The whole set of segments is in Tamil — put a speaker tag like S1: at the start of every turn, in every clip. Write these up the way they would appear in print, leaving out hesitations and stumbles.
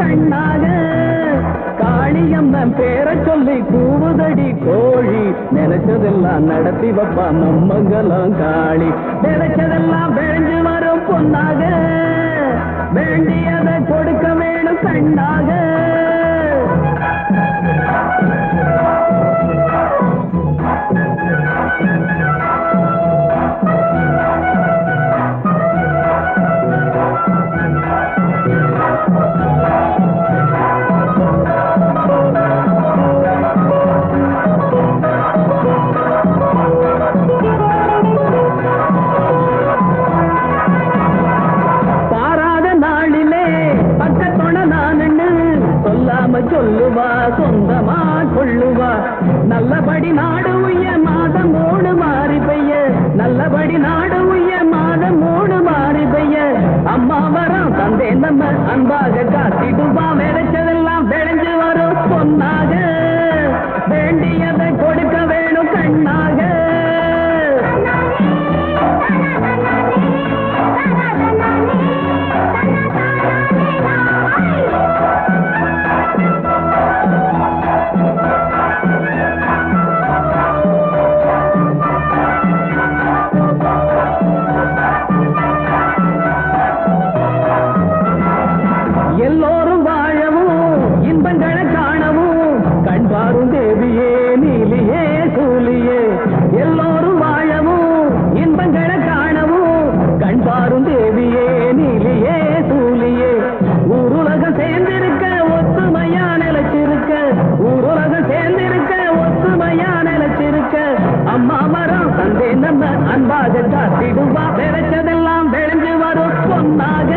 S1: கண்ணாக காளியம்மன் பேரை சொல்லி கூவுதடி கோழி நினைச்சதெல்லாம் நடத்தி வைப்பா நம்மங்கலாம் காளி நினைச்சதெல்லாம் விளைஞ்சு வரும் பொன்னாக வேண்டியதை கொடுக்க வேணும் கண்ணாக சொல்லுவா சொந்தமா கொள்ளுவா நல்லபடி நாடு உய்ய மாதம் 3 மாறி பெய்ய நல்லபடி நாடு உய்ய மாதம் 3 மாறி பெய்ய அம்மா வரம் தந்தே நம்ம அன்பாக காத்திடுவா விளைச்சதெல்லாம் விளைஞ்சு வரும் பொன்னாக வேண்டியதை கொடுக்க வேணும் கண்ணாக எல்லோரும் வாழவும் இன்பங்களை காணவும் கண் பாரும் தேவியே நீலியே சூலியே எல்லோரும் வாழவும் இன்பங்களை காணவும் கண் பாரும் தேவியே நீலியே சூலியே ஊருலகம் சேர்ந்திருக்க ஒத்துமையா நிலைச்சிருக்க ஊருலகம் சேர்ந்திருக்க ஒத்துமையா நிலைச்சிருக்க அம்மா மரம் தந்தே நம்ம அன்பாக காத்திடுவா விளைச்சதெல்லாம் விளைஞ்சு வரும் பொன்னாக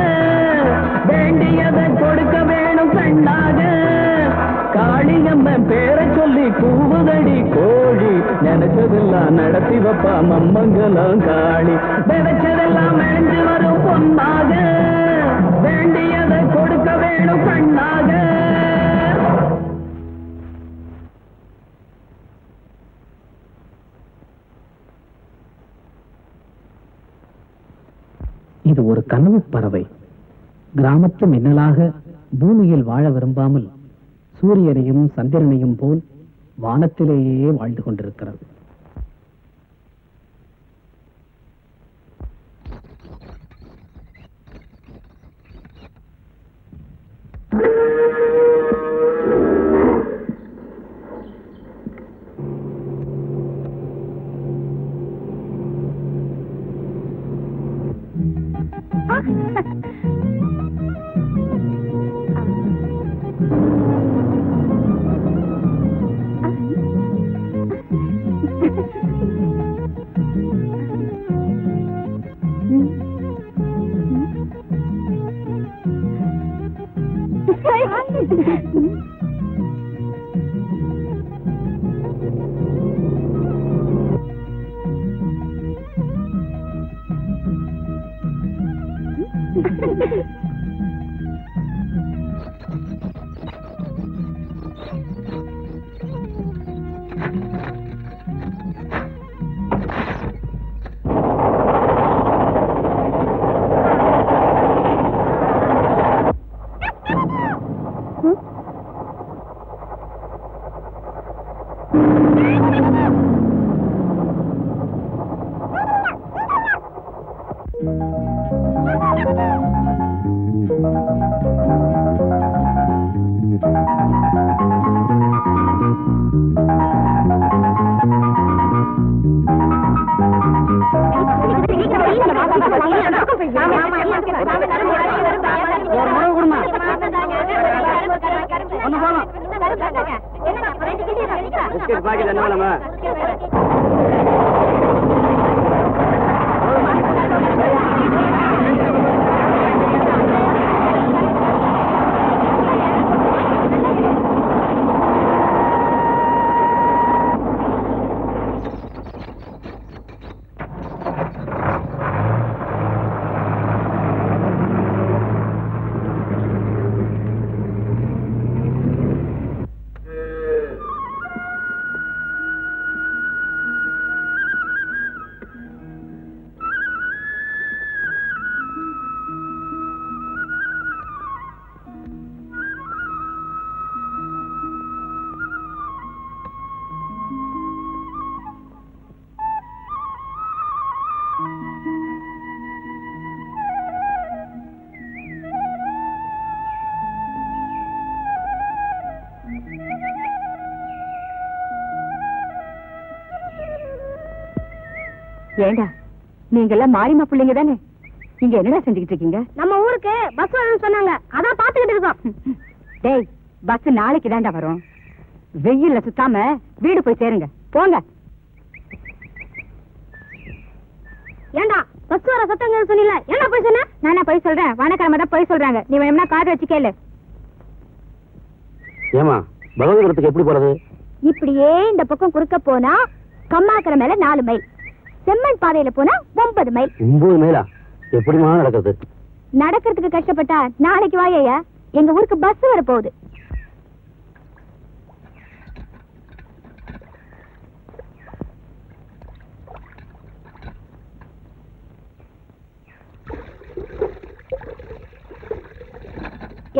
S1: வேண்டியதை கொடுக்க வேணும் கண்ணாக காளியம்மன் பேரை சொல்லி கூவுதடி கோழி நினைச்சதெல்லாம் நடத்தி வைப்பா மம்மங்கலம் காளி விளைச்சதெல்லாம் விளைஞ்சு வரும் பொன்னாக வேண்டியதை கொடுக்க வேணும் கண்ணாக
S2: இது ஒரு கனவு பறவை கிராமத்து மின்னலாக பூமியில் வாழ விரும்பாமல் சூரியனையும் சந்திரனையும் போல் வானத்திலேயே வாழ்ந்து கொண்டிருக்கிறது.
S3: ஏண்டா நீங்க எல்லாம் மாரிமா பிள்ளைங்க தானே? இங்க என்னடா செஞ்சுக்கிட்டு இருக்கீங்க? நம்ம ஊருக்கு பஸ் வரும்னு சொன்னாங்க, அதான் பாத்துக்கிட்டு இருக்கோம். டேய், பஸ் நாளைக்கு தாண்டா வரும். வெயில்ல சுத்தாம வீடு போய் சேருங்க, போங்க. ஏண்டா பஸ் வர சத்தங்க சொன்னீல, என்ன போய் சொன்ன? நானா போய் சொல்றேன்? வானக்கிழமை தான் போய் சொல்றாங்க. நீ வேணும்னா காது வச்சு கேளு.
S1: ஏமா பகவதிபுரத்துக்கு எப்படி போறது?
S3: இப்படியே இந்த பக்கம் குறுக்க போனா கம்மாக்கரை மேல 4 மைல், செம்மண் பாதையில போனா 9 மைல்.
S1: 9 மைலா? எப்படிமா நடக்குது?
S3: நடக்கிறதுக்கு கஷ்டப்பட்டா நாளைக்கு வாயா, எங்க ஊருக்கு பஸ் வர போகுது.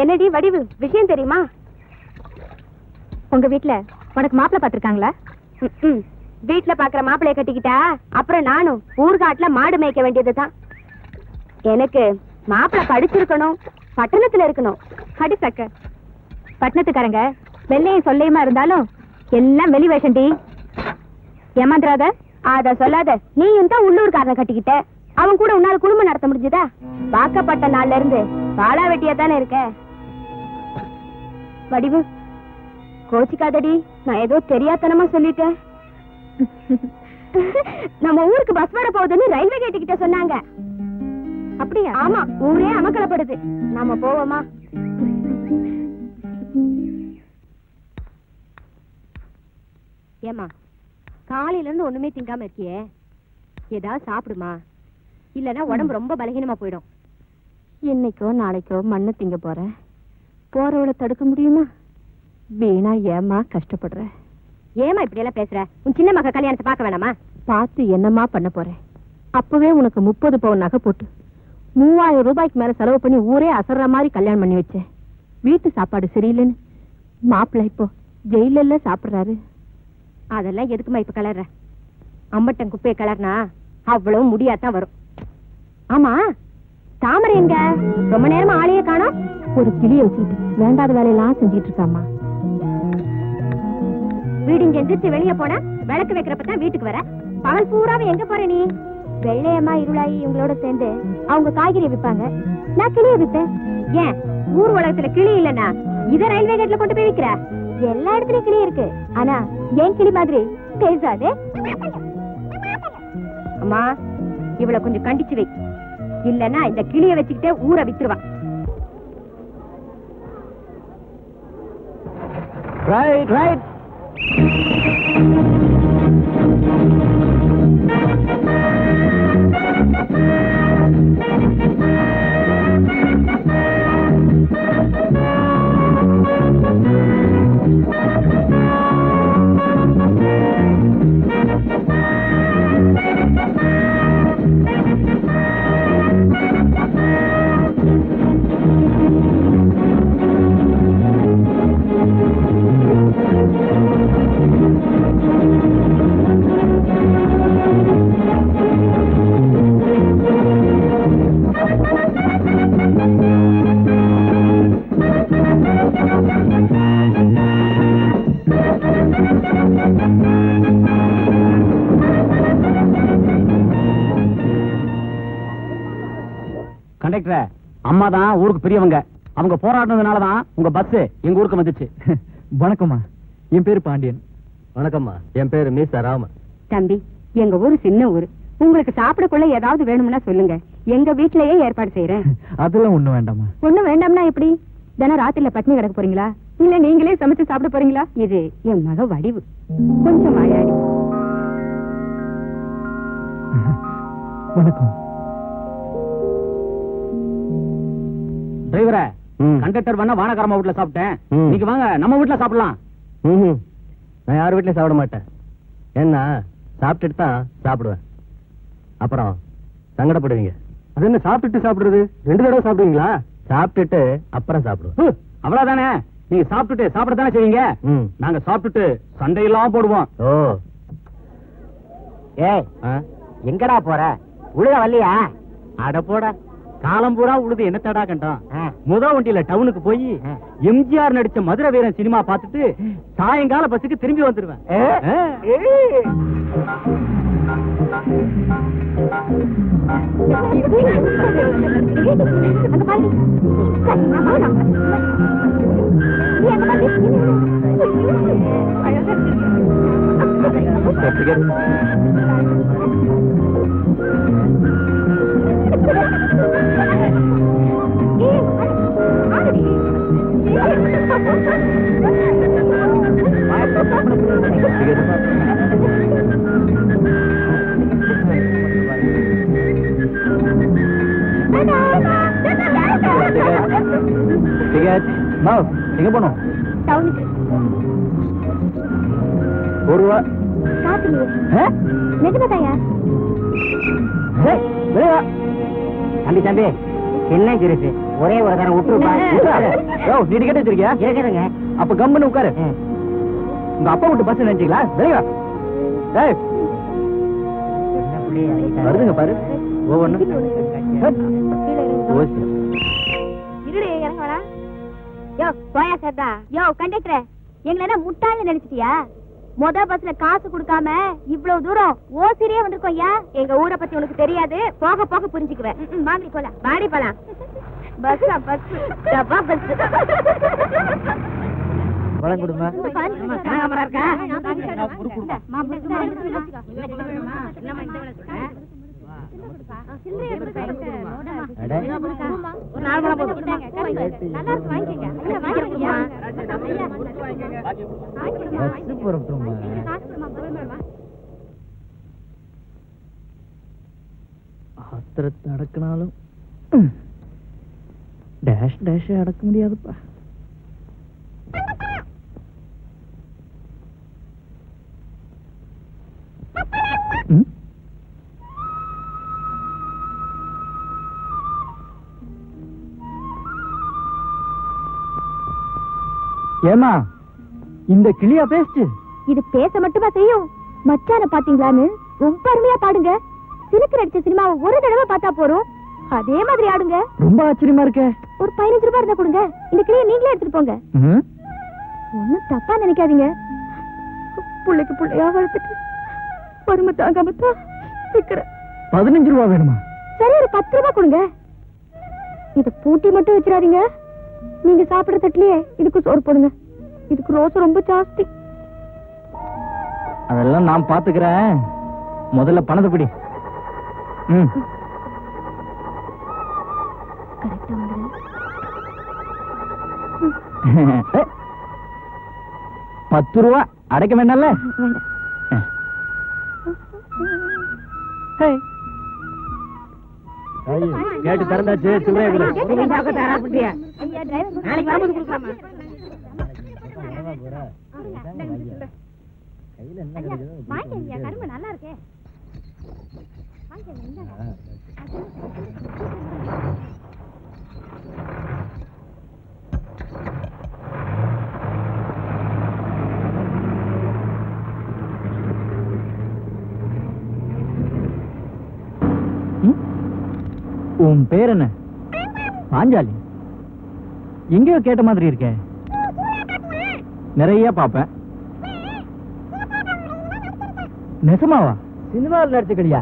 S3: என்னடி வடிவு, விஷயம் தெரியுமா? உங்க வீட்டுல உனக்கு மாப்பிள்ளை பாத்துருக்காங்களா? வீட்டுல பாக்குற மாப்பிள்ளைய கட்டிக்கிட்டா அப்புறம் நானும் ஊர்காட்டுல மாடு மேய்க்க வேண்டியதுதான். எனக்கு மாப்பிள்ளை படிச்சிருக்கணும், பட்டணத்துல இருக்கணும். அடி சக்க, பட்டணத்துக்காரங்க வெள்ளையும் சொல்லையுமா இருந்தாலும் எல்லாம் வெளி வேஷண்டி. ஏமாந்துராத. அத சொல்லாத. நீயும் தான் உள்ளூர்காரனை கட்டிக்கிட்ட, அவன் கூட உன்னால குடும்பம் நடத்த முடிஞ்சதா? வாக்கப்பட்ட நாள்ல இருந்து பாலா வெட்டியா தானே இருக்க. வடிவு, கோச்சிக்காதடி, நான் ஏதோ தெரியாதனமா சொல்லிட்டேன். நம்ம ஊருக்கு பஸ் வர போகுதுன்னு ரயில்வே கேட்டு கிட்ட சொன்னாங்க. அப்படியா? ஆமா, ஊரே அமக்கலப்படுது. நாம போவோமா? ஏமா, காலையில இருந்து ஒண்ணுமே திங்காம இருக்கியே, ஏதாவது சாப்பிடுமா, இல்லனா உடம்பு ரொம்ப பலகீனமா போயிடும். இன்னைக்கோ நாளைக்கோ மண்ணு திங்க போறேன், போறவளை தடுக்க முடியுமா? வீணா ஏமா கஷ்டப்படுற? ஏமா இப்படி எல்லாம் பேசுற? உன் சின்ன மக கல்யாணத்தை பார்க்க வேணாமா? பார்த்து என்னமா பண்ண போறேன்? அப்பவே உனக்கு 30 பவுன் நகை போட்டு 3000 ரூபாய்க்கு மேல செலவு பண்ணி ஊரே அசர்ற மாதிரி கல்யாணம் பண்ணி வச்சேன். வீட்டு சாப்பாடு சரியில்லைன்னு மாப்பிள்ளை இப்போ ஜெயில சாப்பிடுறாரு. அதெல்லாம் எதுக்குமா இப்ப கலர்ற? அம்பட்டன் குப்பையை கலர்னா அவ்வளவு முடியாதான் வரும். ஆமா, தாமரை எங்க? ரொம்ப நேரமா ஆளையே காணோம். ஒரு கிளியை வச்சுக்கிட்டு வேண்டாத வேலையெல்லாம் செஞ்சுட்டு இருக்காமா. வீடு எந்திரிச்சு வெளியே போனா விளக்கு வைக்கிறப்பதான் வீட்டுக்கு வர. பகல் பூராவே எங்க போற நீ? வெள்ளையம்மா இருளாயி இவங்களோட சேர்ந்து அவங்க காய்கறி விற்பாங்க, நான் கிளிய விற்பேன். ஏன் ஊர் உலகத்துல கிளி இல்லன்னா இத ரயில்வே கேட்ல கொண்டு போய் விக்கிற? எல்லா இடத்துலயும் கிளி இருக்கு, ஆனா ஏன் கிளி மாதிரி பேசாதே. அம்மா, இவளை கொஞ்சம் கண்டிச்சு வை, இல்லன்னா இந்த கிளிய வச்சுக்கிட்டே ஊரை வித்துருவா.
S1: Right right. கண்டக்டர் அம்மா தான் ஊருக்கு பெரியவங்க, அவங்க போராடினதுனாலதான் உங்க பஸ் எங்க ஊருக்கு வந்துச்சு.
S2: வணக்கம்மா, என் பேரு பாண்டியன்.
S1: வணக்கம்மா, என் பேரு மீசா ராம.
S3: தம்பி, எங்க ஊரு சின்ன ஊரு, உங்களுக்கு சாப்பிடக்குள்ள ஏதாவது வேணும்னா சொல்லுங்க, எங்க வீட்லயே ஏற்பாடு செய்யறேன்.
S2: அதெல்லாம் ஒண்ணும் வேண்டாமா.
S3: ஒண்ணும் வேண்டாம்னா எப்படி? தினம் ராத்திரில பட்டினி கிடக்க போறீங்களா, இல்ல நீங்களே சமைச்சு சாப்பிட போறீங்களா? இது என் மக வடிவு, கொஞ்சம் வாயாடி.
S2: வணக்கம்.
S1: டிரைவரே, கண்டக்டர் வேணா வானகாரமா வீட்டுல சாப்பிட்டேன், நீங்க வாங்க நம்ம வீட்டுல சாப்பிடலாம். நான் யார் வீட்லயும் சாப்பிட மாட்டேன், ஏன்னா சாப்பிட்டுட்டு தான் சாப்பிடுவேன், அப்புறம் சங்கடப்படுவீங்க. அது என்ன சாப்பிட்டுட்டு சாப்பிடுறது? 2 தடவை சாப்பிடுவீங்களா? சாப்பிட்டுட்டு அப்புறம் சாப்பிடுவேன். அவ்வளவுதானே, நீங்க சாப்பிட்டுட்டு சாப்பிடத்தானே செய்வீங்க, நாங்க சாப்பிட்டுட்டு சண்டையெல்லாம் போடுவோம். ஓ, ஏய் எங்கடா போற? உழுத வரலையா? அட போட, காலம் பூரா உழுது என்ன தடா கண்டோம். முத வண்டியில டவுனுக்கு போய் எம்ஜிஆர் நடிச்ச மதுரை வீரன் சினிமா பார்த்துட்டு சாயங்கால பஸ்ஸுக்கு திரும்பி வந்துருவேன்.
S3: அங்க பாருங்க.
S1: எங்க போனோம்?
S3: டவுனுக்கு.
S1: ஒரு ரூபா.
S3: காத்துலயே நிஜமாதாயா?
S1: தம்பி தம்பி என்ன இருக்கு? ஒரே ஒரு தரம் விட்டுருப்பா. நீ டிக்கெட் வச்சிருக்கியா? கேக்குறேங்க. அப்ப கம்முன்னு உட்காரு. உங்க அப்பா விட்டு பஸ் நினைச்சீங்களா? சரியா? வருதுங்க பாரு. ஒவ்வொன்னு
S3: இருடே இறங்க வரா. யோ போயா சர்தா. யோ கண்டக்டர், எங்களை என்ன முட்டாள்னு நினைச்சிட்டியா? மொத பஸ்ல காசு கொடுக்காம இவ்வளவு தூரம் ஓசிரியே வந்திருக்கோம். யா எங்க ஊரை பத்தி உனக்கு தெரியாது, போக போக புரிஞ்சுக்குவேன். வாங்கி போலாம், வாடி போலாம். பஸ் பஸ் டப்பா பஸ்.
S1: வளம் கொடுமா.
S3: கனகாமரா இருக்கா?
S2: ஆத்திரத்தை அடக்கினாலும் டேஷ் டேஷ் அடக்க முடியாதுப்பா. ஏமா இந்த கிளியா பேசுச்சு?
S3: இது பேச மட்டுமா செய்யும்? மச்சான பாத்தீங்களான்னு ரொம்ப அருமையா பாடுங்க. சிலுக்கு நடிச்ச சினிமாவை ஒரு தடவை பார்த்தா போறோம், அதே மாதிரி ஆடுங்க.
S2: ரொம்ப ஆச்சரியமா இருக்க.
S3: ஒரு 15 ரூபாய் இருந்தா கொடுங்க, இந்த கிளியை நீங்களே எடுத்துட்டு போங்க. ஒண்ணும் தப்பா நினைக்காதீங்க. புள்ளைக்கு புள்ளையா வளர்த்துட்டு பொறுமை தாங்காம தான் விக்கிறேன்.
S2: 15 ரூபா வேணுமா?
S3: சரி ஒரு 10 ரூபாய் கொடுங்க. இத பூட்டி மட்டும் வச்சிடாதீங்க. நீங்க சாப்பிடுற தட்டுலயே இதுக்கு சோறு போடுங்க. இதுக்கு ரோஸ் ரொம்ப ஜாஸ்தி.
S2: அதெல்லாம் நான் பாத்துக்கிறேன். முதல்ல பணத்தை பிடி.
S3: கரெக்டா வந்துரு.
S2: 10 ரூபா அடைக்க வேண்டாம்ல?
S1: கேட்டு திறந்தாச்சு.
S3: நல்லா இருக்கே.
S2: உன் பேர் என்ன? பாஞ்சாலி. எங்கேயோ கேட்ட மாதிரி இருக்கே. நிறைய பாப்பேன். நெசமாவா?
S1: சினிமாவில் நடிச்ச கிளியா?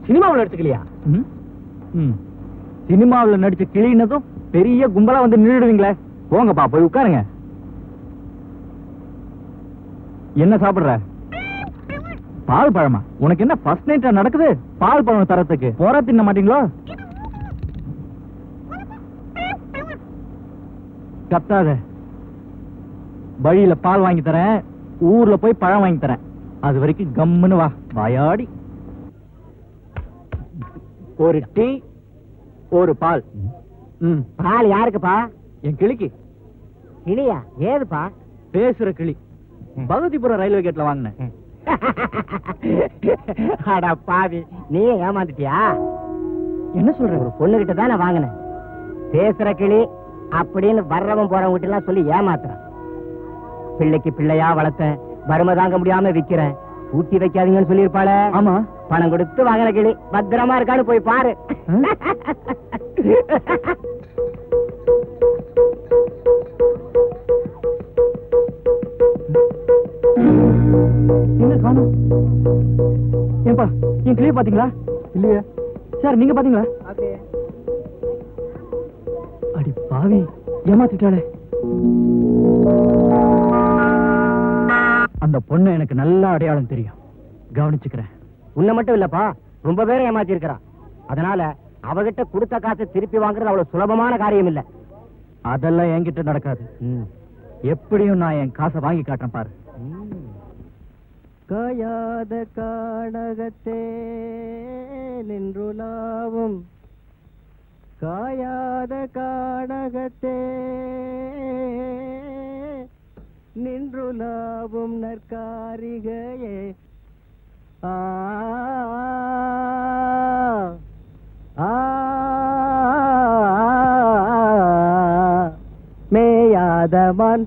S1: சினிமாவில் நடிச்ச கிளியா?
S2: சினிமாவில் நடிச்ச கிளினதும் பெரிய கும்பலா வந்து நின்றுடுவீங்களே. போங்கப்பா, போய் உட்காருங்க. என்ன சாப்பிடுற? பால் பழமா? உனக்கு என்ன ஃபர்ஸ்ட் நைட்டா நடக்குது பால் பழம் தரத்துக்கு? போற தின்ன மாட்டீங்களோ? கத்தாத. வழியில பால் வாங்கி தரேன், ஊர்ல போய் பழம் வாங்கி தரேன். அது வரைக்கும் கம்முன்னு வா. வாயாடி. ஒரு டீ, ஒரு பால்.
S1: பால் யாருக்குப்பா?
S2: என் கிளிக்கு.
S1: கிளியா? ஏதுப்பா?
S2: பேசுற கிளி. பகவதிபுரம் ரயில்வே கேட்ல வாங்கினேன்.
S1: அட பாவி, நீயே ஏமாந்துட்டியா?
S2: என்ன சொல்ற?
S1: ஒரு பொண்ணுகிட்ட தான் நான் வாங்கினேன். பேசுற கிளி அப்படின்னு வர்றவன் போறவங்க கிட்ட எல்லாம் சொல்லி ஏமாத்துறான். பிள்ளைக்கு பிள்ளையா வளர்த்தேன், வறுமை தாங்க முடியாம விக்கிறேன், ஊட்டி வைக்காதீங்கன்னு சொல்லியிருப்பாளே.
S2: ஆமா.
S1: பணம் கொடுத்து வாங்கின கிளி பத்திரமா இருக்கான்னு போய் பாரு.
S2: ஏன்பா என் கிளிய பாத்தீங்களா? இல்லையே. சார் நீங்க பாத்தீங்களா? அடி பாவி, ஏமாத்திட்டாளே. அந்த பொண்ணு எனக்கு நல்ல அடையாளம் தெரியும், கவனிச்சுக்கிறேன்.
S1: உன்னை மட்டும் இல்லப்பா, ரொம்ப பேரை ஏமாத்தி இருக்கிறான். அதனால அவகிட்ட கொடுத்த காசை திருப்பி வாங்குறது அவ்வளவு சுலபமான காரியம் இல்ல.
S2: அதெல்லாம் என்கிட்ட நடக்காது. எப்படியும் நான் என் காசை வாங்கி காட்டுறேன் பாரு.
S1: காயாத காடகத்தே நின்றுலாவும், காயாத காடகத்தே நின்றுலாவும் நற்காரிகையே. ஆ மேயாதமான்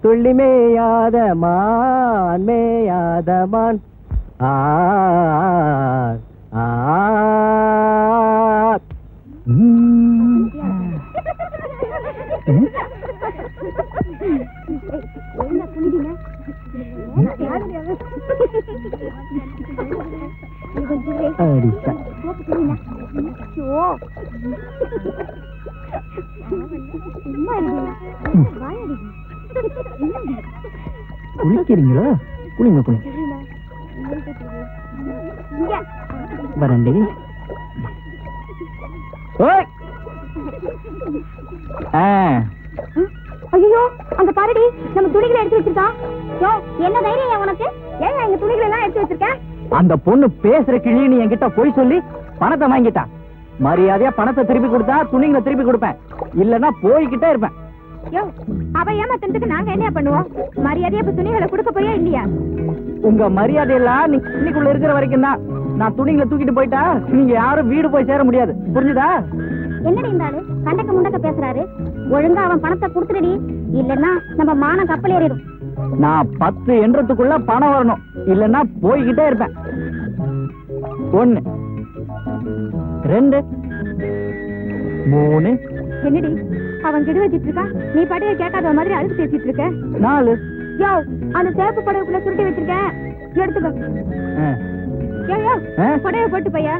S1: துள்ளி மேயாதமான், மேயாதமான் ஆ ஆ
S2: குளிக்கிறீங்களா? குளிங்க குளிங்க. வரண்டி.
S3: ஐயோ, அங்க பாருடி, நம்ம துணிகளை எடுத்து வச்சிருக்கா. யோ, என்ன தைரியம் உனக்கு? ஏன் எங்க துணிகளை எல்லாம் எடுத்து வச்சிருக்க?
S2: அந்த பொண்ணு பேசுற கிழின்னு என்கிட்ட போய் சொல்லி பணத்தை வாங்கிட்டான். மரியாதையா பணத்தை திருப்பி கொடுத்தா துணிங்களை திருப்பி கொடுப்பேன், இல்லன்னா போய்கிட்டே இருப்பேன்.
S3: யோ, அவ ஏமாத்துறதுக்கு நாங்க என்ன பண்ணுவோம்? மரியாதையா இப்ப துணிகளை கொடுக்க போறியா இல்லையா?
S2: உங்க மரியாதை எல்லாம் இன்னைக்குள்ள இருக்கிற வரைக்கும் தான். நான் துணிங்களை தூக்கிட்டு போயிட்டா நீங்க யாரும் வீடு போய் சேர முடியாது, புரிஞ்சுதா?
S3: என்னடி இந்த ஆளு கண்டக்க முண்டக்க பேசுறாரு? ஒழுங்கா அவன் பணத்தை கொடுத்துடுடி, இல்லன்னா நம்ம மானம் கப்பல் ஏறிடும்.
S2: நான் 10 எண்ணத்துக்குள்ள பணம் வரணும், இல்லன்னா போய்கிட்டே இருப்பேன். 1 2 3.
S3: என்னடி அவன் கிடு வச்சிட்டு இருக்கா? நீ பாட்டிய கேட்காத மாதிரி அழுது பேசிட்டு இருக்க.
S2: 4.
S3: யோ, அந்த சேப்பு புடவைக்குள்ள சுருட்டி வச்சிருக்கேன், எடுத்துக்கோ. யோ யோ, புடவை போட்டு பையா.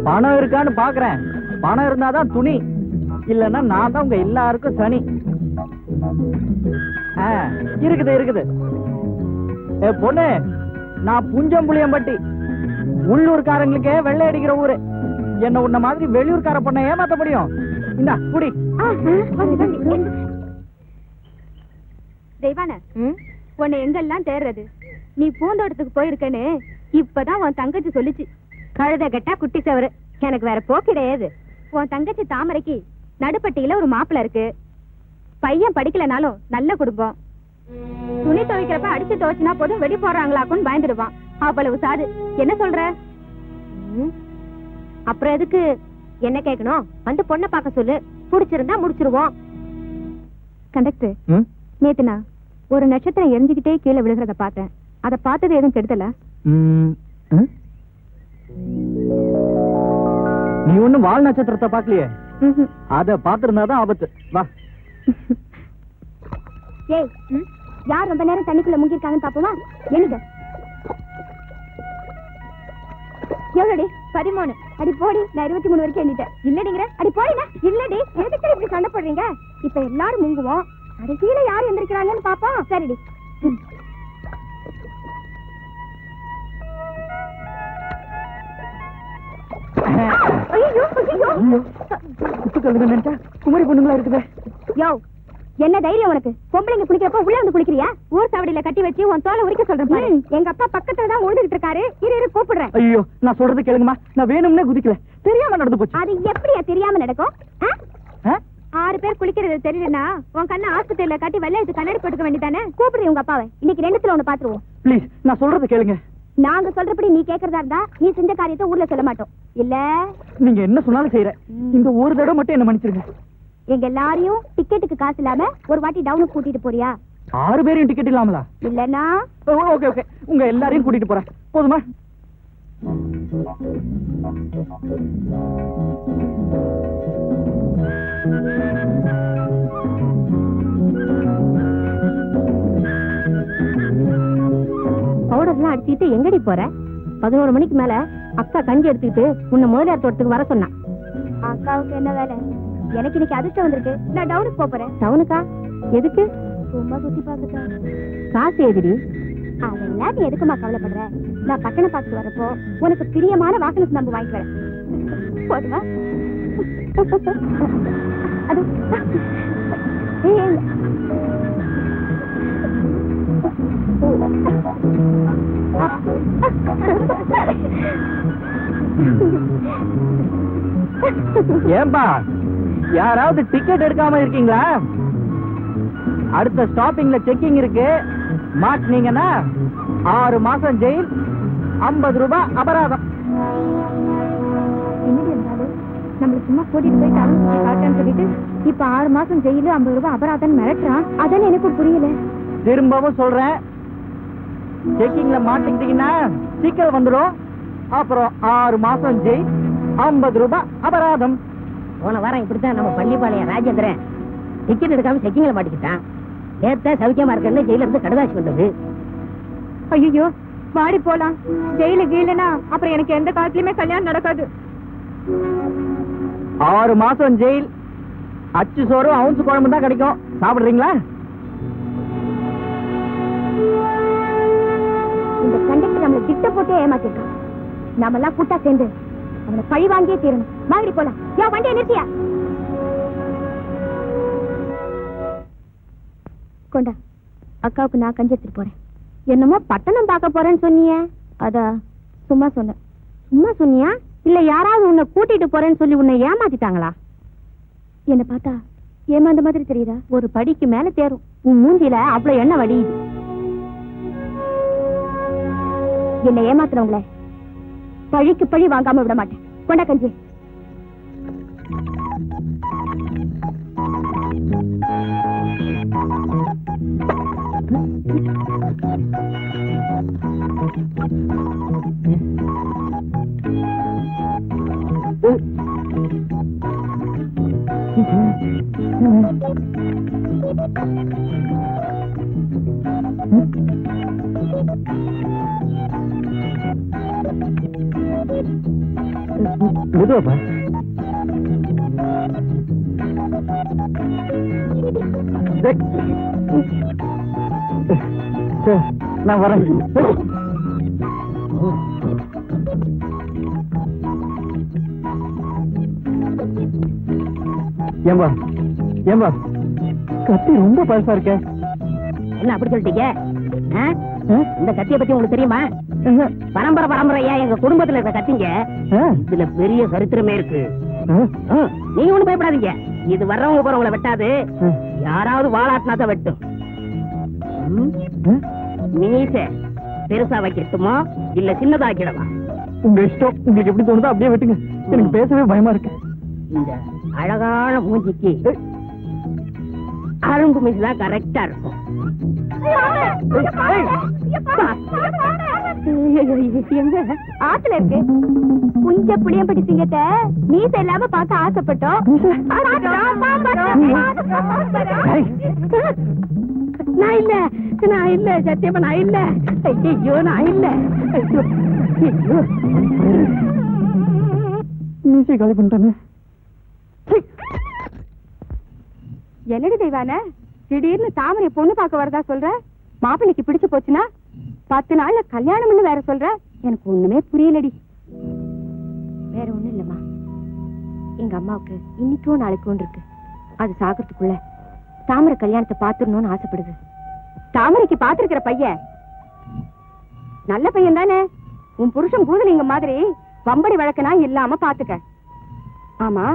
S2: பணம் இருக்கான்னு பாக்குறேன். பணம் இருந்தாதான் துணி, இல்லன்னா நான் தான் உங்க எல்லாருக்கும் சனி. இருக்குது இருக்குது. பொண்ணு, நான் புஞ்சம்புளியம்பட்டி, உள்ளூர்காரங்களுக்கே வெள்ளை அடிக்கிற ஊரு. என்ன உன்ன மாதிரி வெளியூர்கார பொண்ணை ஏமாத்த முடியும்? இந்த குடி.
S3: தெய்வான, உன்னை எங்கெல்லாம் தேடுறது? நீ பூந்தோட்டத்துக்கு போயிருக்கேன்னு இப்பதான் உன் தங்கச்சி சொல்லிச்சு. கழுத கட்டா குட்டி சவரு, எனக்கு வேற போக்கிடையாது. உன் தங்கச்சி தாமரைக்கு நடுப்பட்டியில ஒரு மாப்பிள்ள இருக்கு. பையன் படிக்கலனாலும் நல்ல குடும்பம். துணி துவைக்கிறப்ப அடிச்சு துவைச்சுனா போதும் வெடி போடுறாங்களாக்குன்னு பயந்துடுவான். அவ்வளவு சாது. என்ன சொல்ற? அப்புறம் எதுக்கு என்ன கேட்கணும்? வந்து பொண்ணை பார்க்க சொல்லு, புடிச்சிருந்தா முடிச்சிருவோம். கண்டக்டர், நேத்துனா ஒரு நட்சத்திரம் எரிஞ்சுக்கிட்டே கீழே விழுகிறத பார்த்தேன். அத பார்த்தது எதுவும் கெடுதல?
S2: நீ ஒண்ணும் வால் நட்சத்திரத்தை பாக்கலையே, அத பாத்திருந்தாதான் ஆபத்து. வா.
S3: ஏய், யார் ரொம்ப நேரம் தண்ணிக்குள்ள முங்கிருக்காங்கன்னு பாப்போமா? என்னங்க எவ்வளோடி? 13. அடி போடி, நான் 23 வரைக்கும் எண்ணிட்டேன். இல்லடிங்கிற? அடி போடினா? இல்லடி. எதுக்கு இப்படி சண்டை போடுறீங்க? இப்ப எல்லாரும் முங்குவோம், கடைசியில யார் எந்திரிக்கிறாங்கன்னு பாப்போம். சரிடி.
S2: குமரி பொண்ணுங்களா இருக்குது.
S3: யோ, என்ன தைரியம் உனக்கு? பொம்பளைங்க குளிக்கிறப்ப உள்ள வந்து குளிக்கிறியா? ஊர் சாவடியில கட்டி வச்சு உன் தோலை உரிக்க சொல்றேன். எங்க அப்பா பக்கத்துல தான் ஓடிட்டு இருக்காரு. இரு கூப்பிடுறேன்.
S2: ஐயோ, நான் சொல்றது கேளுங்கம்மா. நான் வேணும்னே குதிக்கல, தெரியாம நடந்து போச்சு.
S3: அது எப்படியா தெரியாம நடக்கும்? 6 பேர் குளிக்கிறது தெரியலனா உன் கண்ணை ஆஸ்பத்திரியில கட்டி வெள்ளையத்து கண்ணாடி போட்டுக்க வேண்டியதானே? கூப்பிடுறீ உங்க அப்பாவை. இன்னைக்கு 2த்துல 1 பாத்துருவோம்.
S2: ப்ளீஸ், நான் சொல்றது கேளுங்க.
S3: நாங்க சொல்றபடி நீ கேக்குறதா இருந்தா நீ செஞ்ச காரியத்தை ஊர்ல சொல்ல மாட்டோம். இல்ல
S2: நீங்க என்ன சொன்னாலும் செய்யறேன். இந்த ஒரு தடவை மட்டும் என்ன மன்னிச்சிருங்க.
S3: எங்க எல்லாரையும் டிக்கெட்டுக்கு காசு இல்லாம ஒரு வாட்டி டவுனுக்கு கூட்டிட்டு போறியா?
S2: 6 பேரையும் டிக்கெட் இல்லாமலா?
S3: இல்லன்னா
S2: ஓகே ஓகே, உங்க எல்லாரையும் கூட்டிட்டு போறேன். போதுமா?
S3: பவுடர்லாம் அடிச்சிட்டு எங்கடி போற? 11 மணிக்கு மேல அக்கா கஞ்சி எடுத்துக்கிட்டு உன்னை முதலியார் தோட்டத்துக்கு வர சொன்னான். அக்காவுக்கு என்ன வேலை? எனக்கு இன்னைக்கு அதிர்ஷ்டம் வந்திருக்கு, நான் டவுனுக்கு போறேன். டவுனுக்கா? எதுக்கு? சும்மா சுத்தி பார்த்துட்டேன். காசு எதிரி? அதெல்லாம் நீ எதுக்குமா கவலைப்படுற? நான் பட்டணம் பார்த்து வரப்போ உனக்கு பிரியமான வாகனத்தை நம்ம வாங்கிட்டு வரேன். போதுமா? அது
S2: ஏன்பா யாராவது டிக்கெட் எடுக்காம இருக்கீங்களா? அடுத்த ஸ்டாப்பிங்ல செக்கிங் இருக்கு, மாட்டினீங்கன்னா 6 மாசம் ஜெயில், 50 ரூபாய் அபராதம்.
S3: என்னடி இருந்தாலும் நம்மள சும்மா கூட்டிட்டு போய் டவுன் சுத்தி காட்டான்னு சொல்லிட்டு இப்ப 6 மாசம் ஜெயிலு 50 ரூபாய் அபராதம் மிரட்டுறான். அதான் எனக்கு புரியல.
S2: திரும்பவும் சொல்றேன், செக்கிங்ல மாட்டிக்கிட்டீங்கன்னா சிக்கல் வந்துடும். அப்புறம் 6 மாசம் ஜெயில், 50 ரூபாய் அபராதம்.
S4: போன வாரம் இப்படித்தான் நம்ம பள்ளிப்பாளையம் ராஜேந்திரன் டிக்கெட் எடுக்காம செக்கிங்ல மாட்டிக்கிட்டான். நேத்த சௌக்கியமா இருக்கன்னு ஜெயில இருந்து கடுதாசி வந்தது.
S3: ஐயோ வாடி போலாம். ஜெயிலு கீழனா அப்புறம் எனக்கு எந்த காலத்துலயுமே கல்யாணம் நடக்காது.
S2: 6 மாசம் ஜெயில், அச்சு சோறு அவுன்ஸ் குழம்பு தான் கிடைக்கும். சாப்பிடுறீங்களா?
S3: இந்த கண்டக்டர் நம்மள திட்ட போட்டே ஏமாத்திருக்கான். நாம எல்லாம் கூட்டா சேர்ந்து அவனை பழி வாங்கியே தீரணும். வாங்கி போலாம். யா வண்டியை நிறுத்தியா? கொண்டா, அக்காவுக்கு நான் கஞ்சி எடுத்துட்டு போறேன். என்னமோ பட்டணம் பார்க்க போறேன்னு சொன்னியே, அதா சும்மா சொன்ன. சும்மா சொன்னியா இல்ல யாராவது உன்னை கூட்டிட்டு போறேன்னு சொல்லி உன்னை ஏமாத்திட்டாங்களா? என்ன பார்த்தா ஏமாந்த மாதிரி தெரியுதா? ஒரு படிக்கு மேல தேரும். உன் மூஞ்சில அவ்வளவு எண்ணெய் வடியுது. என்ன ஏமாத்துறவங்கள பழிக்கு பழி வாங்காம விட மாட்டேன். கொண்டா கஞ்சி.
S2: மெதுவாப்பா. நான் வரேன். ஏம்பா ஏம்பா கத்தி ரொம்ப பழசா இருக்க.
S4: என்ன அப்படி சொல்லிட்டீங்க? இந்த கத்தியை பத்தி உங்களுக்கு தெரியுமா? பரம்பரை பரம்பரையா எங்க குடும்பத்துல இருக்க கத்திங்க. இதுல பெரிய சரித்திரமே இருக்கு. நீங்க ஒண்ணும் பயப்படாதீங்க. இது வர்றவங்க போறவங்களை வெட்டாது, யாராவது வாழாட்டினா தான் வெட்டும். மீச பெருசா வைக்கட்டுமா இல்ல சின்னதா ஆக்கிடவா?
S2: உங்க இஷ்டம். உங்களுக்கு எப்படி தோணுதோ அப்படியே வெட்டுங்க. எனக்கு பேசவே பயமா இருக்கு.
S4: இந்த அழகான மூஞ்சிக்கு அரும்பு மீச தான் கரெக்டா இருக்கும்.
S3: எங்க ஆத்துல இருக்கு புஞ்ச புளியம்பட்டி சிங்கத்தை மீச இல்லாம பார்க்க ஆசைப்பட்டோம். நான் இல்ல, நான் இல்ல, சத்தியமா நான் இல்ல. ஐயோ நான் இல்ல.
S2: மீசை காலி பண்ணிட்டானே.
S3: என்னடி தெய்வான திடீர்னு தாமரை பொண்ணு பார்க்க வரதா சொல்ற? மாப்பிள்ளைக்கு பிடிச்சு போச்சுன்னா 10 நாள்ல கல்யாணம்னு வேற சொல்ற? எனக்கு ஒண்ணுமே புரியலடி. வேற ஒண்ணும் இல்லம்மா, எங்க அம்மாவுக்கு இன்னைக்கும் நாளைக்கும் இருக்கு. அது சாகிறதுக்குள்ள தாமரை கல்யாணத்தை பாத்துடணும்னு ஆசைப்படுது. தாமரைக்கு பாத்துருக்கிற பையன் நல்ல பையன் தானே. உன் புருஷன் பூதலிங்க மாதிரி வம்படி வழக்கனா இல்லாம பாத்துக்க. ஆமா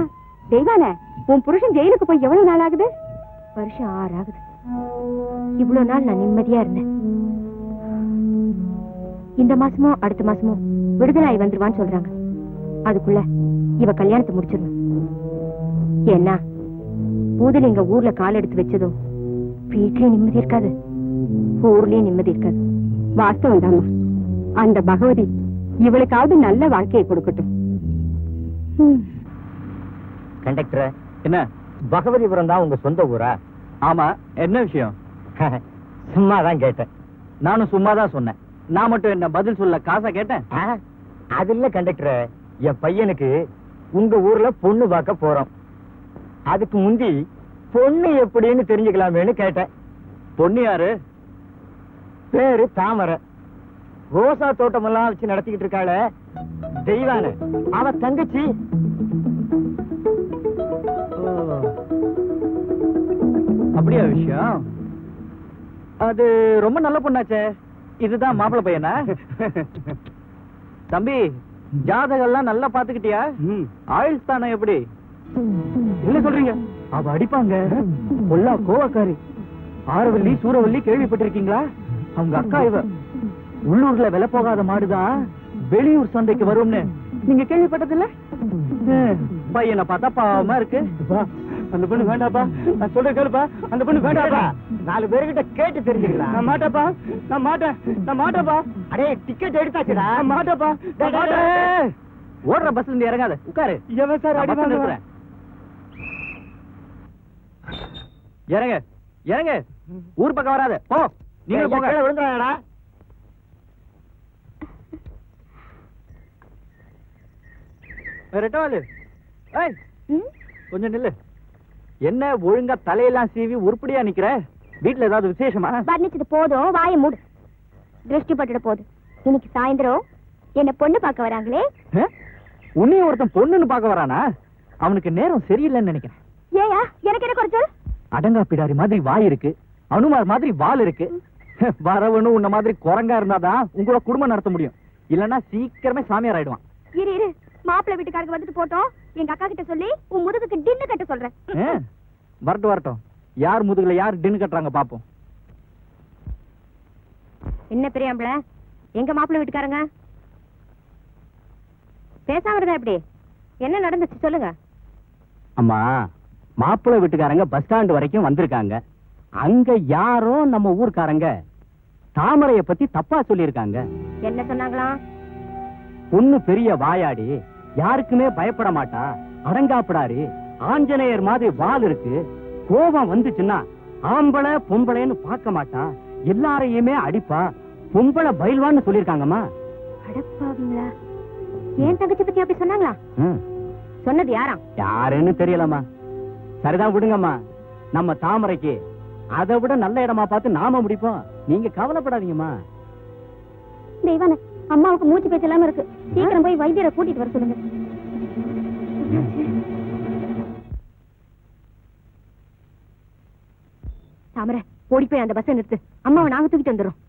S3: தெய்வான, உன் புருஷன் ஜெயிலுக்கு போய் எவ்வளவு நாள் ஆகுது? வருஷம் 6 ஆகுது. இவ்வளவு நாள் நான் நிம்மதியா இருந்தேன். இந்த மாசமோ அடுத்த மாசமோ விடுதலாய் வந்துருவான்னு சொல்றாங்க. அதுக்குள்ள இவ கல்யாணத்தை முடிச்சிடணும். ஏன்னா பூதலிங்க ஊர்ல கால் எடுத்து வச்சதும் வீட்லயும் நிம்மதி இருக்காது, ஊர்லயும் நிம்மதி இருக்காது. வாஸ்தவம் தாமா. அந்த பகவதி இவளுக்காவது நல்ல வாழ்க்கையை கொடுக்கட்டும்.
S1: கண்டக்டர்,
S2: என்ன
S1: பகவதிபுரம் தான் உங்க சொந்த ஊரா?
S2: ஆமா, என்ன விஷயம்?
S1: சும்மா தான் கேட்டேன்.
S2: நானும் சும்மா தான் சொன்னேன். நான் மட்டும் என்ன பதில் சொல்ல காசா கேட்டேன்?
S1: அது இல்ல கண்டக்டர், என் பையனுக்கு உங்க ஊர்ல பொண்ணு பார்க்க போறோம். அதுக்கு முந்தி பொண்ணு எப்படின்னு தெரிஞ்சுக்கலாமேன்னு கேட்டேன்.
S2: பொண்ணு யாரு?
S1: பேரு தாமரை. ரோசா தோட்டம் எல்லாம் வச்சு நடத்திக்கிட்டு இருக்காள தெய்வான, அவ தங்கச்சி.
S2: அப்படியா விஷயம்? அது ரொம்ப நல்ல பொண்ணாச்சே. இதுதான் மாப்பிள்ளை பையனா? தம்பி, ஜாதகம் எல்லாம் நல்லா பாத்துக்கிட்டியா? ஆயுள் ஸ்தானம் எப்படி?
S1: என்ன சொல்றீங்க?
S2: அவ அடிப்பாங்க. கொல்லா கோவக்காரி. ஆரவல்லி சூரவல்லி கேள்விப்பட்டிருக்கீங்களா? அவங்க அக்கா இவ. உள்ளூர்ல விலை போகாத மாடுதான் வெளியூர் சந்தைக்கு வரும்னு நீங்க கேள்விப்பட்டதில்ல? பையனை பார்த்தா பாவமா இருக்கு.
S1: அந்த பொண்ணு வேண்டாப்பா, நான் சொல்ற கேளுப்பா. அந்த பொண்ணு வேண்டாப்பா. 4 பேர்கிட்ட கேட்டு தெரிஞ்சுக்கலாம்.
S2: நான் மாட்டேப்பா, நான் மாட்டேன், நான் மாட்டேப்பா.
S1: அடே டிக்கெட் எடுத்தாச்சுடா.
S2: நான் மாட்டேப்பா, நான் மாட்டேன். ஓடுற பஸ்ல இருந்து இறங்காத, உட்காரு.
S1: எவன் சார் அடி வாங்குறேன்?
S2: இறங்க இறங்க, ஊர் பக்கம் வராத, போ. நீங்க போங்க.
S1: விழுந்துறாடா.
S2: ரெட்டவாலு, ஏய் கொஞ்சம் நில்லு. என்ன ஒழுங்கா தலையெல்லாம் சீவி உருப்படியா நிக்கிற? வீட்டுல ஏதாவது விசேஷமா?
S3: வர்ணிச்சது போதும், வாயை மூடு. திருஷ்டி பட்டுட போது. இன்னைக்கு சாயந்தரம் என்ன பொண்ணு பார்க்க வராங்களே.
S2: உன்னையும் ஒருத்தன் பொண்ணுன்னு பார்க்க வரானா? அவனுக்கு நேரம் சரியில்லைன்னு நினைக்கிறேன்.
S3: ஏயா எனக்கு என்ன குறைச்சல்?
S2: அடங்கா பிடாரி மாதிரி வாய் இருக்கு, அனுமார் மாதிரி வால் இருக்கு. வரவனு உன்ன மாதிரி குரங்கா இருந்தாதான் உங்களோட குடும்பம் நடத்த முடியும். இல்லன்னா சீக்கிரமே சாமியார் ஆயிடுவான்.
S3: இரு இரு, மாப்பிள்ளை வீட்டுக்காரங்க வந்துட்டு போட்டோம். எங்க அக்கா கிட்ட சொல்லி உன் முதுகுக்கு டின்னு கட்ட சொல்றேன்.
S2: வரட்டும் வரட்டும், யார் முதுகுல யார் டின்னு கட்டுறாங்க பாப்போம்.
S3: என்ன பெரியாம்பள, எங்க மாப்பிள்ளை வீட்டுக்காரங்க பேசாம இருந்தா எப்படி? என்ன நடந்துச்சு சொல்லுங்க.
S1: அம்மா, மாப்பிள்ளை வீட்டுக்காரங்க பஸ் ஸ்டாண்ட் வரைக்கும் வந்திருக்காங்க. அங்க யாரோ நம்ம ஊர்க்காரங்க தாமரைய பத்தி தப்பா சொல்லியிருக்காங்க.
S3: என்ன சொன்னாங்களா?
S1: பொண்ணு பெரிய வாயாடி, யாருக்குமே பயப்பட மாட்டா, அடங்காப்படாரு, ஆஞ்சநேயர் மாதிரி வால் இருக்கு, கோபம் வந்துச்சுன்னா ஆம்பளை பொம்பளைன்னு பார்க்க மாட்டா, எல்லாரையுமே அடிப்பா, பொம்பளை பயில்வான்னு சொல்லியிருக்காங்கம்மா.
S3: அடப்பாவீங்களா? ஏன் தங்கச்சி பத்தி அப்படி சொன்னாங்களா? சொன்னது யாரா?
S1: யாருன்னு தெரியலம்மா. சரிதான், விடுங்கம்மா. நம்ம தாமரைக்கு அதை விட நல்ல இடமா பார்த்து நாம முடிப்போம். நீங்க கவலைப்படாதீங்கம்மா.
S3: தெய்வான, அம்மாவுக்கு மூச்சு பேச்சு இல்லாம இருக்கு. சீக்கிரம் போய் வைத்தியரை கூட்டிட்டு வர சொல்லுங்க. தாமரை, ஓடி போய் அந்த பஸ்ஸை நிறுத்து. அம்மாவை நாங்க தூக்கிட்டு வந்துடும்.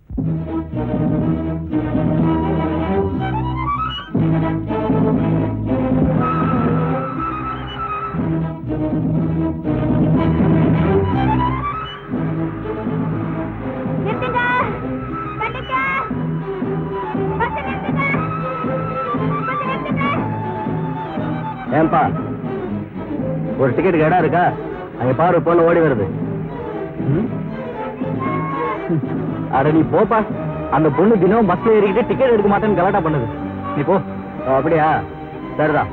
S1: ஏன்பா, ஒரு டிக்கெட்டுக்கு இடம் இருக்கா? அங்க பாரு, பொண்ணு ஓடி வருது. அட நீ போப்பா. அந்த பொண்ணு தினம் பஸ்ல ஏறிக்கிட்டு டிக்கெட் எடுக்க மாட்டேன்னு கலாட்டா பண்ணுது. நீ போ. அப்படியா? சரிதான்.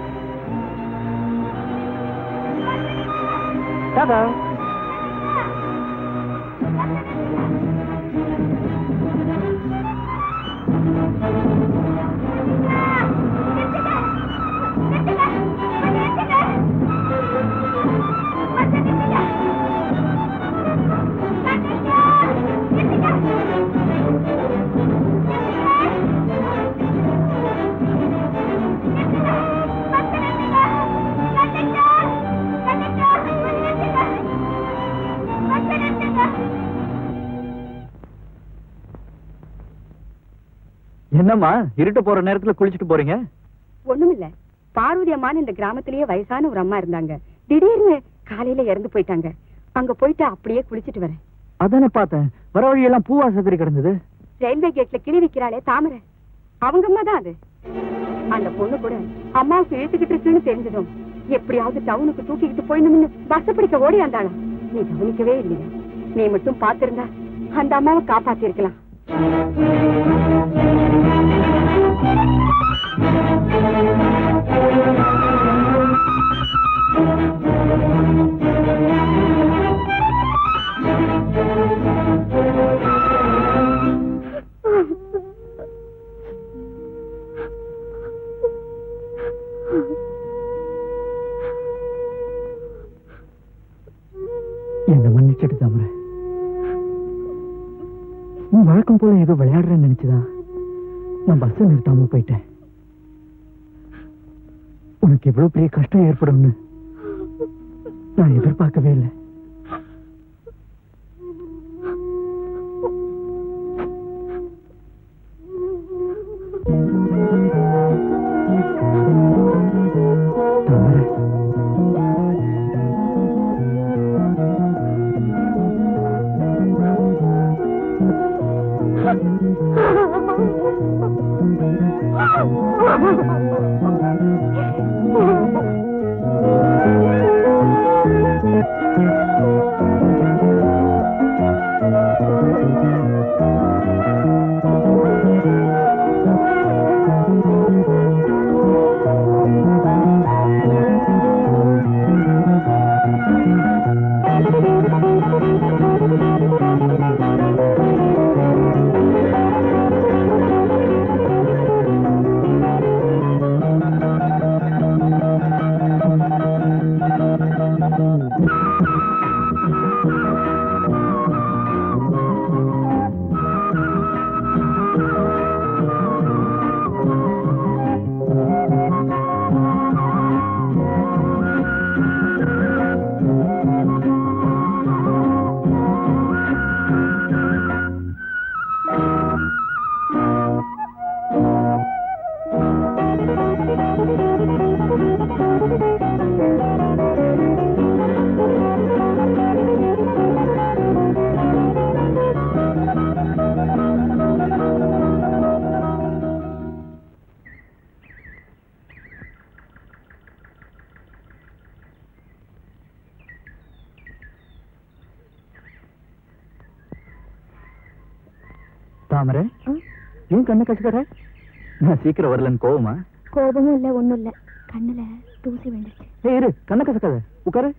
S1: டாடா.
S2: என்னம்மா இருட்டு போற நேரத்துல குளிச்சுட்டு போறீங்க?
S5: ஒண்ணுமில்ல, பார்வதி அம்மான்னு இந்த கிராமத்திலேயே வயசான ஒரு அம்மா இருந்தாங்க. திடீர்னு காலையில இறந்து போயிட்டாங்க. அங்க போயிட்டு அப்படியே குளிச்சுட்டு வரேன்.
S2: அதானே பார்த்தேன், வர வழியெல்லாம் பூவா சதுரி கிடந்தது.
S5: ரயில்வே கேட்ல கிளி விக்கிறாளே தாமரை, அவங்க அம்மா தான் அது. அந்த பொண்ணு கூட அம்மாவுக்கு இழுத்துக்கிட்டு இருக்குன்னு தெரிஞ்சதும் எப்படியாவது டவுனுக்கு தூக்கிக்கிட்டு போயிடணும்னு பஸ் பிடிக்க ஓடி வந்தாலும் நீ கவனிக்கவே இல்லையா? நீ மட்டும் பாத்திருந்தா அந்த அம்மாவை காப்பாத்தி இருக்கலாம்.
S2: என்ன மன்னிச்சிட்டு தாமரை. நீ வழக்கம் போல ஏதோ விளையாடுறேன்னு நினைச்சுதான் நான் பஸ் நிறுத்தாம போயிட்டேன். உனக்கு எவ்வளவு பெரிய கஷ்டம் ஏற்படும்னு நான் எதிர்பார்க்கவே இல்லை. தாமரை, ஏன் கண்ணை கசுக்கிற? நான் சீக்கிரம் வரலன்னு கோவமா?
S3: கோபமும் இல்ல, ஒண்ணும் இல்ல, கண்ணுல தூசி விழுந்துச்சு.
S2: இரு, கண்ணை கசக்காத, உட்காரு.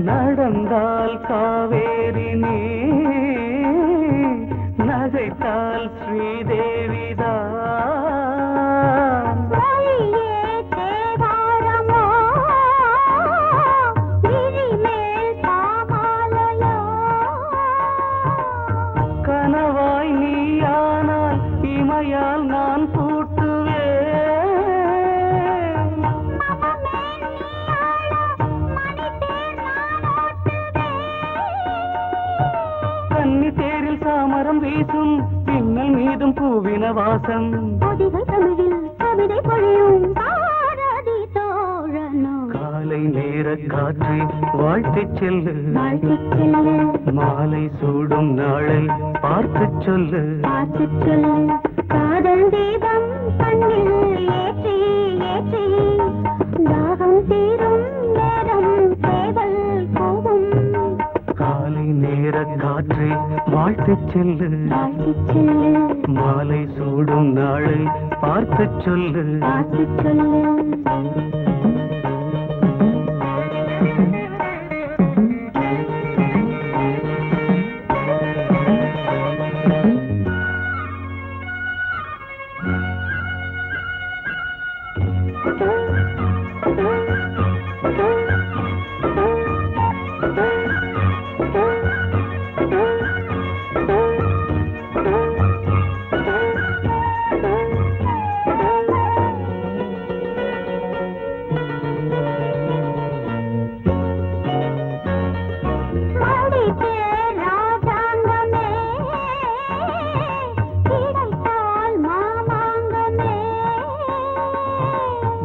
S2: நடந்தால் காவேரி நீ, நகைத்தால் ஸ்ரீதேவிதான். கனவாய் நீயானால் இமையால் நான் பூட்டுவேன். கன்னி தேரில் சாமரம்
S1: மனம் வீசும் பின்னல் மீதும் பூவின வாசம்
S3: பொதிகை தமிழில் கவிதை பொழியும் பாரதி தோழனோ
S1: காலை நேர காற்றை வாழ்த்துச் செல்லு
S3: வாழ்த்திச் செல்லு
S1: மாலை சூடும் நாளை பார்த்துச் சொல்லு
S3: பார்த்துச் சொல்லு காதல் தீபம் கண்ணில் ஏற்றி ஏற்றி தாகம் தீரும் நேரம் சேவல் கூவும்
S1: காலை நேர காற்றை வாழ்த்துச் செல்லு
S3: வாழ்த்திச் செல்லு
S1: மாலை சூடும் நாளை பார்த்துச் சொல்லு
S3: பார்த்துச் சொல்லு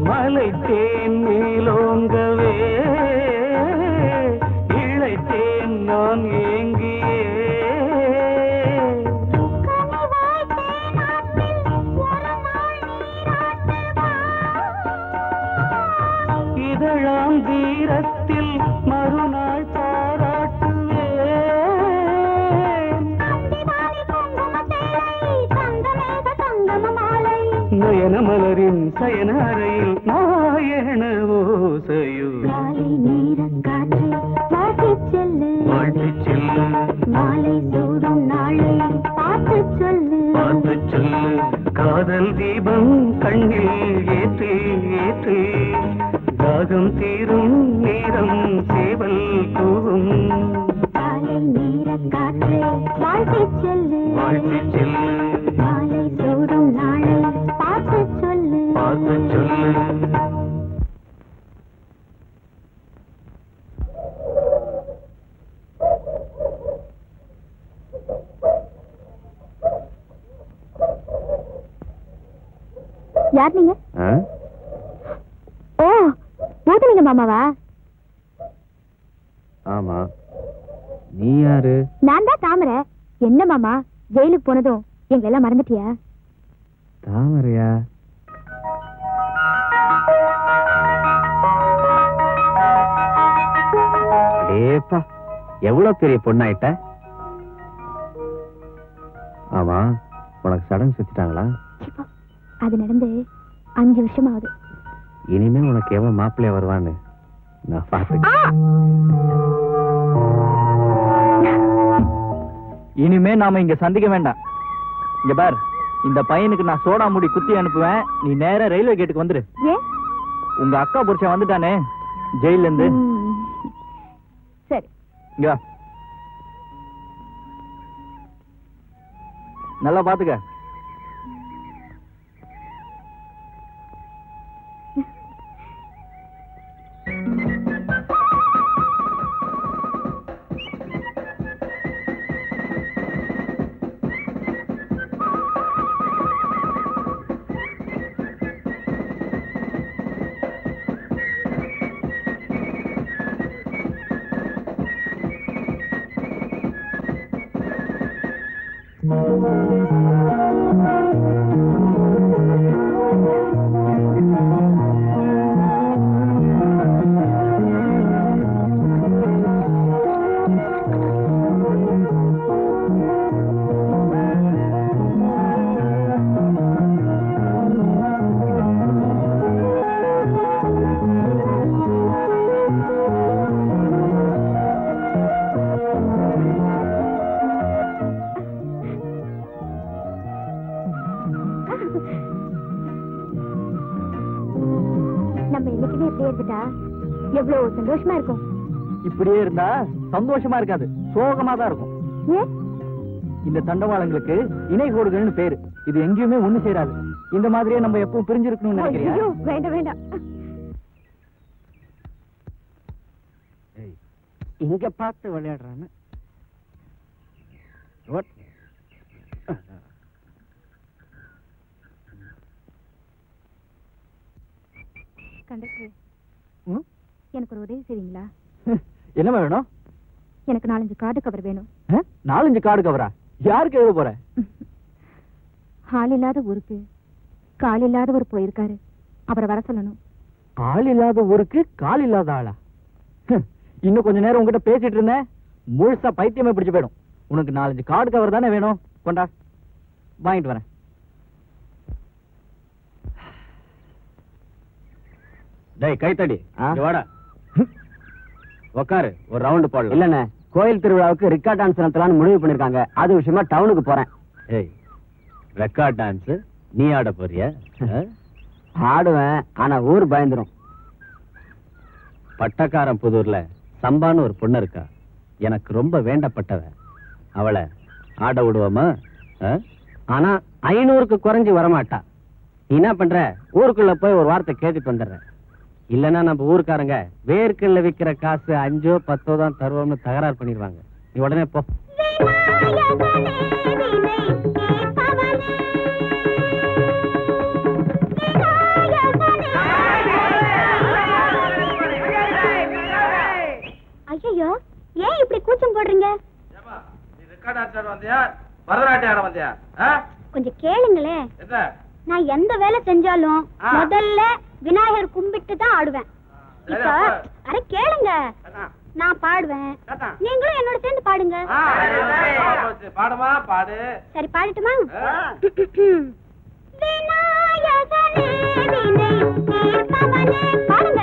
S1: மலை தேன் மேலோங்கவே இழைத்தேன் நான் ஏங்கியே இதழாம் தீரத்தில் மறுநாள் பாராட்டுவேன் நயன மலரின் சயன அறையில் நாயன ஓசையோ
S3: காலை நேர காற்றை வாழ்த்திச் செல்லு
S1: வாழ்த்துச் செல்லு
S3: மாலை சூடும் நாளை பார்த்துச் சொல்லு
S1: பார்த்துச் சொல்லு காதல் தீபம் கண்ணில் ஏற்றி ஏற்றி தாகம் தீரும் நேரம் சேவல் கூவும்
S3: காலை நேர காற்றை வாழ்த்திச் செல்லு
S1: வாழ்த்துச் செல்லு
S3: மாலை சூடும் நாளை பார்த்துச் சொல்லு
S1: பார்த்துச் சொல்லு
S3: யார் நீங்க ஓ பூதலிங்க மாமாவா
S1: ஆமா நீ யாரு
S3: நான் தான் தாமரை என்ன மாமா ஜெயிலுக்கு போனதும் எங்களெல்லாம் மறந்துட்டியா
S1: தாமரையா அடேப்பா எவ்வளவு பெரிய பொண்ணாயிட்ட ஆமா உனக்கு சடங்கு சுத்திட்டாங்களா
S3: சிப்பா, அது நடந்து 5 வருஷம் ஆகுது
S1: இனிமே உனக்கு எவன் மாப்பிள்ளைய வருவான்னு நான் பார்த்து
S2: இனிமே நாம இங்க சந்திக்க வேண்டாம். இங்க பார், இந்த பையனுக்கு நான் சோடா முடி குத்தி அனுப்புவேன். நீ நேரா ரயில்வே கேட்டுக்கு வந்துரு.
S3: ஏன்
S2: உங்க அக்கா புருஷன் வந்துட்டானே ஜெயில இருந்து.
S3: சரி
S2: இங்க வா. நல்லா பாத்துக்க.
S3: நம்ம என்னைக்குமே இப்படியே இருந்துட்டா எவ்வளவு சந்தோஷமா இருக்கும்.
S2: இப்படியே இருந்தா சந்தோஷமா இருக்காது, சோகமா தான் இருக்கும்.
S3: ஏன்
S2: இந்த தண்டவாளங்களுக்கு இணை கோடுகள்னு பேரு. இது எங்கேயுமே ஒண்ணு சேராது. இந்த மாதிரியே நம்ம எப்பவும் பிரிஞ்சிருக்கணும்னு நினைக்கிறியா?
S3: ஐயோ, வேண்டாம் வேண்டாம்.
S1: இங்க பார்த்து விளையாடுறான்னு
S3: கண்டக்டர்
S2: ம்?
S3: எனக்கு ஒரு உதவி செய்வீங்களா?
S2: என்னம்மா வேணும்?
S3: எனக்கு 4-5 கார்டு கவர் வேணும்.
S2: 4-5 கார்டு கவரா? யாருக்கு எழுத போற?
S3: ஆள் இல்லாத ஊருக்கு கால் இல்லாதவர் போயிருக்காரு, அவரை வர சொல்லணும்.
S2: ஆள் இல்லாத ஊருக்கு கால் இல்லாத ஆளா? இன்னும் கொஞ்ச நேரம் உங்ககிட்ட பேசிட்டு இருந்தேன், முழுசா பைத்தியமே பிடிச்சு போயிடும். உனக்கு 4-5 கார்டு கவர் தானே வேணும்? கொண்டா, வாங்கிட்டு வரேன்.
S1: டேய் கைத்தடி, இங்க வாடா. உக்காரு, ஒரு ரவுண்ட் போடலாம்.
S2: இல்லண்ணே, கோயில் திருவிழாவுக்கு ரிக்கார்ட் டான்ஸ் நடத்தலாம்னு முடிவு பண்ணிருக்காங்க. அது விஷயமா டவுனுக்கு போறேன்.
S1: ஏய், ரெக்கார்ட் டான்ஸ் நீ ஆட போறியா?
S2: ஆடுவேன், ஆனா ஊர் பயந்துரும்.
S1: பட்டக்காரன் புதூர்ல சம்பான்னு ஒரு பொண்ணு இருக்கா, எனக்கு ரொம்ப வேண்டப்பட்டவ. அவளை ஆட விடுவோமா?
S2: ஆனா 500க்கு குறைஞ்சு வரமாட்டா. நீ என்ன பண்ற, ஊருக்குள்ள போய் ஒரு வார்த்தை கேட்டுட்டு வந்துடுற.
S1: இல்லன்னா நம்ம ஊருக்காரங்க வேர்க்கல்ல விக்கிற காசு 5 or 10 தான் தருவோம்னு தகராறு பண்ணிடுவாங்க. நீ உடனே போ.
S3: ஐயோ, ஏன் இப்படி கூச்சம் போடுறீங்க?
S6: பரதநாட்டியம் ஆட வந்தியா?
S3: கொஞ்சம் கேளுங்களே. நான் எந்த வேலை செஞ்சாலும் முதல்ல விநாயகர் கும்பிட்டு தான் ஆடுவேன். இப்ப அரை கேளுங்க, நான் பாடுவேன், நீங்களும் என்னோட சேர்ந்து பாடுங்க.
S6: பாடுமா? பாடு.
S3: சரி, பாடட்டுமா? விநாயகனே வினை தீர்ப்பவனே, பாடுங்க.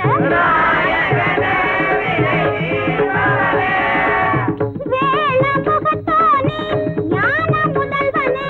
S3: வேள முகத்தோனே ஞான முதல்வனே,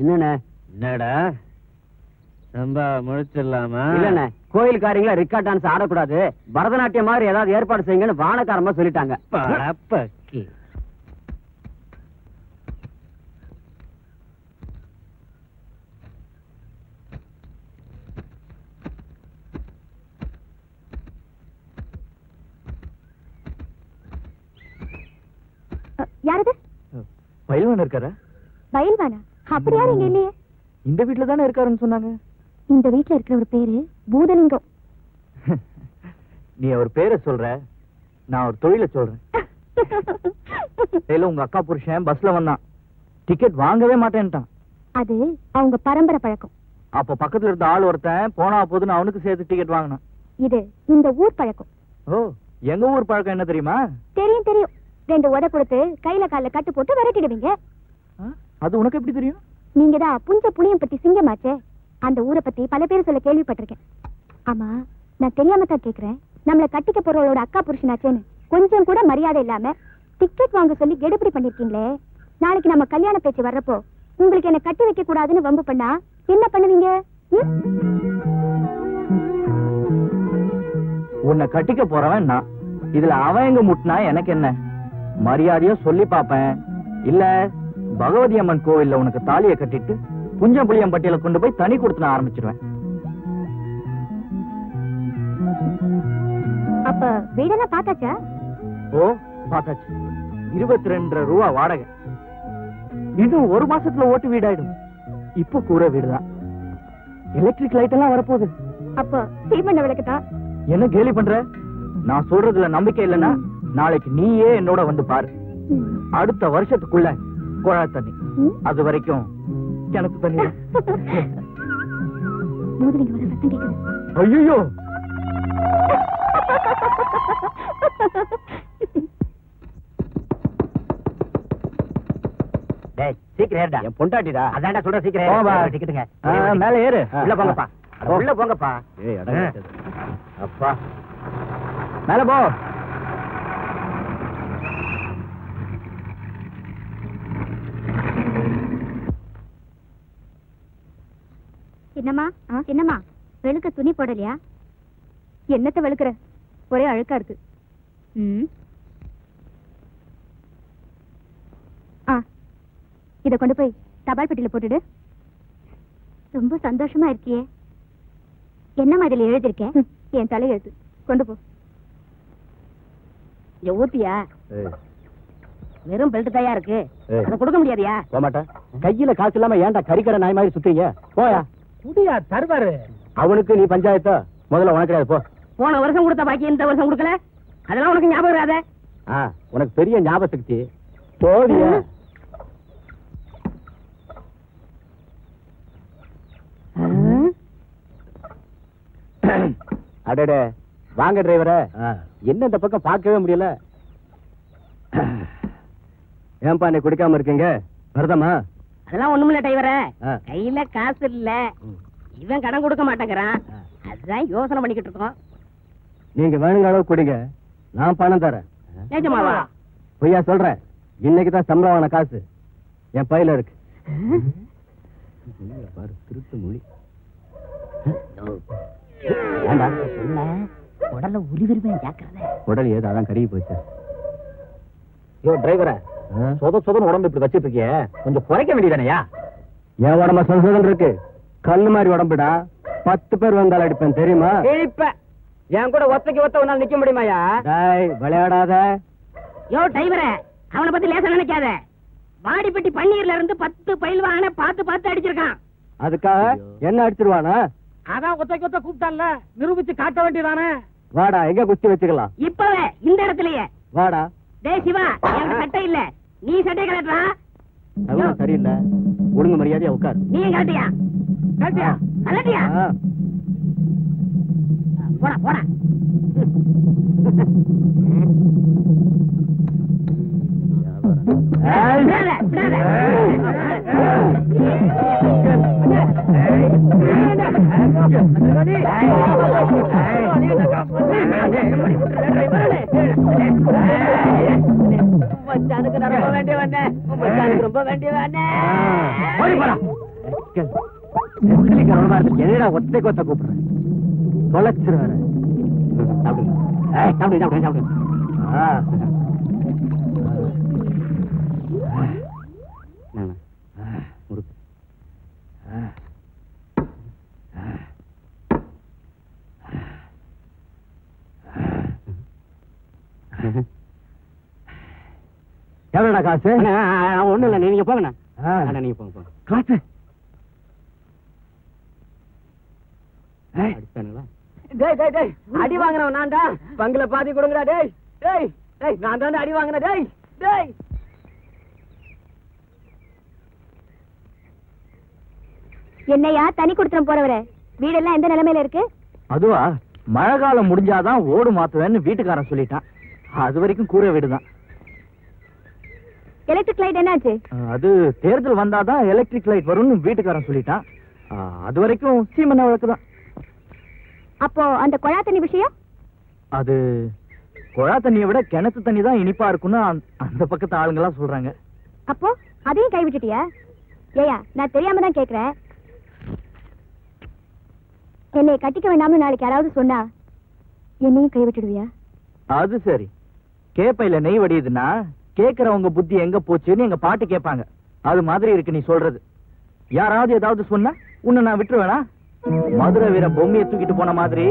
S1: என்னண்ணே?
S7: என்னடா ரொம்ப முடிச்சிடலாமா?
S1: இல்லண்ணே, கோயில்காரங்கள ரிக்கார்ட் டான்ஸ் ஆடக்கூடாது, பரதநாட்டியம் மாதிரி ஏதாவது ஏற்பாடு செய்யுங்கன்னு வானக்காரமா சொல்லிட்டாங்க.
S7: பழப்பக்கி.
S3: யாரது?
S2: பயில்வான் இருக்காரா?
S3: பயில்வானா? அப்படி யாரும் இங்க இல்லையே.
S2: இந்த வீட்டுல தானே இருக்காருன்னு சொன்னாங்க.
S3: இந்த வீட்டுல இருக்கிற ஒரு பேரு பூதலிங்கம்.
S2: நீ அவர் பேரை சொல்ற, நான் ஒரு தொழிலை சொல்றேன். உங்க அக்கா புருஷன் பஸ்ல வந்தான், டிக்கெட் வாங்கவே மாட்டேன்ட்டான்.
S3: அது அவங்க பரம்பரை பழக்கம்.
S2: அப்ப பக்கத்துல இருந்த ஆள் ஒருத்தன் போனா போதுன்னு அவனுக்கு சேர்த்து டிக்கெட் வாங்கினான்.
S3: இது இந்த ஊர் பழக்கம்.
S2: ஓ, எங்க ஊர் பழக்கம் என்ன தெரியுமா?
S3: தெரியும் தெரியும். 2 உதை கொடுத்து கையில கால கட்டு போட்டு விரட்டிடுவீங்க.
S2: அது உனக்கு எப்படி தெரியும்?
S3: நீங்க தான் புஞ்ச புளியம் பத்தி சிங்கமாச்சே. அந்த ஊரை பத்தி பல பேர் சொல்ல கேள்விப்பட்டிருக்கேன். ஆமா, நான் தெரியாம தான் கேக்குறேன். நம்மள கட்டிக்க போறவளோட அக்கா புருஷனாச்சேன்னு கொஞ்சம் கூட மரியாதை இல்லாம டிக்கெட் வாங்க சொல்லி கெடுபிடி பண்ணிருக்கீங்களே. நாளைக்கு நம்ம கல்யாண பேச்சு வர்றப்போ உங்களுக்கு என்ன கட்டி வைக்க கூடாதுன்னு வம்பு பண்ணா என்ன பண்ணுவீங்க?
S2: உன்னை கட்டிக்க போறவன் நான். இதுல அவன் எங்க முட்டினா எனக்கு என்ன? மரியாதையா சொல்லி பாப்பேன். இல்ல பகவதி அம்மன் கோவில்ல உனக்கு தாலியை கட்டிட்டு புஞ்சம் புளியம் பட்டியல கொண்டு போய் தனி கொடுத்து நான் ஆரம்பிச்சிருவேன்.
S3: அப்ப வீடெல்லாம் பார்த்தாச்சா?
S2: ஓ, பார்த்தாச்சு. 22 ரூபா வாடகை. இன்னும் 1 மாசத்துல ஓட்டு வீடாயிடும். இப்ப கூரை வீடுதான். எலக்ட்ரிக் லைட் எல்லாம் வரப்போகுது.
S3: அப்ப சீமண்ண விளக்குதான்.
S2: என்ன கேலி பண்ற? நான் சொல்றதுல நம்பிக்கை இல்லைன்னா நாளைக்கு நீயே என்னோட வந்து பாரு. அடுத்த வருஷத்துக்குள்ள குழாய் தண்ணி, அது வரைக்கும் கிணத்து தண்ணி.
S3: மூதலிங்க வர சத்தம் கேக்குது.
S2: ஐயோ,
S1: சீக்கிரம் ஏறுடா. என் பொண்டாட்டிடா. அதான்டா சொல்ற, சீக்கிரம்
S2: போவா.
S1: டிக்கெட்டுங்க.
S2: மேல ஏறு.
S1: உள்ள போங்கப்பா, உள்ள போங்கப்பா. அப்பா,
S2: மேல போ.
S3: என்னம்மா என்னம்மா, வெளுக்க துணி போடலையா? என்னத்தை வெளுக்குற? ஒரே அழுக்கா இருக்கு. இத கொண்டு போய் தபால் பெட்டியில போட்டுடு. ரொம்ப சந்தோஷமா இருக்கியே. என்னம்மா இதுல எழுதிருக்கேன்? என் தலையெழுத்து. கொண்டு போ.
S4: ஊத்தியா? வெறும் பெல்ட் தயா இருக்கு, அதை கொடுக்க முடியாதியா?
S1: போமாட்டா. கையில காசு இல்லாம ஏன்டா கறிக்கடை நாய் மாதிரி சுத்தீங்க? போயா.
S2: குடியா தருவாரு.
S1: அவனுக்கு நீ பஞ்சாயத்தோ முதல்ல உனக்கு கிடையாது. போ.
S4: போன வருஷம் கொடுத்த பாக்கி இந்த வருஷம் கொடுக்கல, அதெல்லாம் உனக்கு ஞாபகம் இருக்காத?
S1: உனக்கு பெரிய ஞாபக சக்தி. போடியா. அடடே, வாங்க டிரைவர. என்ன இந்த பக்கம் பார்க்கவே முடியல? ஏன்பா நீ குடிக்காம இருக்கீங்க? வருதமா?
S4: அதெல்லாம் ஒண்ணுமில்ல டிரைவர, கையில காசு இல்ல, இவன் கடன் கொடுக்க மாட்டேங்கிறான், அதுதான் யோசனை பண்ணிக்கிட்டு இருக்கோம்.
S1: நீங்க வேணுங்கிற அளவு குடிங்க, நான் பணம் தரேன்.
S4: நிஜமாவா?
S1: பொய்யா சொல்றேன். இன்னைக்கு தான் சம்பளம் வாங்கின காசு என் பையில இருக்கு. பாரு, திருட்டு மொழி.
S4: உடல்ல உருவிருவேன் ஜாக்கிரதை.
S1: உடல் ஏதோ அதான் கருகி போச்சு.
S2: யோ டிரைவர, சொதன்னு உடம்பு இப்படி வச்சிட்டு இருக்கிய, கொஞ்சம் குறைக்க வேண்டியதானயா?
S1: என் உடம்ப சொதன் இருக்கு, கல்லு மாதிரி உடம்புடா. 10 பேர் வந்தாலும் அடிப்பேன் தெரியுமா?
S4: இப்ப என் கூட ஒத்தைக்கு ஒத்த உன்னால நிக்க முடியுமாயா?
S1: விளையாடாத.
S4: யோ டிரைவர, அவனை பத்தி லேசா நினைக்காத. வாடிப்பட்டி பன்னீர்ல இருந்து 10 பயில்வான பார்த்து அடிச்சிருக்கான்.
S1: அதுக்காக என்ன அடிச்சிருவானா?
S2: அதான் ஒத்தைக்கு ஒத்த கூப்பிட்டான்ல, நிரூபிச்சு காட்ட வேண்டியதானே.
S1: வாடா, எங்க குஸ்தி வச்சுக்கலாம்.
S4: இப்பவே இந்த இடத்துலயே
S1: வாடா.
S4: டேய் சிவா, எனக்கு சட்டை இல்ல, நீ சட்டை கலட்டுறா.
S1: சரியில்லை, ஒழுங்கு மரியாதையா உட்கார்.
S4: நீ கலட்டியா? கலட்டியா? போடா போடா.
S2: மச்சானுக்கு ரொம்ப வேண்டிய வேண்டே.
S1: ராஸ்கல். என்னடா ஒத்தை கொத்த கூப்பிடுறேன், தொலைச்சிருவேன். சாப்பிடுங்க. சாப்பிடுங்க சாப்பிடுங்க சாப்பிடுங்க. முறுக்கு. எவ்வளோடா காசு? ஒண்ணும் இல்லை, நீங்க போங்கண்ணா. நீங்க போங்க. காசு அடிச்சானுங்களா?
S2: அடி வாங்குறவன் நான்டா. பங்குல பாதி கொடுங்கடா. டேய் டேய் டேய், நான் தாண்டா அடி வாங்கினேன். டேய் டேய்.
S3: என்னையா தனி கொடுத்துரும் போறவரே, வீடெல்லாம் எந்த நிலைமையில இருக்கு?
S2: அதுவா, மழை காலம் முடிஞ்சாதான் ஓடு மாத்துவேன்னு வீட்டுக்காரன் சொல்லிட்டான். அது வரைக்கும் கூரை வீடுதான்.
S3: எலக்ட்ரிக் லைட் என்னாச்சு?
S2: அது தேர்தல் வந்தாதான் எலக்ட்ரிக் லைட் வரும்னு வீட்டுக்காரன் சொல்லிட்டான். அது வரைக்கும் சீமெண்ண வழக்குதான்.
S3: அப்போ அந்த குழா தண்ணி விஷயம்?
S2: அது குழா தண்ணியை விட கிணத்து தண்ணி தான் இனிப்பா இருக்குன்னு அந்த பக்கத்து ஆளுங்கெல்லாம் சொல்றாங்க.
S3: அப்போ அதையும் கைவிட்டுட்டியா? ஏயா, நான் தெரியாம தான் கேக்குறேன். என்னை கட்டிக்க வேண்டாம்னு நாளைக்கு யாராவது சொன்னா என்னையும் கைவிட்டுடுவியா?
S2: அது சரி, கேப்பையில நெய் வடியுதுன்னா கேக்குறவங்க புத்தி எங்க போச்சுன்னு எங்க பாட்டு கேட்பாங்க. அது மாதிரி இருக்கு நீ சொல்றது. யாராவது ஏதாவது சொன்னா உன்னை நான் விட்டுருவேனா? மதுரை வீர பொம்மையை தூக்கிட்டு போன மாதிரி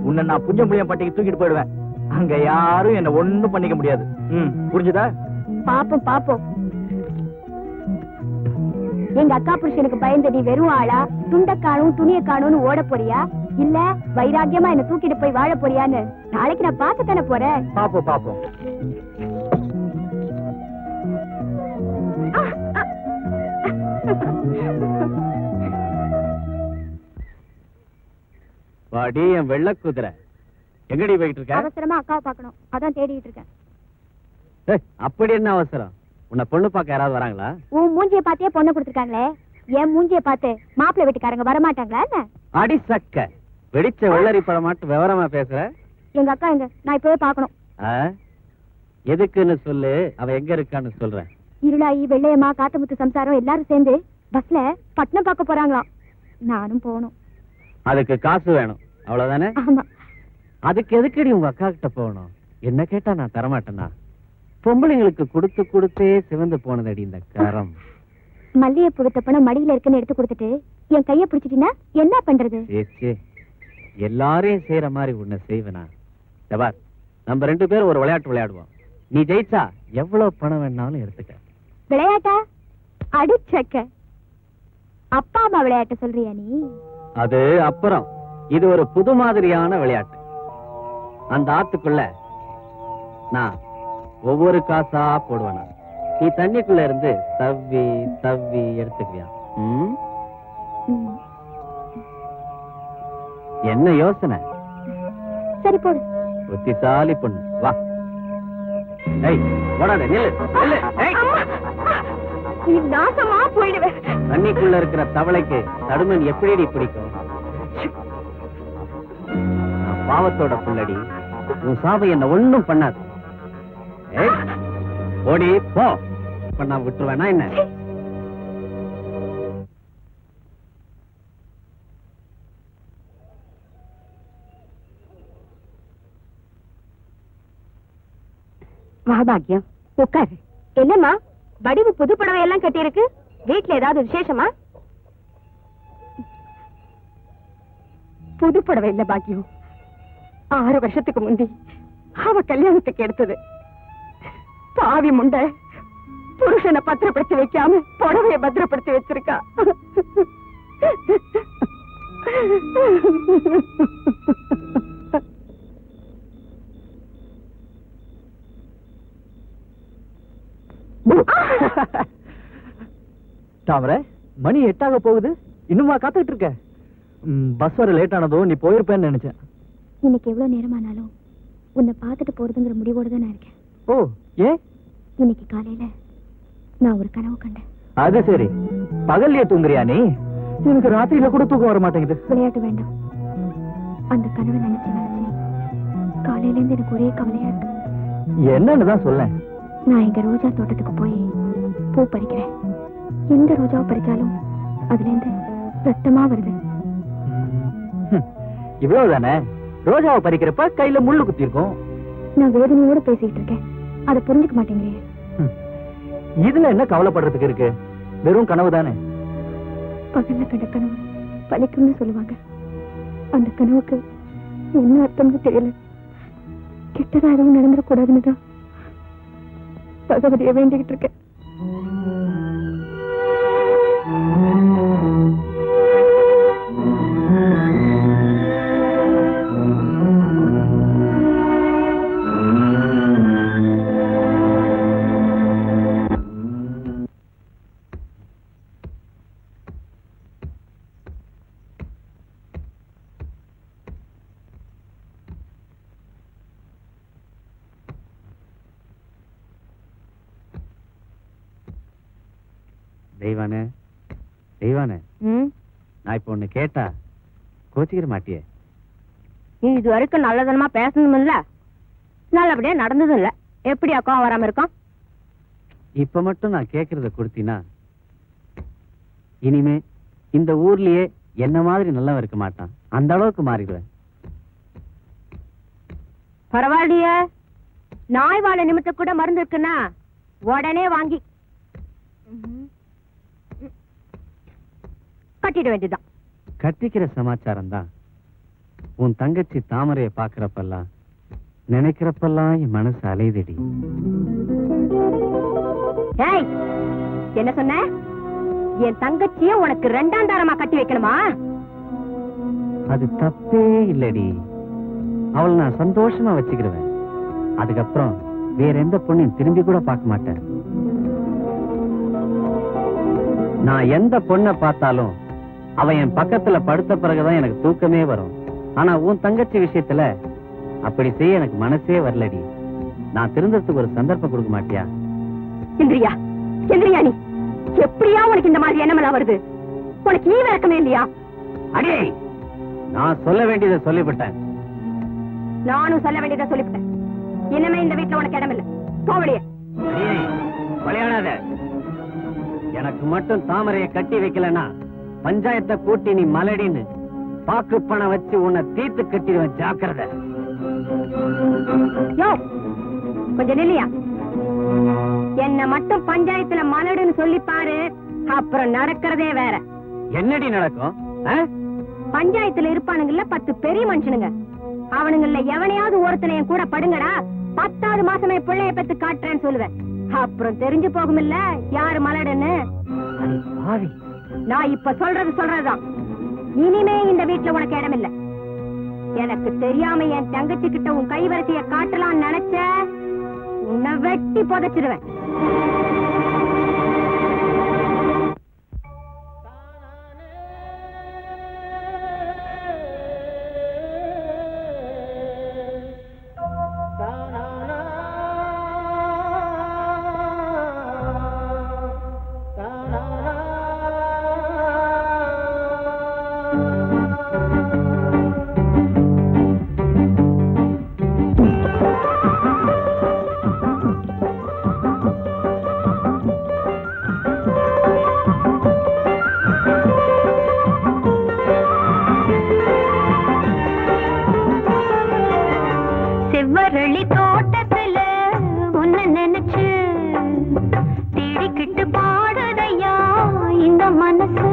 S2: உன்னை நான் புஞ்சம்புளியம் பட்டிக்கு தூக்கிட்டு போயிடுவேன். அங்க யாரும் என்ன ஒண்ணும் பண்ணிக்க முடியாது. புரிஞ்சுதா?
S3: பாப்போம் பாப்போம். எங்க அக்கா புருஷனுக்கு பயந்து நீ வெறும் ஆளா, துண்ட காணும் துணிய காணும்னு ஓட போறியா, இல்ல வைராக்கியமா என்ன தூக்கிட்டு போய் வாழ போறியான்னு நாளைக்கு நான் பார்த்து தானே போறேன்.
S2: பாப்போம் பாப்போம்.
S1: வாடி என் வெள்ள குதிரை, எங்கடி போயிட்டு இருக்க?
S3: அவசரமா அக்காவை பார்க்கணும், அதான் தேடிட்டு இருக்கேன்.
S1: அப்படி என்ன அவசரம்? உன்னை பொண்ணு பார்க்க யாராவது வராங்களா?
S3: உன் மூஞ்சிய பார்த்தே பொண்ணு கொடுத்துருக்காங்களே, என் மூஞ்சிய பார்த்து மாப்பிள்ளை வீட்டுக்காரங்க வரமாட்டாங்களா என்ன?
S1: அடி சக்க, வெடிச்ச வெள்ளரி பழம் மட்டும் விவரமா பேசுற.
S3: எங்க அக்கா எங்க? நான் இப்பவே பார்க்கணும்.
S1: எதுக்குன்னு சொல்லு, அவ எங்க இருக்கான்னு சொல்றேன்.
S3: இருளாயி வெள்ளையம்மா காத்தமுத்து சம்சாரம் எல்லாரும் சேர்ந்து பஸ்ல பட்னம் பார்க்க போறாங்களாம். நானும் போகணும்.
S1: அதுக்கு காசு வேணும், அவ்வளவுதானே?
S3: ஆமா.
S1: அதுக்கு எதுக்கடி உங்க அக்கா கிட்ட போகணும்? என்ன கேட்டா நான் தரமாட்டேனா? பொம்பளைங்களுக்கு கொடுத்து கொடுத்தே சிவந்து போனதடி இந்த கரம்.
S3: மல்லிகை புடுத்த பணம் மடியில இருக்குன்னு எடுத்து கொடுத்துட்டு என் கைய பிடிச்சிட்டீங்கன்னா என்ன பண்றது?
S1: எல்லாரையும் செய்யற மாதிரி உன்னை செய்வேனா? ஜபார், நம்ம 2 பேரும் ஒரு விளையாட்டு விளையாடுவோம். நீ ஜெயிச்சா எவ்வளவு பணம் வேணாலும் எடுத்துக்க.
S3: விளையாட்டா? அடிச்சக்க. அப்பா அம்மா விளையாட்டு சொல்றியா நீ?
S1: அது அப்புறம். இது ஒரு புது மாதிரியான விளையாட்டு. அந்த ஆத்துக்குள்ள நான் ஒவ்வொரு காசா போடுவேனா, நீ தண்ணிக்குள்ள இருந்து தவ்வி தவ்வி எடுத்துக்குவியா? என்ன யோசனை?
S3: சரி போடு.
S1: புத்திசாலி பொண்ணு, வா. ஓடாத, நில்லு நில்லு.
S3: நீ நாசமா போயிடுவேன்.
S1: தண்ணிக்குள்ள இருக்கிற தவளைக்கு தடுமன் எப்படி பிடிக்கும்? நான் பாவத்தோட புள்ளடி, உன் சாபை என்ன ஒண்ணும் பண்ணாது. ஓடி போ. இப்ப நான் விட்டுருவேனா என்ன?
S3: மகாபாகியம், உட்காரு. என்னம்மா, வடிவு புது புடவை எல்லாம் கட்டி இருக்கு, வீட்டுல ஏதாவது விசேஷமா? புது புடவை இல்ல பாக்கியம், 6 வருஷத்துக்கு முந்தி அவ கல்யாணத்துக்கு எடுத்தது. பாவி முண்டை புருஷனை பத்திரப்படுத்தி வைக்காம புடவைய பத்திரப்படுத்தி வச்சிருக்கா.
S2: தாமரை, மணி 8 போகுது, இன்னுமா காத்துட்டு இருக்க? பஸ் வர லேட் ஆனதும் நீ போயிருப்பேன்னு நினைச்சேன்.
S3: இன்னைக்கு எவ்வளவு நேரமானாலும் உன்னை பார்த்துட்டு போறதுங்கிற முடிவோட தான் நான் இருக்கேன்.
S2: ஓ, ஏன்?
S3: இன்னைக்கு காலையில நான் ஒரு கனவு கண்டேன்.
S2: அது சரி, பகல்லையே தூங்குறியா நீ? எனக்கு ராத்திரியில கூட தூக்கம் வர மாட்டேங்குது.
S3: விளையாட்டு வேண்டாம். அந்த கனவை நினைச்சு காலையில இருந்து எனக்கு ஒரே கவலையா இருக்கு.
S2: என்னன்னு தான் சொல்ல.
S3: நான் எங்க ரோஜா தோட்டத்துக்கு போய் பூ பறிக்கிறேன். எந்த ரோஜாவை பறிச்சாலும் அதுல இருந்து ரத்தமா வருது.
S2: இவ்வளவுதானே? ரோஜாவை பறிக்கிறப்ப கையில முள்ளு குத்தி இருக்கும்.
S3: நான் வேதனையோட பேசிட்டு இருக்கேன், அதை புரிஞ்சுக்க மாட்டேங்கிறீங்க.
S2: இதுல என்ன கவலைப்படுறதுக்கு இருக்கு? வெறும் கனவு தானே.
S3: பகல்ல கண்ட கனவு பலிக்கும்னு சொல்லுவாங்க. அந்த கனவுக்கு என்ன அர்த்தம்னு தெரியல. கெட்டதா எதுவும் நடந்துடக்கூடாதுன்னு தான் பகவதியை வேண்டிக்கிட்டு இருக்கேன்.
S7: தெய்வானே, தெய்வானே, நான் இப்ப ஒண்ணு கேட்டா கோச்சிக்கிற மாட்டியே?
S3: நீ இது வரைக்கும் நல்லதனமா பேசணும் இல்ல, நல்லபடியா நடந்ததும் இல்ல, எப்படி அக்கா வராம இருக்கும்?
S7: இப்ப மட்டும் நான் கேக்குறத கொடுத்தீனா இனிமே இந்த ஊர்லயே என்ன மாதிரி நல்லவன் இருக்க மாட்டான். அந்த அளவுக்கு மாறிடுவேன்.
S3: பரவாயில்லையே, நாய் வாழை நிமித்த கூட மருந்து இருக்குன்னா உடனே வாங்கி கட்டிட வேண்டியதுதான்.
S7: கட்டிக்கிற சமாச்சாரம் தான். உன் தங்கச்சி தாமரைய பாக்குறப்பெல்லாம் நினைக்கிறப்பெல்லாம் என் மனசு அலைதடி.
S3: ஏய், என்ன சொன்ன? என் தங்கச்சிய உனக்கு 2ஆம் தாரமா கட்டி வைக்கணுமா?
S7: அது தப்பே இல்லடி. அவளை நான் சந்தோஷமா வச்சுக்கிடுவேன். அதுக்கப்புறம் வேற எந்த பொண்ணையும் திரும்பி கூட பார்க்க மாட்டேன். நான் எந்த பொண்ணை பார்த்தாலும் அவன் என் பக்கத்துல படுத்த பிறகுதான் எனக்கு தூக்கமே வரும். ஆனா உன் தங்கச்சி விஷயத்துல அப்படி செய்ய எனக்கு மனசே வரலடி. நான் திருந்தறதுக்கு ஒரு சந்தர்ப்பம் கொடுக்க மாட்டியா?
S3: இந்திரியா, இந்திரியா, நீ எப்படியா உனக்கு இந்த மாதிரி எண்ணமெல்லாம் வருது? உனக்கு ஈ விளக்கமே இல்லையா?
S7: அடே, நான் சொல்ல வேண்டியதை சொல்லிவிட்டேன்.
S3: நானும் சொல்ல வேண்டியதை சொல்லிவிட்டேன். இனிமே இந்த வீட்டுல உனக்கு இடம் இல்ல. போவடியே.
S7: விளையாடாத. எனக்கு மட்டும் தாமரையை கட்டி வைக்கலன்னா பஞ்சாயத்தை கூட்டி நீ மலடின்னு பாக்கு பணம் வச்சு உன்னை தீர்த்து கட்டிடுவேன். ஜாக்கிரதை.
S3: யோ, கொஞ்சம் நில்லையா. என்ன மட்டும் பஞ்சாயத்துல மலடுன்னு சொல்லி பாரு, அப்புறம் நடக்கிறதே வேற.
S7: என்னடி நடக்கும்?
S3: பஞ்சாயத்துல இருப்பானுங்கல்ல 10 பெரிய மனுஷனுங்க, அவனுங்கள்ல எவனையாவது ஒருத்தனை என் கூட படுங்கடா, 10வது மாசமே பிள்ளைய பெத்து காட்டுறேன்னு சொல்லுவேன். அப்புறம் தெரிஞ்சு போகுமில்ல யாரு மலடுன்னு. நான் இப்ப சொல்றதுதான். இனிமே இந்த வீட்டுல உனக்கு இடம் இல்ல. எனக்கு தெரியாம என் தங்கச்சி கிட்ட உன் கைவரிசைய காட்டலாம்னு நினைச்ச உன்னை வெட்டி புதைச்சிடுவேன். செவ்வரளி தோட்டத்துல உன்னை நினைச்சு தேடிக்கிட்டு பாடுதையா இந்த மனசு.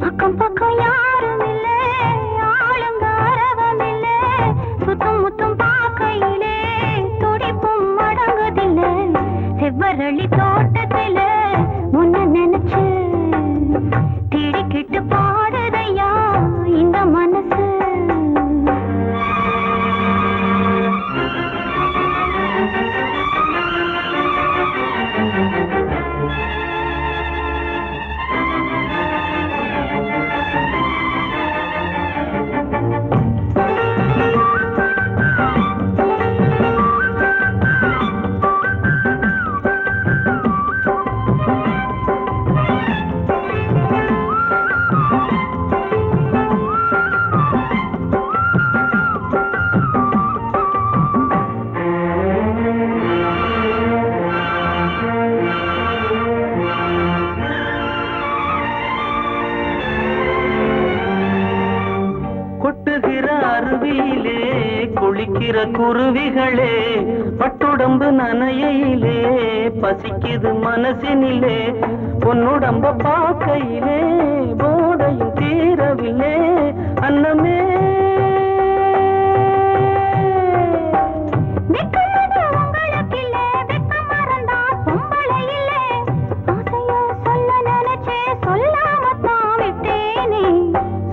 S3: அக்கம் பக்கம் யாரும் இல்ல, ஆளுங்க அரவம் இல்ல, சுத்தம் முத்தம் பார்க்கையிலே துடிப்பும் அடங்குதில்ல. செவ்வரளி தோட்டத்துல உன்னை நினைச்சு தேடிக்கிட்டு பாடுதையா இந்த மனசு.
S7: படிக்கிற குருவிகளே பட்டுடம்பு நனையிலே பசிக்குது மனசினிலே பொன்னுடம்ப பார்க்கையிலே போதையும் தீரவில்லை அன்னமே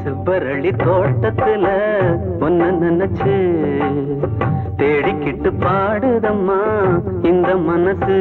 S7: செவ்வரளி தோட்டத்துல ஒன்ன நினைச்சு தேடிக்கிட்டு பாடுதம்மா இந்த மனசு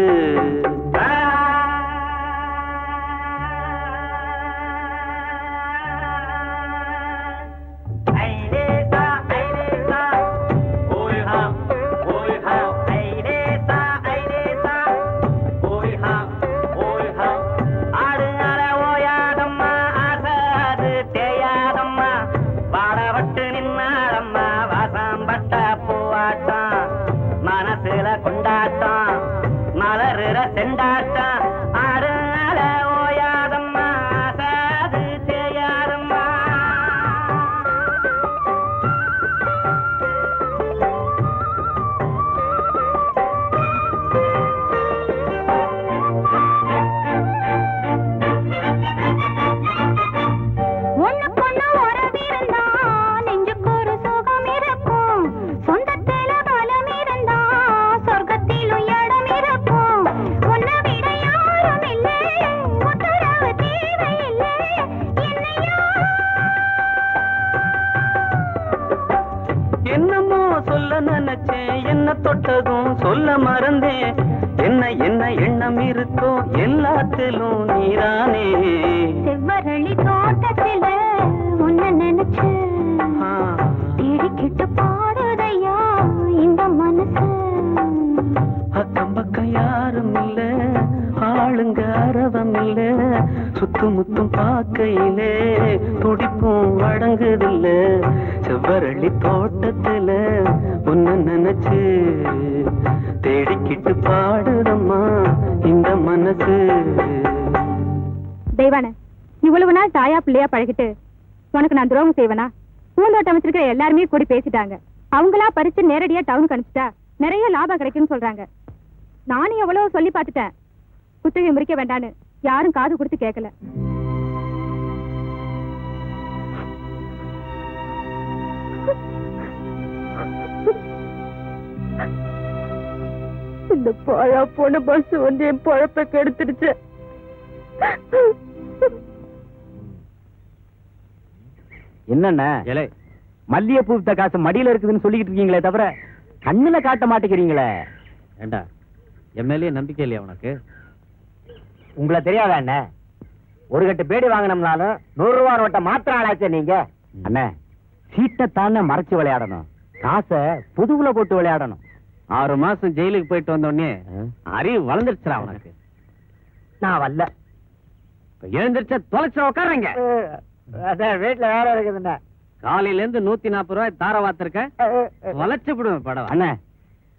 S7: தொட்டதும் சொல்ல மறந்தேன் என்ன என்ன எண்ணம் இருக்கோ எல்லாத்திலும் நீரானே
S3: செவ்வரளி தோட்டத்தில உன்ன நினைச்சு தேடிக்கிட்டு பாடுதையா இந்த மனசு
S7: அக்கம் பக்கம் யாரும் இல்ல ஆளுங்க அரவம் இல்ல சுத்துமுத்தும் பார்க்கையிலே துடிப்பும் வழங்குதில்ல செவ்வரளி தோட்டத்துல உன்ன நினைச்சு தேடிக்கிட்டு பாடுதம்மா இந்த மனசு.
S3: தெய்வான இவ்வளவு நாள் தாயா பிள்ளையா பழகிட்டு உனக்கு நான் துரோகம் செய்வேனா? பூந்தோட்டம் வச்சிருக்கிற எல்லாருமே கூடி பேசிட்டாங்க. அவங்களா பறிச்சு நேரடியா டவுனுக்கு அனுப்பிச்சிட்டா நிறைய லாபம் கிடைக்கும்னு சொல்றாங்க. நானும் எவ்வளவு சொல்லி பார்த்துட்டேன், குத்தகை முறிக்க வேண்டான்னு யாரும் காது கொடுத்து கேட்கல. இந்த பாழா போன பஸ் வந்து என் பொழப்ப கெடுத்துடுச்சு.
S1: என்னண்ண மல்லிகைப்பூ வித்த காசு மடியில இருக்குதுன்னு சொல்லிக்கிட்டு இருக்கீங்களே தவிர கண்ணுல காட்ட மாட்டேங்கிறீங்களே.
S7: ஏண்டா என் மேலேயே நம்பிக்கை இல்லையா உனக்கு?
S1: உங்களை தெரியாதா அண்ணே, ஒரு கட்டு பேடி வாங்கினோம்னாலும் 100 ரூபா நோட்டை மாத்திர ஆளாச்சே நீங்க. அண்ணே சீட்டத்தானே மறைச்சு விளையாடணும், காசை புதுவுல போட்டு விளையாடணும்.
S7: 6 மாசம் ஜெயிலுக்கு போயிட்டு வந்த உடனே அறிவு வளர்ந்துருச்சுடா உனக்கு.
S1: நான் வரல.
S7: எழுந்திருச்ச தொலைச்சு உட்காருங்க.
S1: அதான் வீட்டுல வேற இருக்குதுண்ணே.
S7: காலையில இருந்து 140 ரூபாய் தார வாத்திருக்க, தொலைச்சு விடுவேன் படம்.
S1: அண்ணே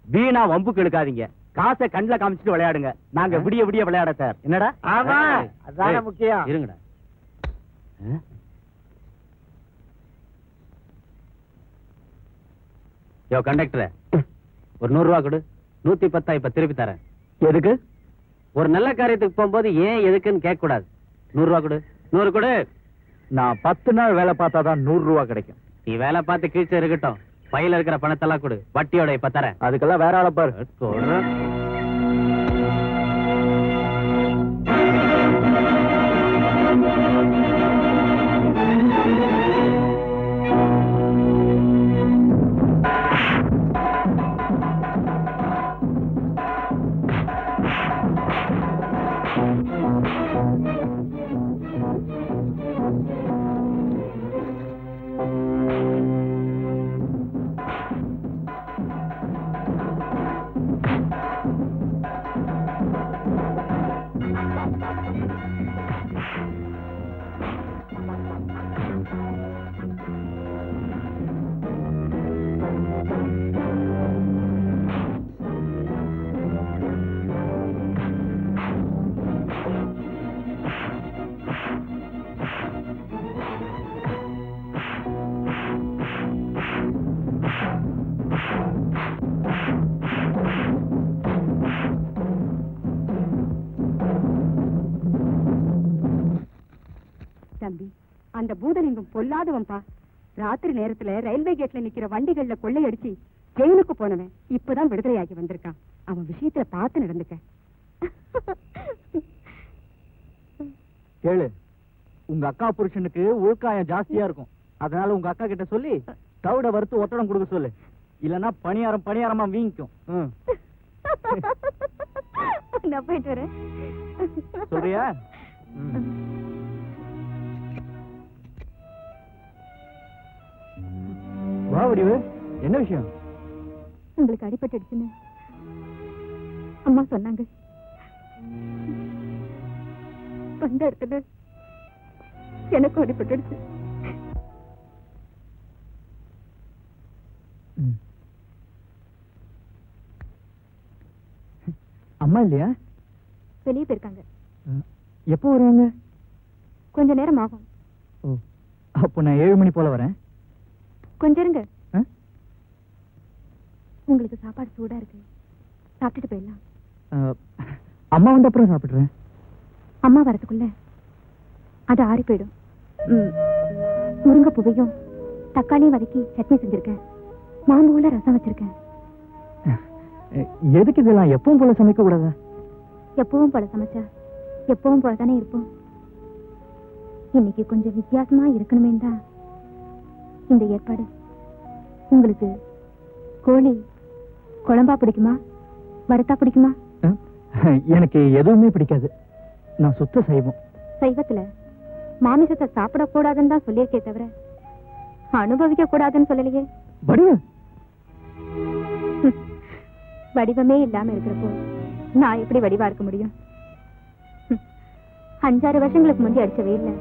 S1: வீணா வம்புக்கு எடுக்காதீங்க, காசை கண்ணுல காமிச்சிட்டு விளையாடுங்க. நாங்க விடிய விடிய விளையாட சார். என்னடா?
S2: ஆமா, அதான முக்கியம்.
S7: இருங்கடா. யோ கண்டக்டர், ஒரு 100 ரூபா கொடு. 110 இப்ப திருப்பி தரேன்.
S1: எதுக்கு?
S7: ஒரு நல்ல காரியத்துக்கு போகும்போது ஏன் எதுக்குன்னு கேட்க கூடாது. 100 ரூபா கொடு. 100 கொடு.
S1: நான் 10 நாள் வேலை பார்த்தாதான் 100 ரூபா கிடைக்கும்.
S7: நீ வேலை பார்த்து கீழ்ச்சி இருக்கட்டும், பையில இருக்கிற பணத்தெல்லாம் கொடு. வட்டியோட இப்ப தரேன்.
S1: அதுக்கெல்லாம் வேற ஆளை பாரு.
S5: அந்த பூதலிங்கம் பொல்லாதவன்பா. ராத்திரி நேரத்துல ரயில்வே கேட்ல நிக்கிற வண்டிகள்ல கொள்ளையடிச்சு ஜெயிலுக்கு போனவன் இப்பதான் விடுதலையாகி வந்திருக்கான். அவன் விஷயத்துல பார்த்து நடந்துக்க.
S2: கேளு, உங்க அக்கா புருஷனுக்கு உள்காயம் ஜாஸ்தியா இருக்கும். அதனால உங்க அக்கா கிட்ட சொல்லி தவிட வறுத்து ஒத்தடம் கொடுக்க சொல்லு. இல்லன்னா பணியாரமா வீங்கிக்கும்.
S3: நான் போயிட்டு வரேன்.
S2: சொல்றியா? வா வடிவு, என்ன விஷயம்?
S3: உங்களுக்கு அடிபட்டுடுச்சுன்னு அம்மா சொன்னாங்க. வந்த இடத்துல எனக்கு அடிபட்டுடுச்சு.
S2: அம்மா இல்லையா?
S3: வெளியே போயிருக்காங்க.
S2: எப்போ வருவாங்க?
S3: கொஞ்ச நேரம் ஆகும்.
S2: ஓ, அப்போ நான் 7 மணி போல வரேன்.
S3: கொஞ்சம் இருங்க. உங்களுக்கு சாப்பாடு சூடா இருக்கு, சாப்பிட்டுட்டு போயிடலாம்.
S2: அம்மா வந்து அப்புறம் சாப்பிடுறேன்.
S3: அம்மா வரதுக்குள்ள அது ஆறி போயிடும். முருங்கை பூவையும் தக்காளியும் வதக்கி சட்னி செஞ்சிருக்கேன். மாம்பூல ரசம் வச்சிருக்கேன்.
S2: எதுக்கு இதெல்லாம்? எப்பவும் போல சமைக்க கூடாதா?
S3: எப்பவும் போல சமைச்சா எப்பவும் போல தானே இருப்போம். இன்னைக்கு கொஞ்சம் வித்தியாசமா இருக்கணுமே தான் இந்த ஏற்பாடு. உங்களுக்கு கோழி குழம்பா பிடிக்குமா, வறுத்தா பிடிக்குமா?
S2: எனக்கு எதுவுமே பிடிக்காது. நான் சுத்த சைவம்.
S3: சைவத்துல மாமிசத்தை சாப்பிடக்கூடாதுன்னு தான் சொல்லியிருக்கே தவிர அனுபவிக்க கூடாதுன்னு சொல்லலையே.
S2: வடிவு,
S3: வடிவமே இல்லாம இருக்கிறப்போ நான் எப்படி வடிவா இருக்க முடியும்? 5-6 வருஷங்களுக்கு முந்தி அடிச்ச வெயில்ல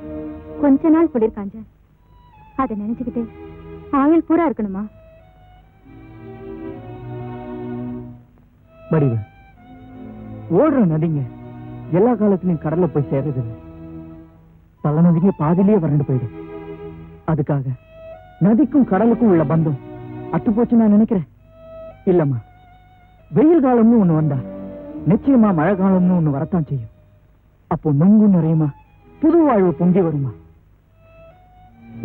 S3: கொஞ்ச நாள் குளிர் காஞ்ச அதை நினைச்சுக்கிட்டு ஆயுள் பூரா இருக்கணுமா?
S2: வடிவு, ஓடுற நதிங்க எல்லா காலத்திலையும் கடல்ல போய் சேருது. பல நதிங்க பாதிலேயே வறண்டு போயிடும். அதுக்காக நதிக்கும் கடலுக்கும் உள்ள பந்தம் அத்து போச்சு நான் நினைக்கிறேன். இல்லம்மா, வெயில் காலம்னு ஒண்ணு வந்தா நிச்சயமா மழை காலம்னு ஒண்ணு வரத்தான் செய்யும். அப்போ நொங்கும் நிறையுமா, புது வாழ்வு பொங்கி வருமா.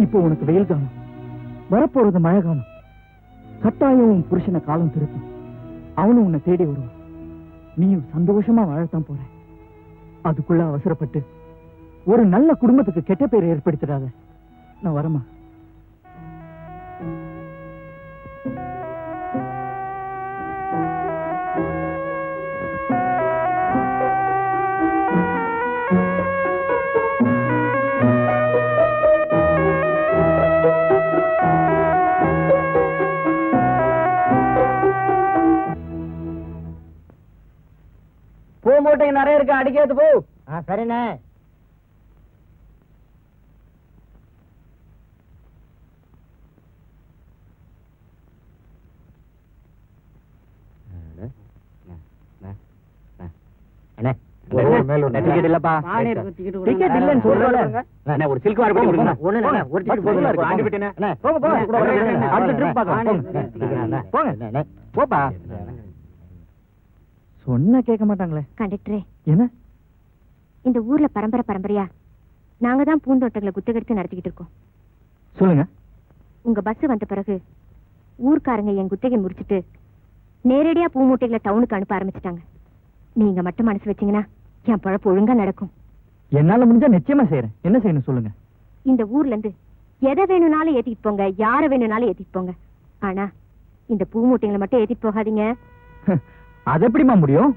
S2: இப்போ உனக்கு வெயில் காலம், வரப்போறது மழை காலம். கட்டாயம் உன் புருஷனை காலம் திருத்தும். அவனும் உன்னை தேடி வருவான். நீயும் சந்தோஷமா வாழத்தான் போற. அதுக்குள்ள அவசரப்பட்டு ஒரு நல்ல குடும்பத்துக்கு கெட்ட பேரை ஏற்படுத்திடாத. நான் வரமா? பூ மூட்டை நிறைய இருக்கு, அடிக்கிறது போ. சரிண்ணே. டிக்கெட் இல்லப்பா. டிக்கெட் இல்லன்னு சொல்றேன். ஒரு சில்க் வார் பண்ணி கொடுங்க. ஒரு டிக்கெட் போதும். போங்க போங்க. அடுத்த ட்ரிப் பார்க்கலாம். போங்க போப்பா. சொன்னா கேட்க மாட்டாங்களே.
S3: கண்டக்டரே,
S2: என்ன
S3: இந்த ஊர்ல பரம்பரையா நாங்க தான் பூந்தோட்டங்களை குத்தகெடுத்து நடத்திக்கிட்டு இருக்கோம்.
S2: சொல்லுங்க.
S3: உங்க பஸ் வந்த பிறகு ஊர்க்காரங்க என் குத்தகை முடிச்சிட்டு நேரடியா பூ மூட்டைகளை டவுனுக்கு அனுப்ப ஆரம்பிச்சிட்டாங்க. நீங்க மட்டும் மனசு வச்சீங்கன்னா என் பழப்பு ஒழுங்கா நடக்கும்.
S2: என்னால முடிஞ்சா நிச்சயமா செய்யறேன். என்ன செய்யணும் சொல்லுங்க.
S3: இந்த ஊர்ல இருந்து எதை வேணும்னாலும் ஏத்திட்டு போங்க, யார வேணும்னாலும் ஏத்திட்டு போங்க. ஆனா இந்த பூ மூட்டைகளை மட்டும் ஏத்திட்டு போகாதீங்க.
S2: அது எப்படிமா முடியும்?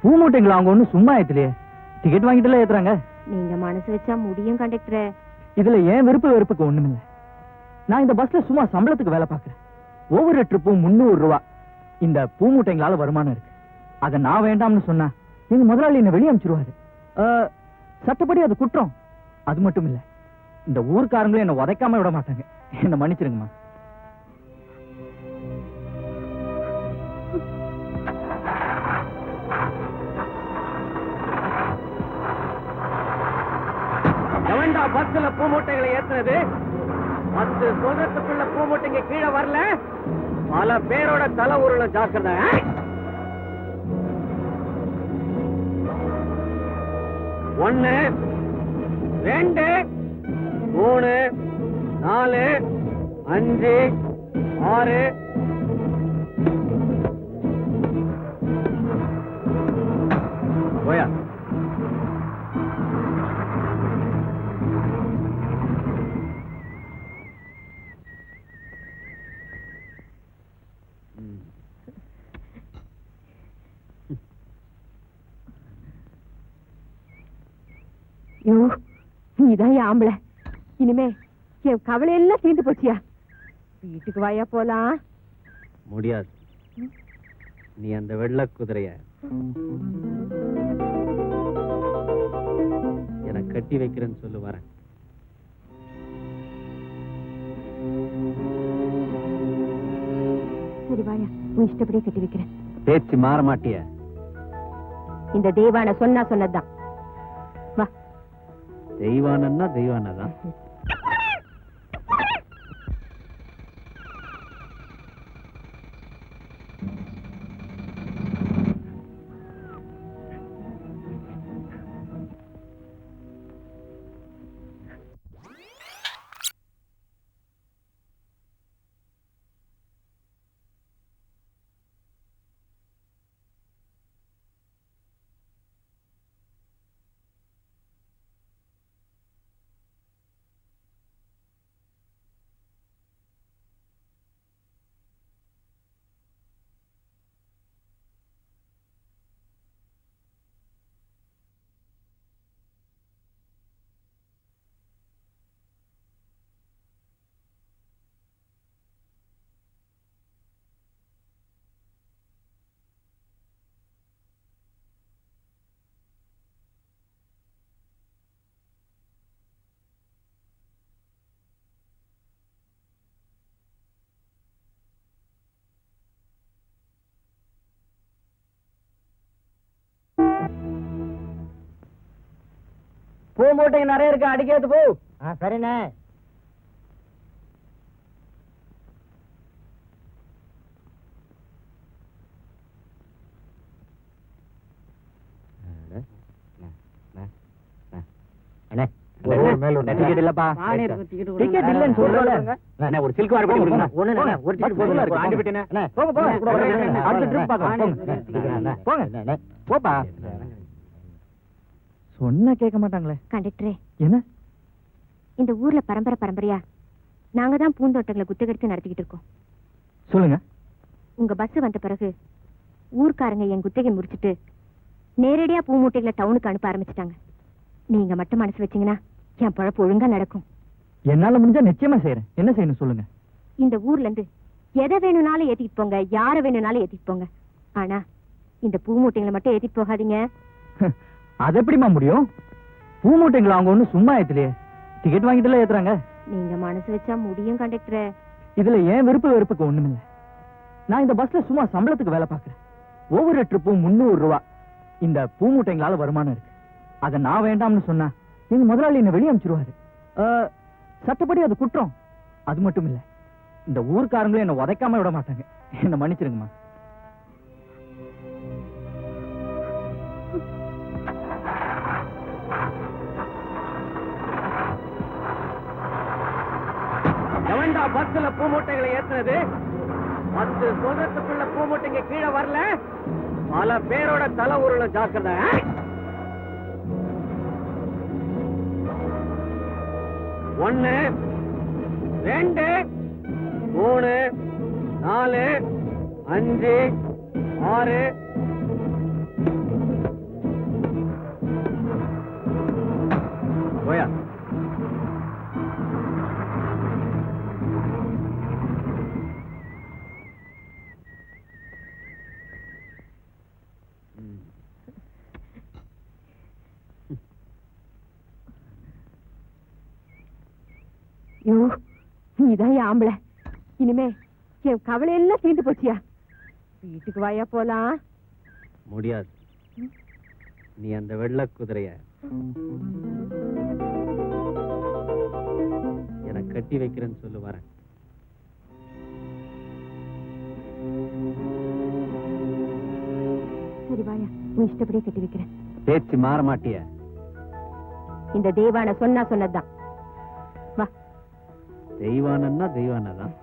S2: பூ மூட்டைங்களை அவங்க ஒண்ணு சும்மா ஏத்துலையே, டிக்கெட் வாங்கிட்டுல ஏத்துறாங்க.
S3: நீங்க மனசு வச்சா முடியும் கண்டக்டரே.
S2: இதுல ஏன் வெறுப்புக்கு ஒண்ணுமில்ல. நான் இந்த பஸ்ல சும்மா சம்பளத்துக்கு வேலை பார்க்கிறேன். ஒவ்வொரு ட்ரிப்பும் 300 ரூபாய். இந்த பூ மூட்டைங்களால வருமானம் இருக்கு. அதை நான் வேண்டாம்னு சொன்னா எங்க முதலாளி என்ன வெளியே அனுப்பிச்சிருவாரு. சட்டப்படி அது குற்றம். அது மட்டும் இல்ல, இந்த ஊர்க்காரங்களும் என்ன உதைக்காம விட மாட்டாங்க. என்ன மன்னிச்சிருங்கம்மா.
S1: எவன்டா பஸ்ல பூ மூட்டைகளை ஏத்துனது? 10 சொகத்துக்குள்ள பூ மூட்டைங்க கீழே வரல, பல பேரோட தலை உருள ஜாக்கிரதை. 1 2
S7: 3 4 5 6 போயா.
S3: யோ நீதான் என் ஆம்பளை. இனிமே என் கவலை எல்லாம் தீர்ந்து போச்சியா? வீட்டுக்கு வாயா போலாம்.
S7: முடியாது. நீ அந்த வெள்ளை குதிரைய எனக்கு கட்டி வைக்கிறேன்னு சொல்லு, வரேன்.
S3: சரி வாயா, உன் இஷ்டப்படியே கட்டி வைக்கிறேன்.
S7: பேச்சு மாற மாட்டிய?
S3: இந்த தெய்வான சொன்னதுதான். வா.
S7: தெய்வானன்னா தெய்வானதான்.
S2: பூ மூட்டைங்க நிறைய இருக்கு, அடிக்கிறது பூ. சரிண்ணே. டிக்கெட் இல்லப்பா. டிக்கெட் இல்லன்னு சொல்றல. ஒரு சில்க் வார் பண்ணி கொடுங்க. ஒரு டிக்கெட் போதுல இருக்கு. ஆண்டி விட்டேனே. போங்க போங்க. அடுத்த ட்ரிப் பார்க்கலாம். போங்க. போப்பா. சொன்னா கேட்க மாட்டாங்களே.
S3: கண்டக்டரே,
S2: என்ன?
S3: இந்த ஊர்ல பரம்பரையா நாங்க தான் பூந்தோட்டங்களை குத்தகெடுத்து நடத்திக்கிட்டு இருக்கோம்.
S2: சொல்லுங்க.
S3: உங்க பஸ் வந்த பிறகு ஊர்க்காரங்க என் குத்தகை முடிச்சிட்டு நேரடியா பூ மூட்டைகளை டவுனுக்கு அனுப்ப ஆரம்பிச்சிட்டாங்க. நீங்க மட்டும் மனசு வச்சீங்கன்னா என் பழப்பு ஒழுங்கா நடக்கும்.
S2: என்னால முடிஞ்சா நிச்சயமா செய்யறேன். என்ன செய்யணும் சொல்லுங்க.
S3: இந்த ஊர்ல இருந்து எதை வேணும்னாலும் ஏத்திட்டு போங்க, யார வேணும்னாலும் ஏத்திட்டு போங்க. ஆனா இந்த பூ மூட்டைகளை மட்டும் ஏத்திட்டு போகாதீங்க.
S2: அது எப்படிமா முடியும்? பூ மூட்டைங்களை அவங்க ஒண்ணு சும்மா ஏத்தலையே. டிக்கெட் வாங்கிட்டுல ஏத்துறாங்க.
S3: நீங்க மனசு வச்சா முடியும் கண்டக்டரே.
S2: இதுல ஏன் வெறுப்புக்கு ஒண்ணுமில்ல. நான் இந்த பஸ்ல சும்மா சம்பளத்துக்கு வேலை பார்க்கறேன். ஒவ்வொரு ட்ரிப்பும் 300 ரூபாய். இந்த பூ மூட்டைங்களால வருமானம் இருக்கு. அதை நான் வேண்டாம்னு சொன்னா எங்க முதலாளி என்ன வெளியே அனுப்பிச்சிருவாரு. சட்டப்படி அது குற்றம். அது மட்டும் இல்ல, இந்த ஊர்க்காரங்களும் என்ன உதைக்காம விட மாட்டாங்க. என்ன மன்னிச்சிருங்கம்மா.
S7: எவன்டா பஸ்ல பூ மூட்டைகளை ஏத்துனது? 10 சொல்றதுக்குள்ள பூ மூட்டைங்க கீழே வரல, பல பேரோட தலை உருள ஜாக்கிரதை. 1 2 3 4 5 6 போயா.
S3: யோ நீதான் என் ஆம்பளை. இனிமே என் கவலை எல்லாம் தீர்ந்து போச்சியா? வீட்டுக்கு வாயா போலாம்.
S7: முடியாது. நீ அந்த வெள்ளை குதிரைய எனக்கு கட்டி வைக்கிறேன்னு சொல்லு, வரேன்.
S3: சரி வாயா, உன் இஷ்டப்படியே கட்டி வைக்கிறேன்.
S7: பேச்சு மாற மாட்டிய?
S3: இந்த தெய்வான சொன்னதுதான்.
S7: தெய்வானன்னா தெய்வானதான்.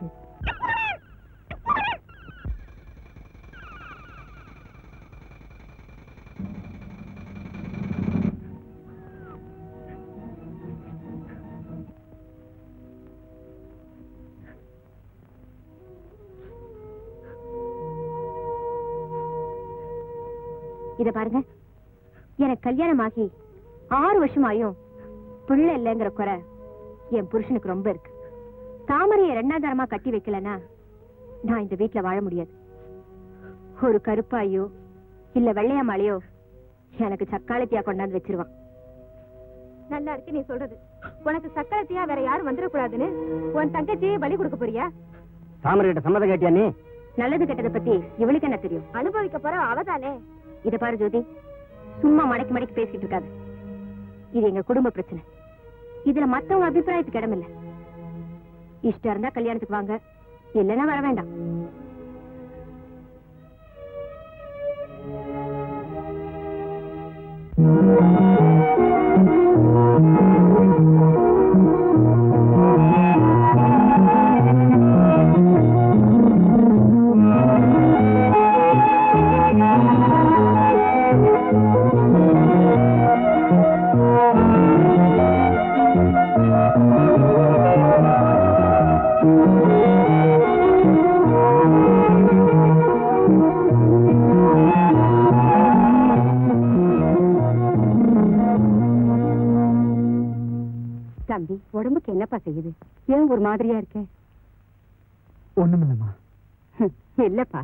S3: இத பாருங்க, எனக்கு கல்யாணம் ஆகி 6 வருஷம் ஆயும் பிள்ளை இல்லைங்கிற குறை என் புருஷனுக்கு ரொம்ப இருக்கு. தாமரையை 2ஆம் தரமா கட்டி வைக்கலன்னா நான் இந்த வீட்டுல வாழ முடியாது. ஒரு கருப்பாயோ இல்ல வெள்ளையாமாலையோ எனக்கு சக்காலத்தியா கொண்டாந்து வச்சிருவான். நல்லா இருக்கு நீ சொல்றது. உனக்கு சக்காலத்தியா வேற யாரும் வந்துடக்கூடாதுன்னு உன் தங்கச்சியே பலி கொடுக்க போறியா?
S1: தாமரை கிட்ட சம்மதம் கேட்டியா நீ?
S3: நல்லது கெட்டதை பத்தி இவளுக்கு என்ன தெரியும்? அனுபவிக்க போற அவதானே. இத பாரு ஜோதி, சும்மா மடக்கி மடக்கி பேசிட்டு இருக்காது. இது எங்க குடும்ப பிரச்சனை. இதுல மத்தவங்க அபிப்பிராயத்துக்கு இடமில்ல. இஷ்டம் இருந்தா கல்யாணத்துக்கு வாங்க, இல்லைன்னா வர வேண்டாம். தம்பி, உடம்புக்கு என்னப்பா செய்யுது? ஏன் ஒரு மாதிரியா இருக்க?
S2: ஒண்ணுமில்லம்மா.
S3: இல்லப்பா,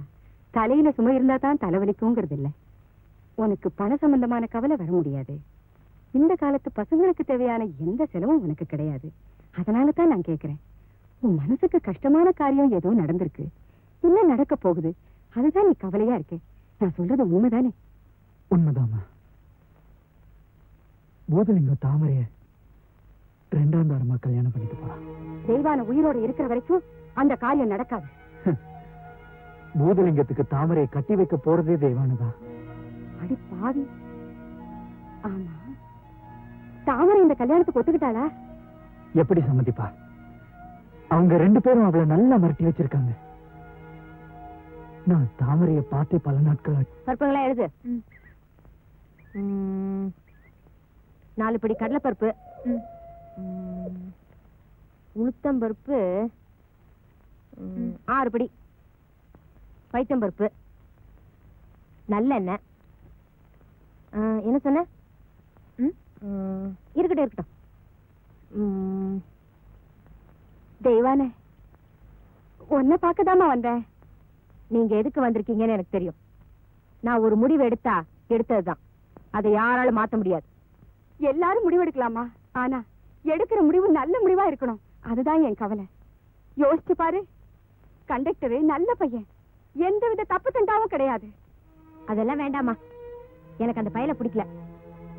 S3: தலையில சுமை இருந்தா தான் தலைவலிக்குங்கிறது இல்ல. உனக்கு பண சம்பந்தமான கவலை வர முடியாது. இந்த காலத்து பசங்களுக்கு தேவையான எந்த செலவும் உனக்கு கிடையாது. அதனால தான் நான் கேக்குறேன். உன் மனசுக்கு கஷ்டமான காரியம் ஏதோ நடந்திருக்கு, இல்ல நடக்க போகுது. அதுதான் நீ கவலையா இருக்க. நான் சொல்றது உண்மைதானே?
S2: உண்மைதாம்மா. பூதலிங்கம் தாமரைய 2ஆம் தாரமா கல்யாணம் பண்ணிட்டு போறான்.
S3: தெய்வான உயிரோட இருக்கிற வரைக்கும் அந்த காரியம் நடக்காது.
S2: பூதலிங்கத்துக்கு தாமரையை கட்டி வைக்க போறதே தெய்வானதான்.
S3: அடி பாவி. ஆமா, தாமரை இந்த கல்யாணத்துக்கு ஒத்துக்கிட்டாளா?
S2: எப்படி சம்மதிப்பா? அவங்க 2 பேரும் அவளை நல்லா மிரட்டி வச்சிருக்காங்க. நான் தாமரையை பார்த்தே பல நாட்கள்.
S3: பருப்புங்களா எழுது. 4 படி கடலைப்பருப்பு, உளுத்தம்பருப்பு 6 படி, பைத்தம்பருப்பு, நல்லெண்ணெய். என்ன சொன்ன? இருக்கட்டும் இருக்கட்டும். தெய்வானே, உன்னை பார்க்கதாமா வந்தேன். நீங்க எதுக்கு வந்திருக்கீங்கன்னு எனக்கு தெரியும். நான் ஒரு முடிவு எடுத்தா எடுத்ததுதான். அதை யாராலும் மாத்த முடியாது.
S5: எல்லாரும் முடிவெடுக்கலாமா? ஆனா எடுக்கிற முடிவு நல்ல முடிவா இருக்கணும். அதுதான் என் கவலை. யோசிச்சு பாரு, கண்டக்டரு நல்ல பையன், எந்தவித தப்பு தண்டாவும் கிடையாது.
S3: அதெல்லாம் வேண்டாமா, எனக்கு அந்த பயலை பிடிக்கல.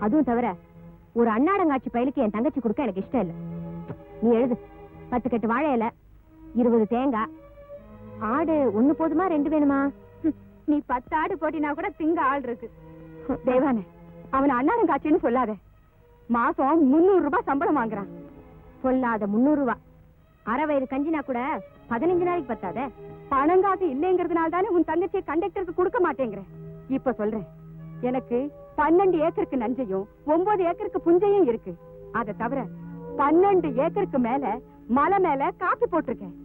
S3: அதுவும் தவிர ஒரு அன்னாடங்காட்சி பயலுக்கு என் தங்கச்சி கொடுக்க எனக்கு இஷ்டம் இல்லை. நீ எழுது. 10 கட்டு வாழை இலை, 20 தேங்காய். ஆடு 1 போதுமா 2 வேணுமா?
S5: நீ 10 ஆடு போட்டினா கூட திங்க ஆள் இருக்கு. தேவானே, அவன் அன்னாடங்காட்சின்னு சொல்லாத. மாசம் 300 ரூபாய் சம்பளம் வாங்குறான்.
S3: சொல்லாத 300 ரூபா. அரை வயிறு கஞ்சினா கூட 15 நாளைக்கு பத்தாத.
S5: பணங்காசு இல்லைங்கிறதுனால தானே உன் தங்கச்சியை கண்டக்டருக்கு கொடுக்க மாட்டேங்கிற. இப்ப சொல்றேன், எனக்கு 12 ஏக்கருக்கு நஞ்சையும் 9 ஏக்கருக்கு புஞ்சையும் இருக்கு. அதை தவிர 12 ஏக்கருக்கு மேல மலை மேல காப்பி போட்டிருக்கேன்.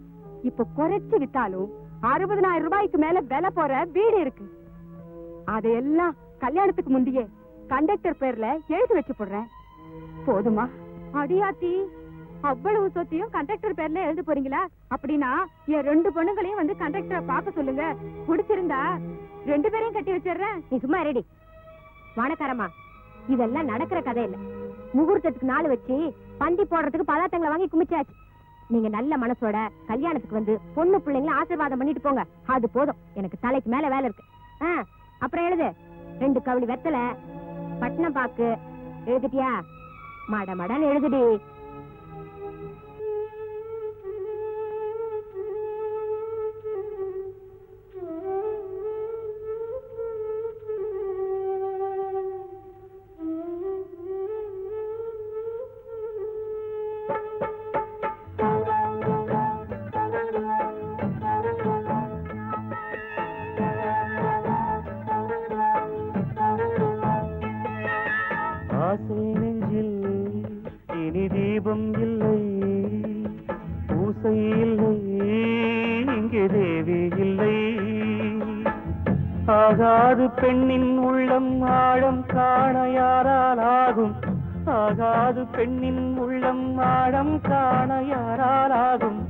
S5: இப்ப குறைச்சு வித்தாலும் 60,000 ரூபாய்க்கு மேல விலை போற வீடு இருக்கு. அதையெல்லாம் கல்யாணத்துக்கு முந்தையே கண்டக்டர் பேர்ல எழுதி வச்சு போடுறேன். போதுமா?
S3: அடியாத்தி, அவ்வளவு சொத்தையும் கண்டக்டர் பேர்ல எழுத போறீங்களா? அப்படின்னா என் 2 பொண்ணுங்களையும் வந்து கண்டக்டரை பார்க்க சொல்லுங்க. பிடிச்சிருந்தா 2 பேரையும் கட்டி வச்சிடுறேன். நீ சும்மா ரெடி. வானக்காரமா, இதெல்லாம் நடக்கிற கதை இல்ல. முகூர்த்தத்துக்கு நாள் வச்சு பந்தி போடுறதுக்கு பதார்த்தங்களை வாங்கி குமிச்சாச்சு. நீங்க நல்ல மனசோட கல்யாணத்துக்கு வந்து பொண்ணு பிள்ளைங்களை ஆசீர்வாதம் பண்ணிட்டு போங்க. அது போதும். எனக்கு தலைக்கு மேல வேலை இருக்கு. அப்புறம் எழுது. 2 கவுளி வெத்தலை, பட்டணம் பாக்கு. எழுதிட்டியா? மட மடன்னு எழுதுடி.
S8: ஆசை நெஞ்சில் இனி தீபம் இல்லை, பூசை இல்லை, இங்கே தேவி இல்லை. ஆகாது பெண்ணின் உள்ளம் ஆழம் காண யாரால் ஆகும், ஆகாது பெண்ணின் உள்ளம் ஆழம் காண யாரால் ஆகும்.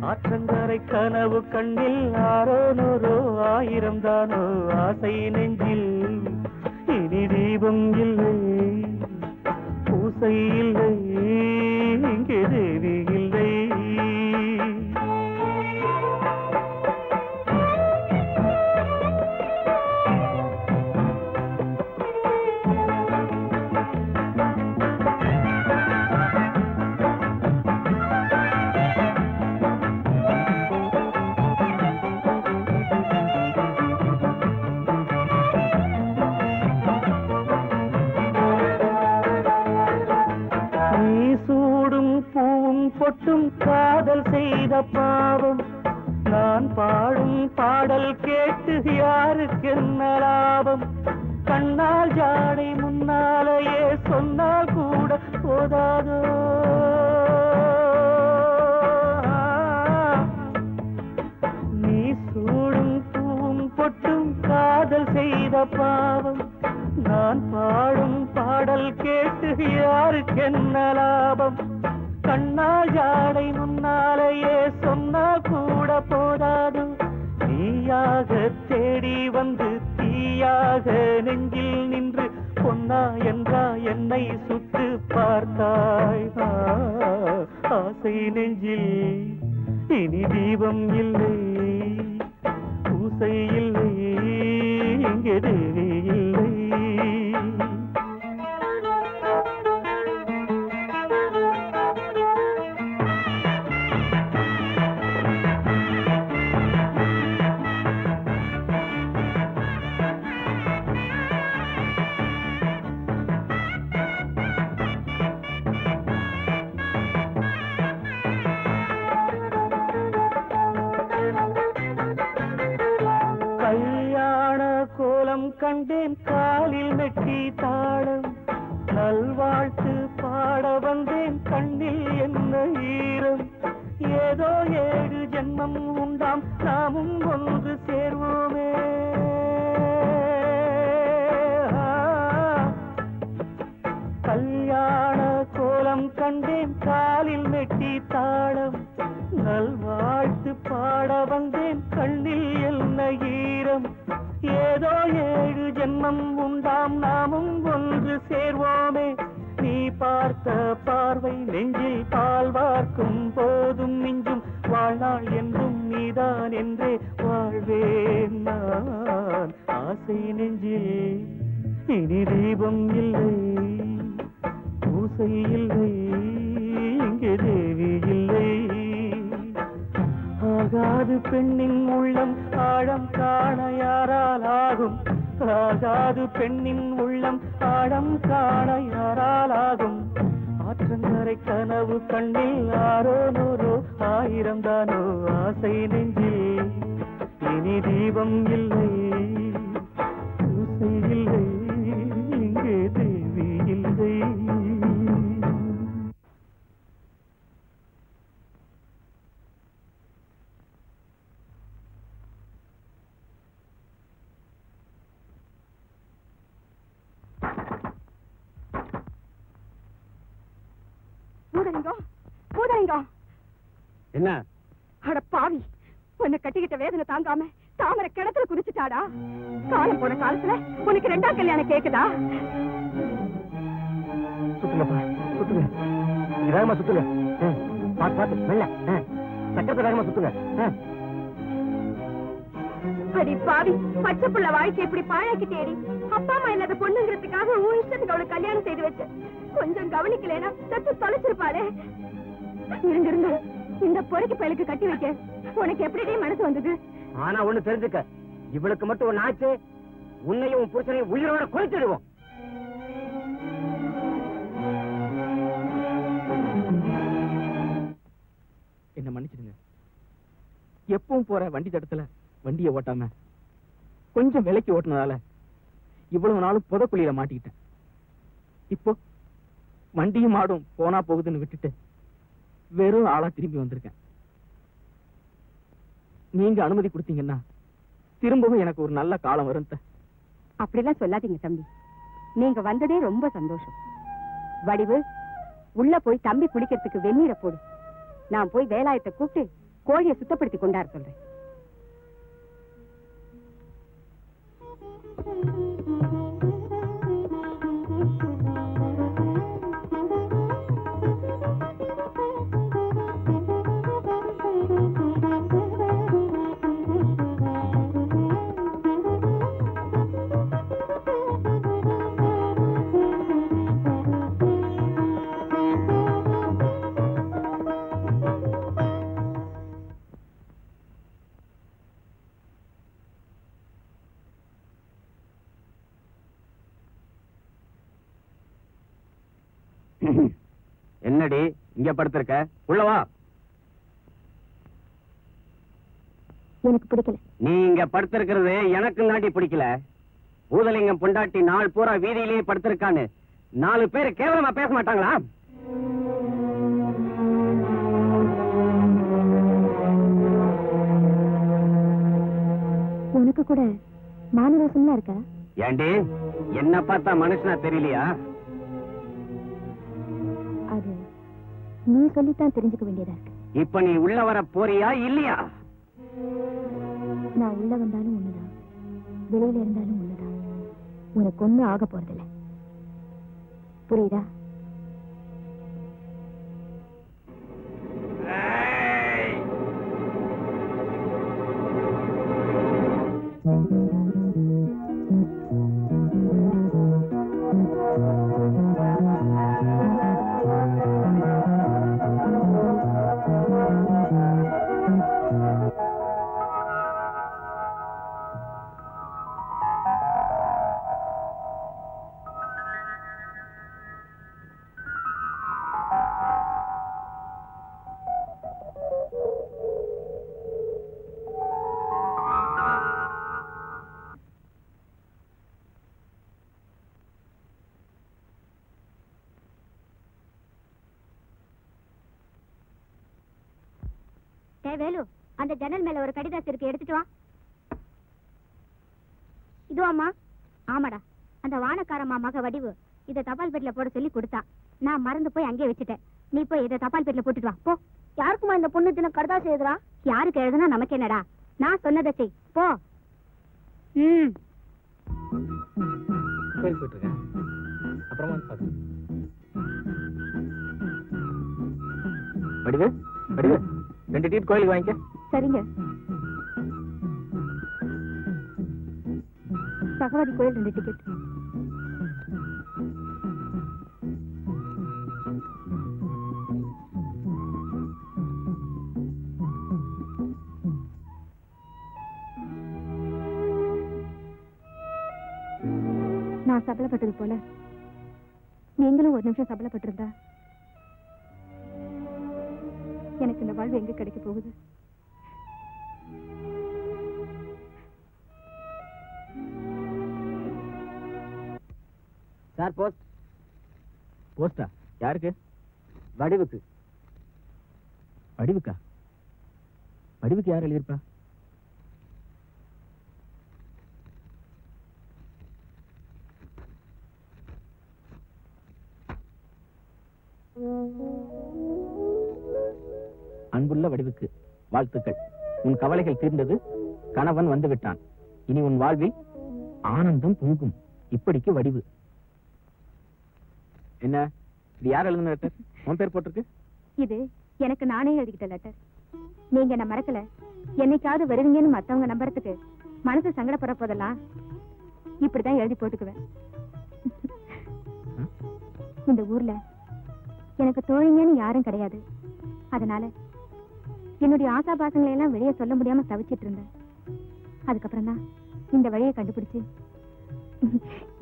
S8: ஆற்றங்கரை கனவு கண்ணில் ஆரோ நூறோ ஆயிரம் தானோ ஆசை நெஞ்சில் இனி தீபம் இல்லை, பூசை இல்லை, இங்கே தேவி இல்லை. பொட்டும் காதல் செய்த பாவம், நான் பாடும் பாடல் கேட்டு யாருக்கென்ன லாபம். கண்ணால் ஜாடை முன்னாலேயே சொன்னால் கூட போதாதோ. நீ சூடும் பூவும் பொட்டும் காதல் செய்த பாவம், நான் பாடும் பாடல் கேட்டு யாருக்கென்ன லாபம். கண்ணால் ஜாடை முன்னாலேயே சொன்னா கூட போதாது. நீயாக தேடி வந்து தீயாக நெஞ்சில் நின்று பொன்னா என்றா என்னை சுட்டு பார்த்தாய். ஆசை நெஞ்சில் இனி தீபம் இல்லை, பூசை இல்லை, இங்கே தேவி இல்லை. கண்டேன் காலில் மெட்டி தாளம், நல்வாழ்த்து பாட வந்தேன் கண்ணில் என்ன ஈரம். ஏதோ 7 ஜென்மம் உண்டாம் நாமும் ஒன்று சேர்வோமே. கல்யாண கோலம் கண்டேன் காலில் மெட்டி தாளம், நல்வாழ்த்து பாட வந்தேன் கண்ணில் என்ன ஈரம். ஏதோ 7 ஜென்மம் உண்டாம் நாமும் ஒன்று சேர்வோமே. நீ பார்த்த பார்வை நெஞ்சில் பால் வார்க்கும் போதும் மிஞ்சும் வாழ்நாள் என்றும் நீதான் என்றே வாழ்வேன் நான். ஆசை நெஞ்சில் இனி தீபம் இல்லை, பூசை இல்லை, இங்கே தேவி இல்லை. ஆகாது பெண்ணின் உள்ளம் ஆழம் காண யாரால் ஆகும், ஆகாது பெண்ணின் உள்ளம் ஆழம் காண யாரால் ஆகும். ஆற்றங்கரை கனவு கண்ணில் ஆரோ நூறோ ஆயிரம் தானோ ஆசை நெஞ்சில் இனி தீபம் இல்லை, பூசை இல்லை, இங்கே தேவி இல்லை.
S1: என்ன
S5: அட பாவி, உன்னை கட்டிக்கிட்ட வேதனை தாங்காம தாமரை கிணத்துல குதிச்சுட்டாடா. காலம் போன காலத்துல உனக்கு 2ஆம் கல்யாணம் கேக்குதா?
S1: சுத்துங்கப்பா, சுத்துங்க, வேகமா சுத்துங்க. பாத்து பாத்து மெல்ல, சக்கரத்தை வேகமா சுத்துங்க.
S5: அடி பாவி, பச்சை புள்ள வாழ்க்கை இப்படி பாழாக்கிட்டேடி. அப்பா அம்மா இல்லாத பொண்ணுங்கிறதுக்காக உன் இஷ்டத்துக்கு அவளுக்கு கல்யாணம் செய்து வச்சு கொஞ்சம் கவனிக்கலனா சத்து தொலைச்சிருப்பாளே. இருந்திருந்த இந்த பொறுக்கி பயலுக்கு கட்டி வைக்க உனக்கு எப்படி மனசு வந்தது?
S1: ஆனா ஒண்ணு தெரிஞ்சுக்க, இவளுக்கு மட்டும் ஒண்ணு ஆச்சு, உன்னையும் உன் புருஷனையும் உயிரோட கொலைச்சிடுவோம்.
S2: என்ன மன்னிச்சிடுங்க. எப்பவும் போற வண்டி தடத்துல வண்டியை ஓட்டாம கொஞ்சம் விலைக்கு ஓட்டுனதால இவ்வளவு நாளும் புதக்குழியில மாட்டிக்கிட்டேன். இப்போ வண்டியும் மாடும் போனா போகுதுன்னு விட்டுட்டு வெறும் ஆளா திரும்பி வந்திருக்கேன். நீங்க அனுமதி கொடுத்தீங்கன்னா திரும்பவும் எனக்கு ஒரு நல்ல காலம் வரும்.
S5: அப்படிலாம் சொல்லாதீங்க தம்பி. நீங்க வந்ததே ரொம்ப சந்தோஷம். வடிவு, உள்ள போய் தம்பி குளிக்கிறதுக்கு வெந்நீரை போடு. நான் போய் வேலாயத்தை கூப்பிட்டு கோழியை சுத்தப்படுத்தி கொண்டாட சொல்றேன்.
S7: என்னடி இங்க படுத்திருக்க? உள்ளவா.
S3: எனக்கு பிடிக்கல.
S7: நீ இங்க படுத்திருக்கிறது எனக்கு நாட்டி பிடிக்கல. பூதலிங்கம் பொண்டாட்டி நாள் பூரா வீதியிலேயே படுத்திருக்கான்னு 4 பேர் கேவலமா பேச மாட்டாங்களா?
S3: உனக்கு கூட மானரோசம்லாம் இருக்கா?
S7: ஏண்டி என்ன பார்த்தா மனுஷனா தெரியலையா?
S3: அது நீ சொல்லித்தான் தெரிஞ்சுக்க வேண்டியதா இருக்கு.
S7: இப்ப நீ உள்ள வர போறியா இல்லையா?
S3: நான் உள்ள வந்தாலும் ஒண்ணுதான், வெளியில இருந்தாலும் ஒண்ணுதான். உனக்கு ஒண்ணும் ஆக போறதில்லை. புரியுதா? வேலு, அந்த ஜன்னல் மேல ஒரு கடிதாசி இருக்கு, எடுத்துட்டு வா. இது அம்மா. ஆமாடா, அந்த வானக்காரம்மா மக வடிவு இத தபால் பெட்டில போட சொல்லி கொடுத்தா. நான் மறந்து போய் அங்கேயே வச்சுட்டேன். நீ போய் இத தபால் பெட்டில போட்டுட்டு வா போ. யாருக்குமா இந்த பொண்ணு தின கடிதாசி எழுதுறா? யாருக்கு எழுதுனா நமக்கு என்னடா? நான் சொன்னதை செய் போ.
S2: அப்புறமா வடிவு, வடிவு 2 டிக்கெட் கோயிலுக்கு வாங்கிக்க.
S3: சரிங்க. பகவதி கோயில் 2 டிக்கெட். நான் சபலப்பட்டது போல நீங்களும் ஒரு நிமிஷம் சபலப்பட்டிருந்தா எனக்கு இந்த வாழ்வு எங்க கிடைக்க போகுது?
S1: Sir, post.
S2: போஸ்டா? யாருக்கு?
S1: வடிவுக்கு.
S2: வடிவுக்கா? வடிவுக்கு யார் எழுதியிருப்பா? அன்புள்ள வடிவுக்கு வாழ்த்துக்கள். உன் கவலைகள் தீர்ந்தது. கணவன் வந்து விட்டான். இனி உன் வாழ்வில் ஆனந்தம் பொங்கும். இப்படிக்கு வடிவு. என்ன இது? யார் எழுதின லெட்டர்? உன் பேர் போட்டிருக்கு.
S3: இது எனக்கு நானே எழுதிக்கிட்ட லெட்டர். நீங்க என்ன மறக்கல. என்னைக்காவது வருவீங்கன்னு மத்தவங்க நம்புறதுக்கு மனசு சங்கடப்பட போதெல்லாம் இப்படிதான் எழுதி போட்டுக்குவேன். இந்த ஊர்ல எனக்கு தோழிங்கன்னு யாரும் கிடையாது. அதனால என்னுடைய ஆசாபாசங்களை எல்லாம் வெளியே சொல்ல முடியாம தவிச்சிட்டு இருந்தேன். அதுக்கப்புறம் தான் இந்த வழியை கண்டுபிடிச்சு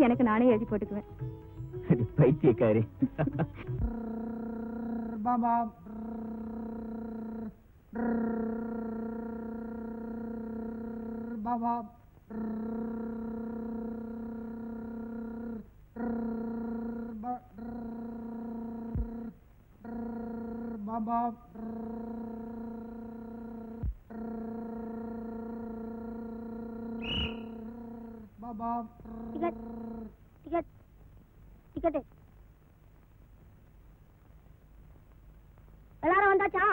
S3: எனக்கு நானே எழுதி போட்டுக்குவேன்.
S2: பைத்தியக்காரி.
S3: டிக்கெட் டிக்கெட் டிக்கெட் எல்லாரும் வந்தாச்சா?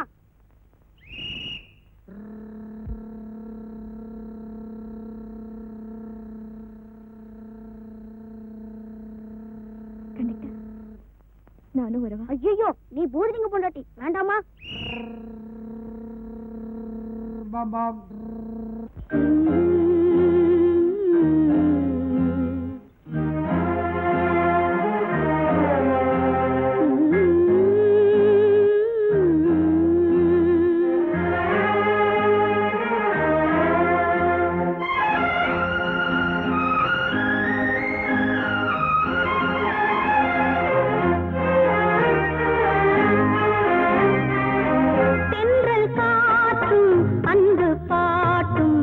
S3: கண்டக்டர், நானும் வரவா? ஐயோ, நீ பூதலிங்க பொண்டாட்டி, வேண்டாமா? தென்றல் காற்றும் அன்பு பாட்டும்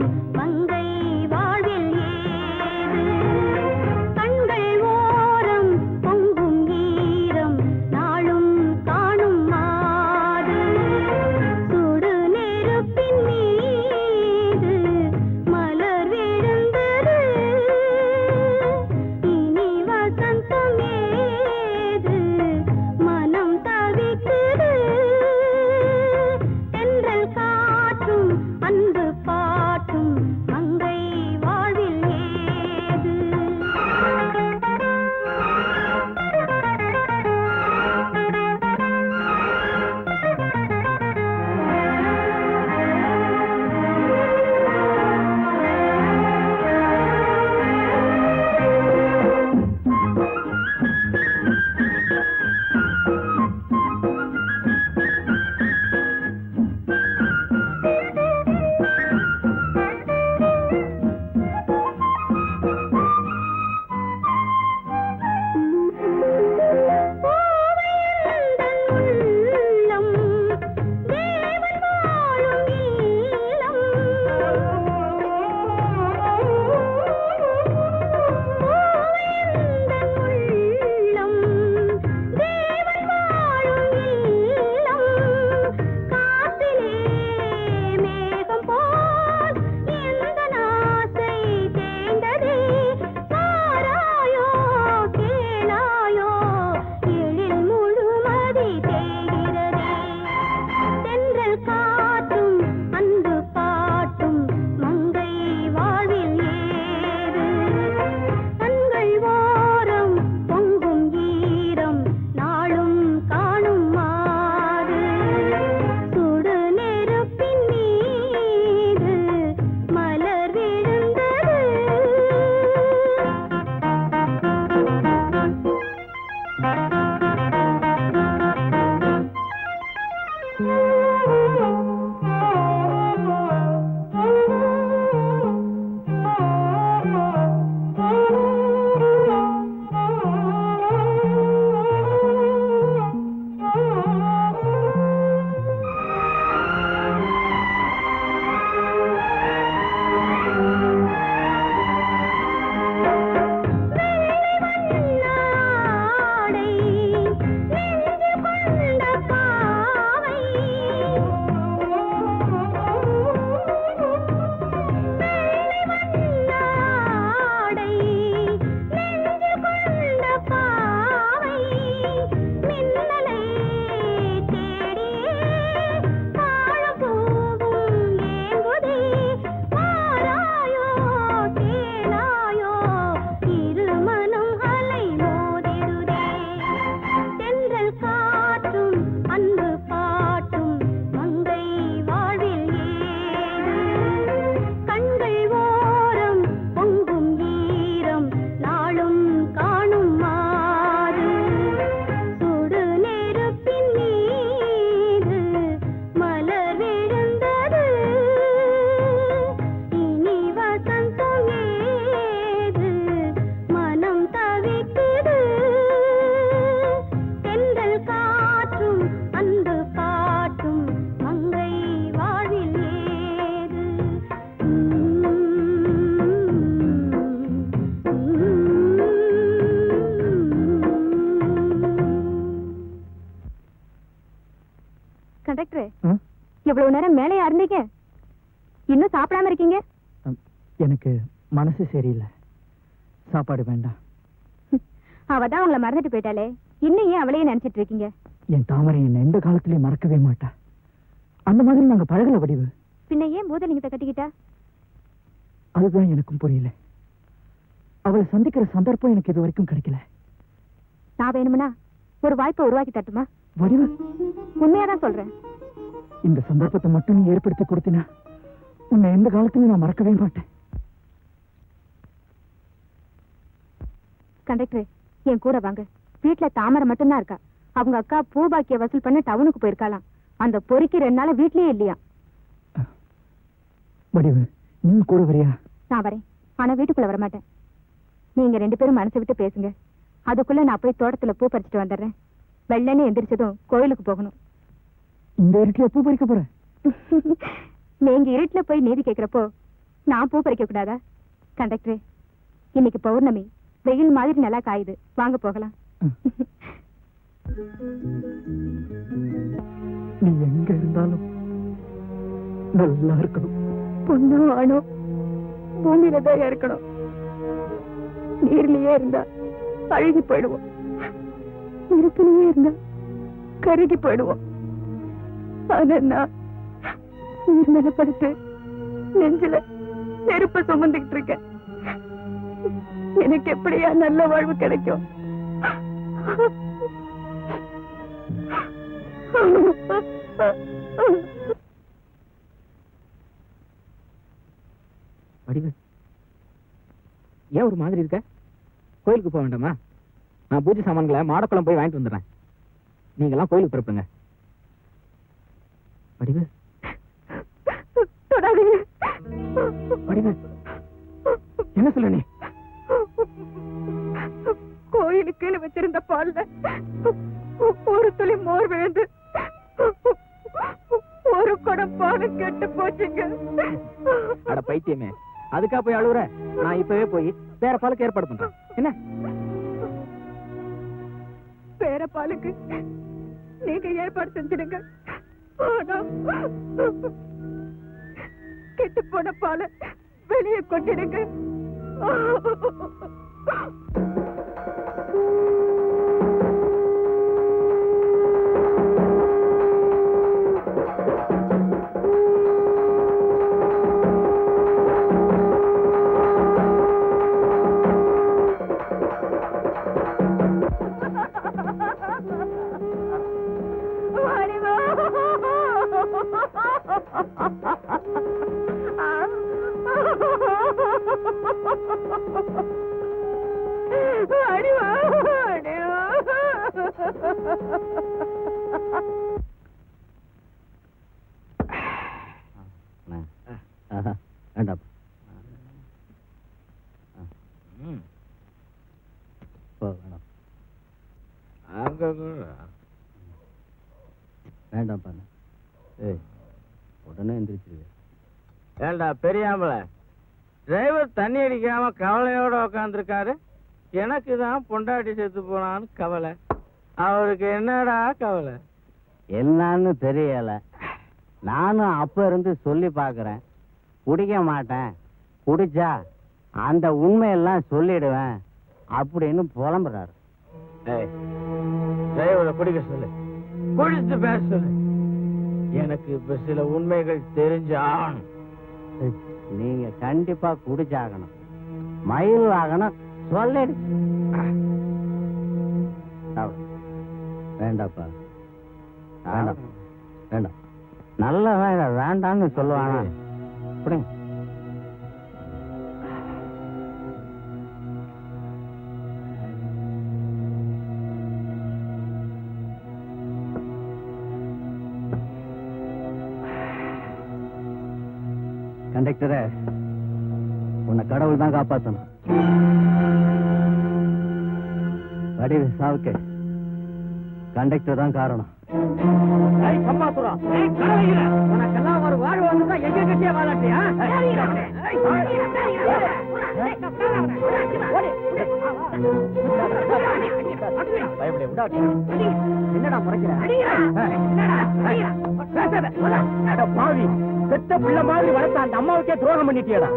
S3: கண்டக்டர், இவ்வளவு நேரம் மேலையா இருந்தீங்க, இன்னும் சாப்பிடாம இருக்கீங்க?
S2: எனக்கு மனசு சரியில்லை, சாப்பாடு வேண்டாம்.
S3: அவதான் உங்களை மறந்துட்டு போயிட்டாலே, இன்னும் ஏன் அவளையே நினைச்சிட்டு இருக்கீங்க?
S2: என் தாமரை என்ன எந்த காலத்திலயும் மறக்கவே மாட்டா. அந்த மாதிரி நாங்க பழகல வடிவு.
S3: பின்ன ஏன் பூதலிங்கத்தை கட்டிக்கிட்டா?
S2: அதுதான் எனக்கும் புரியல. அவளை சந்திக்கிற சந்தர்ப்பம் எனக்கு இது வரைக்கும் கிடைக்கல.
S3: நான் வேணும்னா ஒரு வாய்ப்பை உருவாக்கி தட்டுமா?
S2: வடிவு,
S3: உண்மையாதான் சொல்றேன்.
S2: இந்த சந்தர்ப்பத்தை மட்டும் நீ ஏற்படுத்தி கொடுத்தினா உன்னை எந்த காலத்திலும் நான் மறக்கவே மாட்டேன்.
S3: கண்டக்டர், என் கூட வாங்க. வீட்டுல தாமரை மட்டும்தான் இருக்கா. அவங்க அக்கா பூபாக்கிய வசூல் பண்ண டவுனுக்கு போயிருக்காளாம். அந்த பொறுக்கி 2 நாளா வீட்லயே இல்லையா.
S2: வடிவு, நீ கூட வரியா?
S3: நான் வரேன், ஆனா வீட்டுக்குள்ள வரமாட்டேன். நீங்க 2 பேரும் மனசை விட்டு பேசுங்க. அதுக்குள்ள நான் போய் தோட்டத்துல பூ பறிச்சுட்டு வந்துடுறேன். வெள்ளனே எந்திரிச்சதும் கோயிலுக்கு போகணும்.
S2: இந்த இருட்டுல பூ பறிக்க போறேன்?
S3: நீங்க இருட்டுல போய் நீதி கேக்குறப்போ நான் பூ பறிக்க கூடாதா? கண்டக்டரே, இன்னைக்கு பௌர்ணமி, வெயில் மாதிரி நல்லா காயுது, வாங்க போகலாம்.
S2: நீ எங்க இருந்தாலும் நல்லா இருக்கணும்.
S3: பொண்ணோ ஆணோ பூமியில தான் இருக்கணும். நீர்லயே இருந்தா அழுகி போயிடுவோம், நெருப்பிலேயே இருந்தா கருகி போயிடுவோம். ஆனா நான் நீர் மேல படுத்து நெஞ்சில நெருப்ப சுமந்துகிட்டு இருக்கேன். எனக்கு எப்படியா நல்ல வாழ்வு கிடைக்கும்?
S1: வடிவு, ஏன் ஒரு மாதிரி இருக்க? கோயிலுக்கு போக வேண்டாமா? நான் பூஜை சாமான்களை மாடக்குளம் போய் வாங்கிட்டு வந்துடுறேன். நீங்கெல்லாம் கோயிலுக்கு பிறப்புங்க. வடிவு, வடிவு, என்ன சொல்ல நீ?
S5: கோயிலுக்குன்னு வச்சிருந்த பால்ல ஒரு துளி மோர் விழுந்து ஒரு குடம் பாலும் கெட்டு போச்சுங்க.
S1: அட பைத்தியமே, அதுக்கா போய் அழுவுற? நான் இப்பவே போய் வேற பாலுக்கு ஏற்பாடு பண்றேன். என்ன
S5: வேற பாலுக்கு நீங்க ஏற்பாடு செஞ்சிடுங்க. ஆனா கெட்டு போன பாலை வெளியே கொட்டிடுங்க.
S7: வேண்டாம், வேண்டாம் பண்ண. உடனே எந்திரிச்சிருவேன்.
S6: ஏண்டா பெரியாம்பள, டிரைவர் தண்ணி அடிக்காம கவலையோட உக்காந்துருக்காரு. எனக்கு தான் பொண்டாட்டி செத்து போனான்னு கவலை. அவருக்கு என்னடா கவலை?
S7: என்னன்னு தெரியல. நானும் அப்ப இருந்து சொல்லி பாக்குறேன், குடிக்க மாட்டேன், குடிச்சா அந்த உண்மையெல்லாம் சொல்லிடுவேன் அப்படின்னு புலம்புறாரு.
S6: டிரைவரை குடிக்க சொல்லு, குடிச்சு பேச சொல்லு. எனக்கு இப்ப சில உண்மைகள் தெரிஞ்சாகணும்.
S7: நீங்க கண்டிப்பா குடிச்சாகணும். மயில் வாகனம் சொல்லிடுச்சு. வேண்டாப்பா, வேண்டாம் வேண்டாம். நல்ல வேலை வேண்டான்னு சொல்லுவானா? புரியுங்க. கண்டக்டரை உன்னை கடவுள் தான் காப்பாற்றணும். வடிவு சாவுக்கு கண்டக்டர் தான் காரணம்.
S4: உனக்கெல்லாம் ஒரு வாழ்வு வந்துதான் எங்க கட்டியே வாழாட்டியா?
S2: என்னடா முறைக்கிற? அட பாவி, பெத்த பிள்ளை மாதிரி வளர்த்த அந்த அம்மாவுக்கே துரோகம் பண்ணிட்டியடா.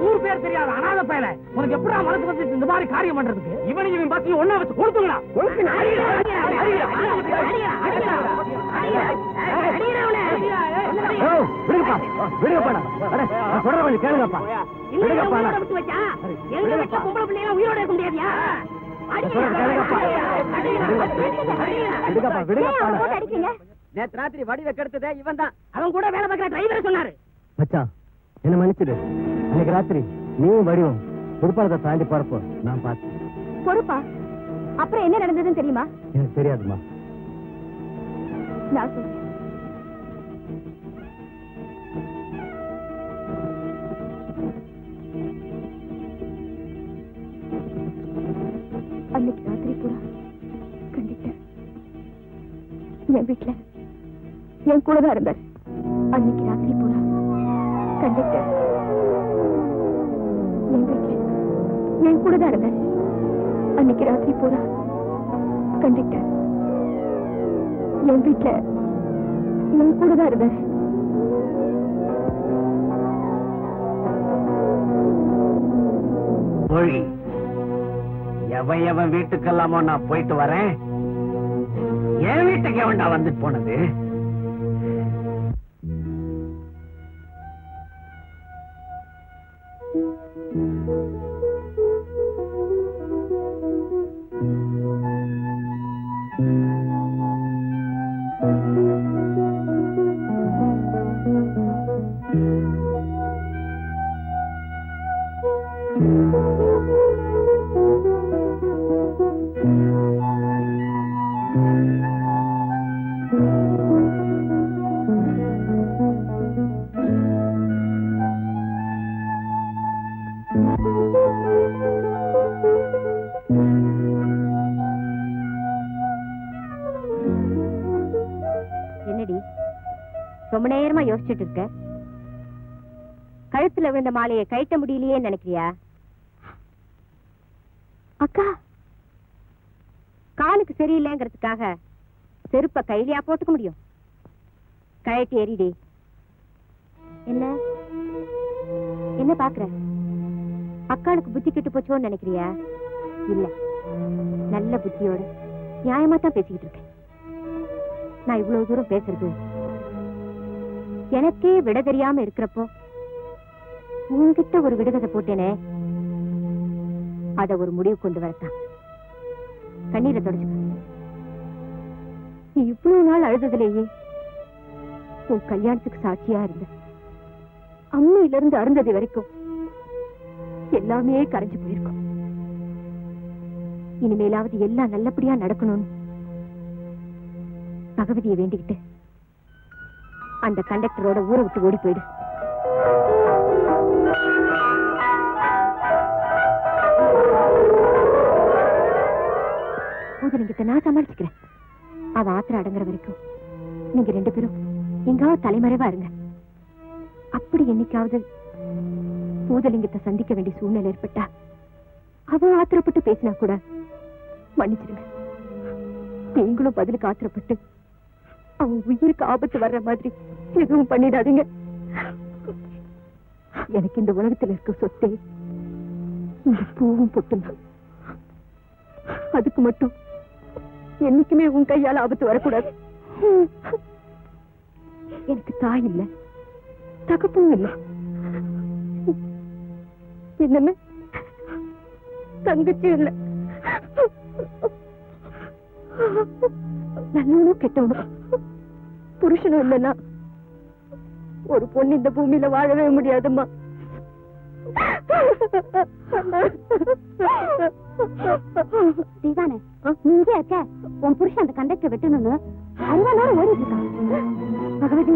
S2: ஊர் பேர் தெரியாத அனாதை பயல உனக்கு எப்படா மனசு வந்து இந்த மாதிரி காரியம் பண்றதுக்கு? இவன் பத்தி ஒண்ணா வச்சு கொடுத்துங்களா?
S1: கேளுங்கப்பா.
S2: நேத்து ராத்திரி வடிவை கெடுத்ததே இவன் தான். அவன் கூட வேலை பார்க்கிற டிரைவர் சொன்னாரு.
S1: மச்சான், என்ன மன்னிச்சிடு. அன்னைக்கு ராத்திரி நீயும் வடிவம் புதுப்பாலத்தை தாண்டி போறப்போ நான் பார்த்தேன்.
S3: பொறுப்பா? அப்புறம் என்ன நடந்ததுன்னு தெரியுமா?
S1: எனக்கு தெரியாதுமா.
S3: நான் சொல்றேன். அன்னைக்கு ராத்திரி பூரா கண்டிட்டேன். என் வீட்டுல என் கூட தான் இருந்தார். அன்னைக்கு ராத்திரி பூரா கண்டிட்டேன். என் வீட்டுல என் கூட தான் இருந்தார். அன்னைக்கு ராத்திரி பூரா கண்டிட்டேன். என் வீட்டுல என் கூட தான் இருந்தார்.
S7: மொழி, எவன் வீட்டுக்கெல்லாமோ நான் போயிட்டு வரேன். என் வீட்டுக்கு எவன்டா வந்துட்டு போனது?
S3: என்னடி ரொம்ப நேரமா யோசிச்சுட்டு இருக்க? கழுத்துல விழுந்த மாலையை கழட்ட முடியலையே நினைக்கிறியா? அக்கா, காலுக்கு சரியில்லைங்கிறதுக்காக செருப்ப கையிலையா போட்டுக்க முடியும்? கழட்டி எறிடி. என்ன என்ன பாக்குற? அக்காளுக்கு புத்தி கெட்டு போச்சோன்னு நினைக்கிறியா? இல்ல, நல்ல புத்தியோட நியாயமா தான் பேசிக்கிட்டு இருக்கேன். நான் இவ்வளவு தூரம் பேசுறது எனக்கே விட தெரியாம இருக்கிறப்போ உன்கிட்ட ஒரு விடுகதை போட்டேனே, அத ஒரு முடிவு கொண்டு வரத்தான். கண்ணீரை தொடச்சுக்க. நீ இவ்வளவு நாள் அழுததிலேயே உன் கல்யாணத்துக்கு சாட்சியா இருந்த அம்மையில இருந்து அருந்தது வரைக்கும் எல்லாமே கரைஞ்சு போயிருக்கும். இனிமேலாவது எல்லாம் நல்லபடியா நடக்கணும்னு பகவதியை வேண்டிக்கிட்டு அந்த கண்டக்டரோட ஊரை விட்டு ஓடி போயிடு. நீங்க நான் சமாளிச்சுக்கிறேன். அவ ஆத்திர அடங்குற வரைக்கும் நீங்க ரெண்டு பேரும் எங்காவது தலைமறைவா இருங்க. அப்படி என்னைக்காவது பூதலிங்கத்தை சந்திக்க வேண்டிய சூழ்நிலை ஏற்பட்டா அவ ஆத்திரப்பட்டு பேசினா கூட மன்னிச்சிருங்க. நீங்களும் பதிலுக்கு ஆத்திரப்பட்டு அவன் உயிருக்கு ஆபத்து வர்ற மாதிரி எதுவும் பண்ணிடாதீங்க. எனக்கு இந்த உலகத்துல இருக்க சொத்தே இந்த பூவும் பொட்டுந்தான். அதுக்கு மட்டும் என்னைக்குமே உன் கையால ஆபத்து வரக்கூடாது. எனக்கு தாய் இல்ல, தகப்பும் இல்ல, என்னமே தங்கச்சி இல்ல. நல்லவனும் கெட்டவனும் புருஷனும் இல்லைன்னா ஒரு பொண்ணு இந்த பூமியில வாழவே முடியாதும்மா. தீவானே, நீங்க இருக்க உன் புருஷன் அந்த கண்டக்டர் வெட்டணும்னு 60 நேரம் ஓடிட்டு இருக்கான். பகவதி,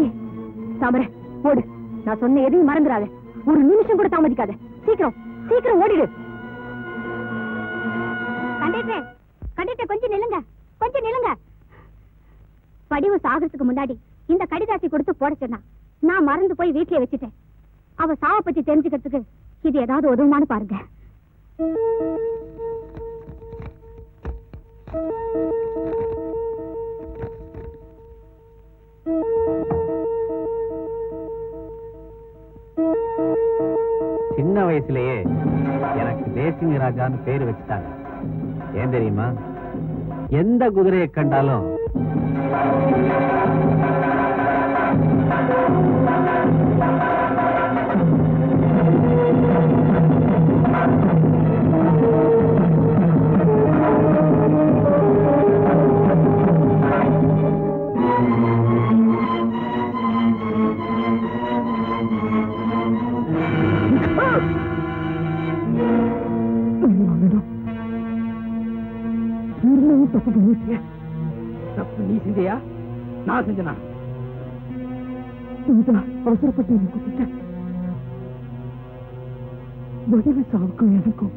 S3: தாமரை ஓடு. நான் சொன்ன எதையும் மறந்துடாத. ஒரு நிமிஷம் கூட தாமதிக்காத. சீக்கிரம் சீக்கிரம் ஓடிடு. கண்டக்டர், கண்டக்டர் கொஞ்சம் நில்லுங்க, கொஞ்சம் நில்லுங்க. படிவு சாகிறதுக்கு முன்னாடி இந்த கடிதாசி கொடுத்து போட சொன்னா நான் மறந்து போய் வீட்லயே வச்சுட்டேன். அவ சாவ பத்தி தெரிஞ்சுக்கிறதுக்கு இது ஏதாவது உதவுமானு பாருங்க.
S7: வயசுலயே எனக்கு தேசிங்க ராஜான்னு பேரு வச்சுட்டாங்க. ஏன் தெரியுமா? எந்த குதிரையை கண்டாலும்
S2: தப்பு நீ செஞ்சியா? நான் செஞ்சனா? அவசரப்பட்டு என்ன கூப்பிட்ட. வடிவு சாவுக்கும் எனக்கும்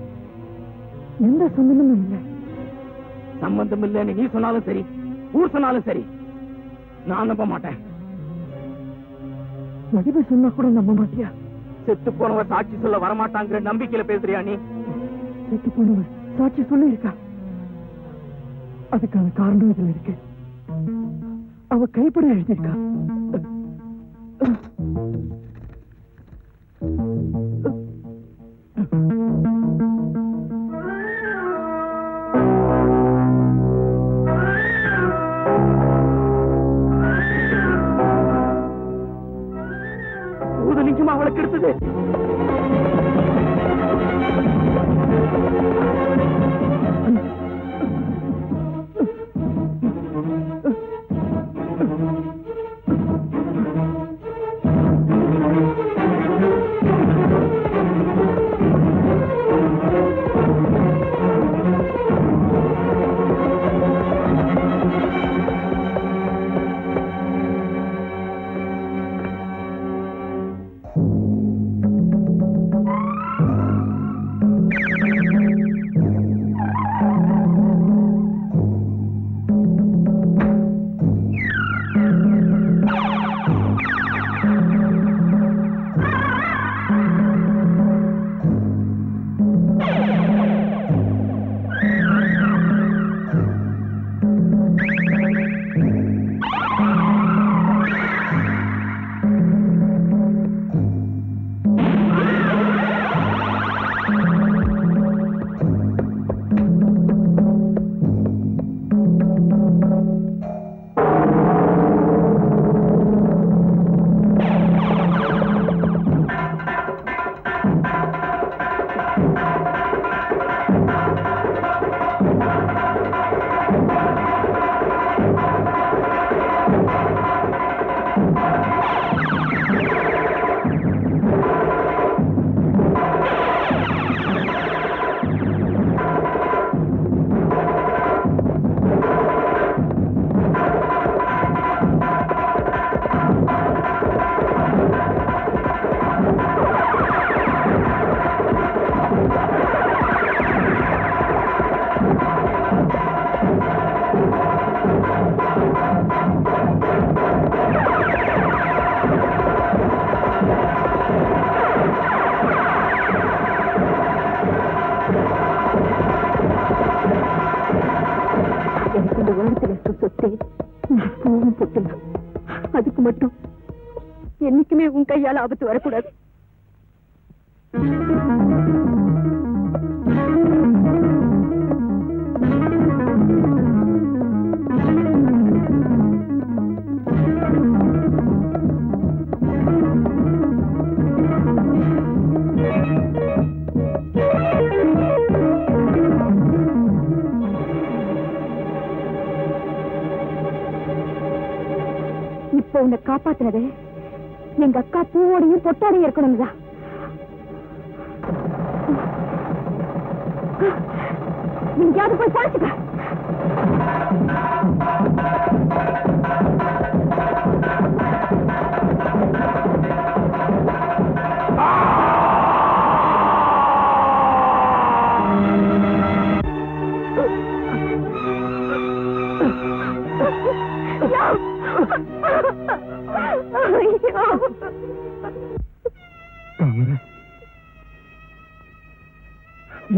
S2: எந்த சம்பந்தமும் இல்லை. சம்பந்தம் இல்லைன்னு நீ சொன்னாலும் சரி, ஊர் சொன்னாலும் சரி, நான் நம்ப மாட்டேன். வடிவு சொன்னா கூட நம்ப மாட்டியா? செத்து போனவன் சாட்சி சொல்ல வரமாட்டாங்கிற நம்பிக்கையில பேசுறியா நீ? செத்து போனவன் சாட்சி சொல்ல இருக்கா? அதுக்கான காரணம் இதுல இருக்கு. அவ கைப்பட எழுதியிருக்கா. ஊதலிங்கமா அவளுக்கு எடுத்தது. அதுக்கு மட்டும் என்னைக்குமே உன் கையால் ஆபத்து வரக்கூடாது. இப்ப உன்னை காப்பாத்துறது எங்க அக்கா பூவோடையும் பொட்டோடையும் இருக்கணும்தான். எங்கேயாவது போய் பாத்துக்க.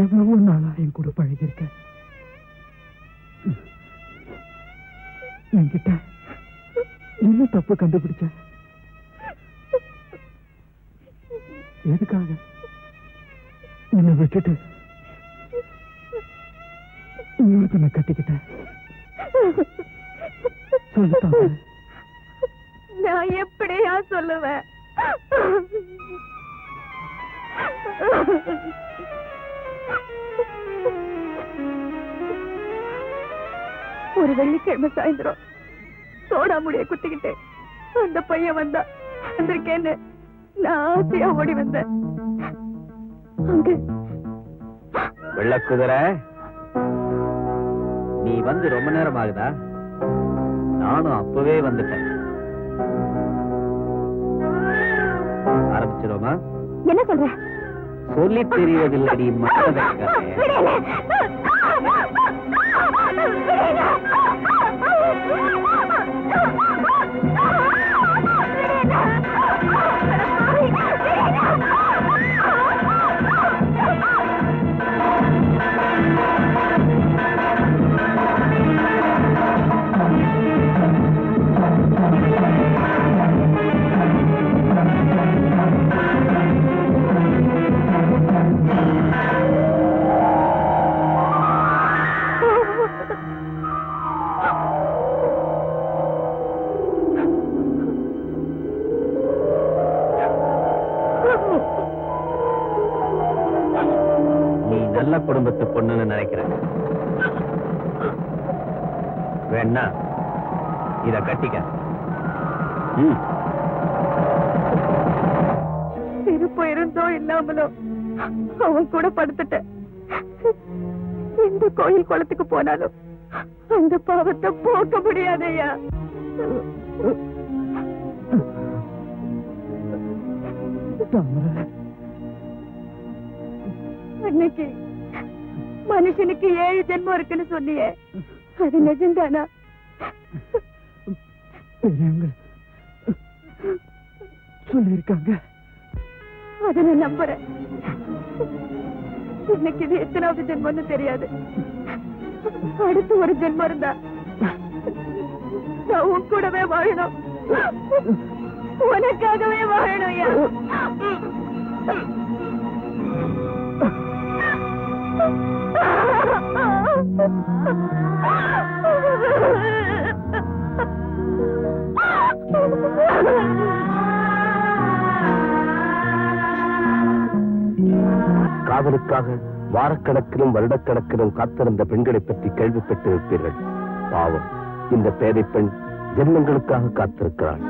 S2: எவ்வளவோ நாளா என் கூட பழகிருக்க. என்கிட்ட என்ன தப்பு கண்டுபிடிச்ச? எதுக்காக விட்டுட்டு இன்னொருத்தனை கட்டிக்கிட்டேன். சொல்லிட்டாங்க.
S3: நான் எப்படியா சொல்லுவேன்? ஒரு வெள்ளிக்கிழமை சாயந்தரம் சோடா முடிய குத்திக்கிட்டு அந்த பையன் வந்திருக்கேன்னு நான் ஆசையா ஓடி வந்தேன். அங்க
S7: வெள்ளக்குதிரை, நீ வந்து ரொம்ப நேரம் ஆகுதா? நானும் அப்பவே வந்துட்டேன். ஆரம்பிச்சிருவோமா?
S3: என்ன சொல்ற?
S7: சொல்லி தெரிவதில்லடி மனதை. நல்ல குடும்பத்து பொண்ணுன்னு நினைக்கிறேன். வேணா இத கட்டிக்க.
S3: விருப்பம் இருந்தோ இல்லாமலோ அவன் கூட படுத்துட்டேன். எந்த கோயில் குளத்துக்கு போனாலும் அந்த பாவத்தை போக்க முடியாதையா. அன்னைக்கு மனுஷனுக்கு 7 ஜென்மம் இருக்குன்னு சொன்னியே, அது நிஜம்தானா?
S2: சொல்லிருக்காங்க.
S3: அதை நான் நம்புறேன். இன்னைக்கு இது எத்தனாவது ஜென்மம்னு தெரியாது. அடுத்து ஒரு ஜென்மம் இருந்தா நான் உன் கூடவே வாழணும், உனக்காகவே வாழணும்.
S9: காதலுக்காக வாரக்கணக்கிலும் வருடக்கணக்கிலும் காத்திருந்த பெண்களை பற்றி கேள்விப்பட்டிருப்பீர்கள். பாவம், இந்த பேதை பெண் ஜென்மங்களுக்காக காத்திருக்கிறாள்.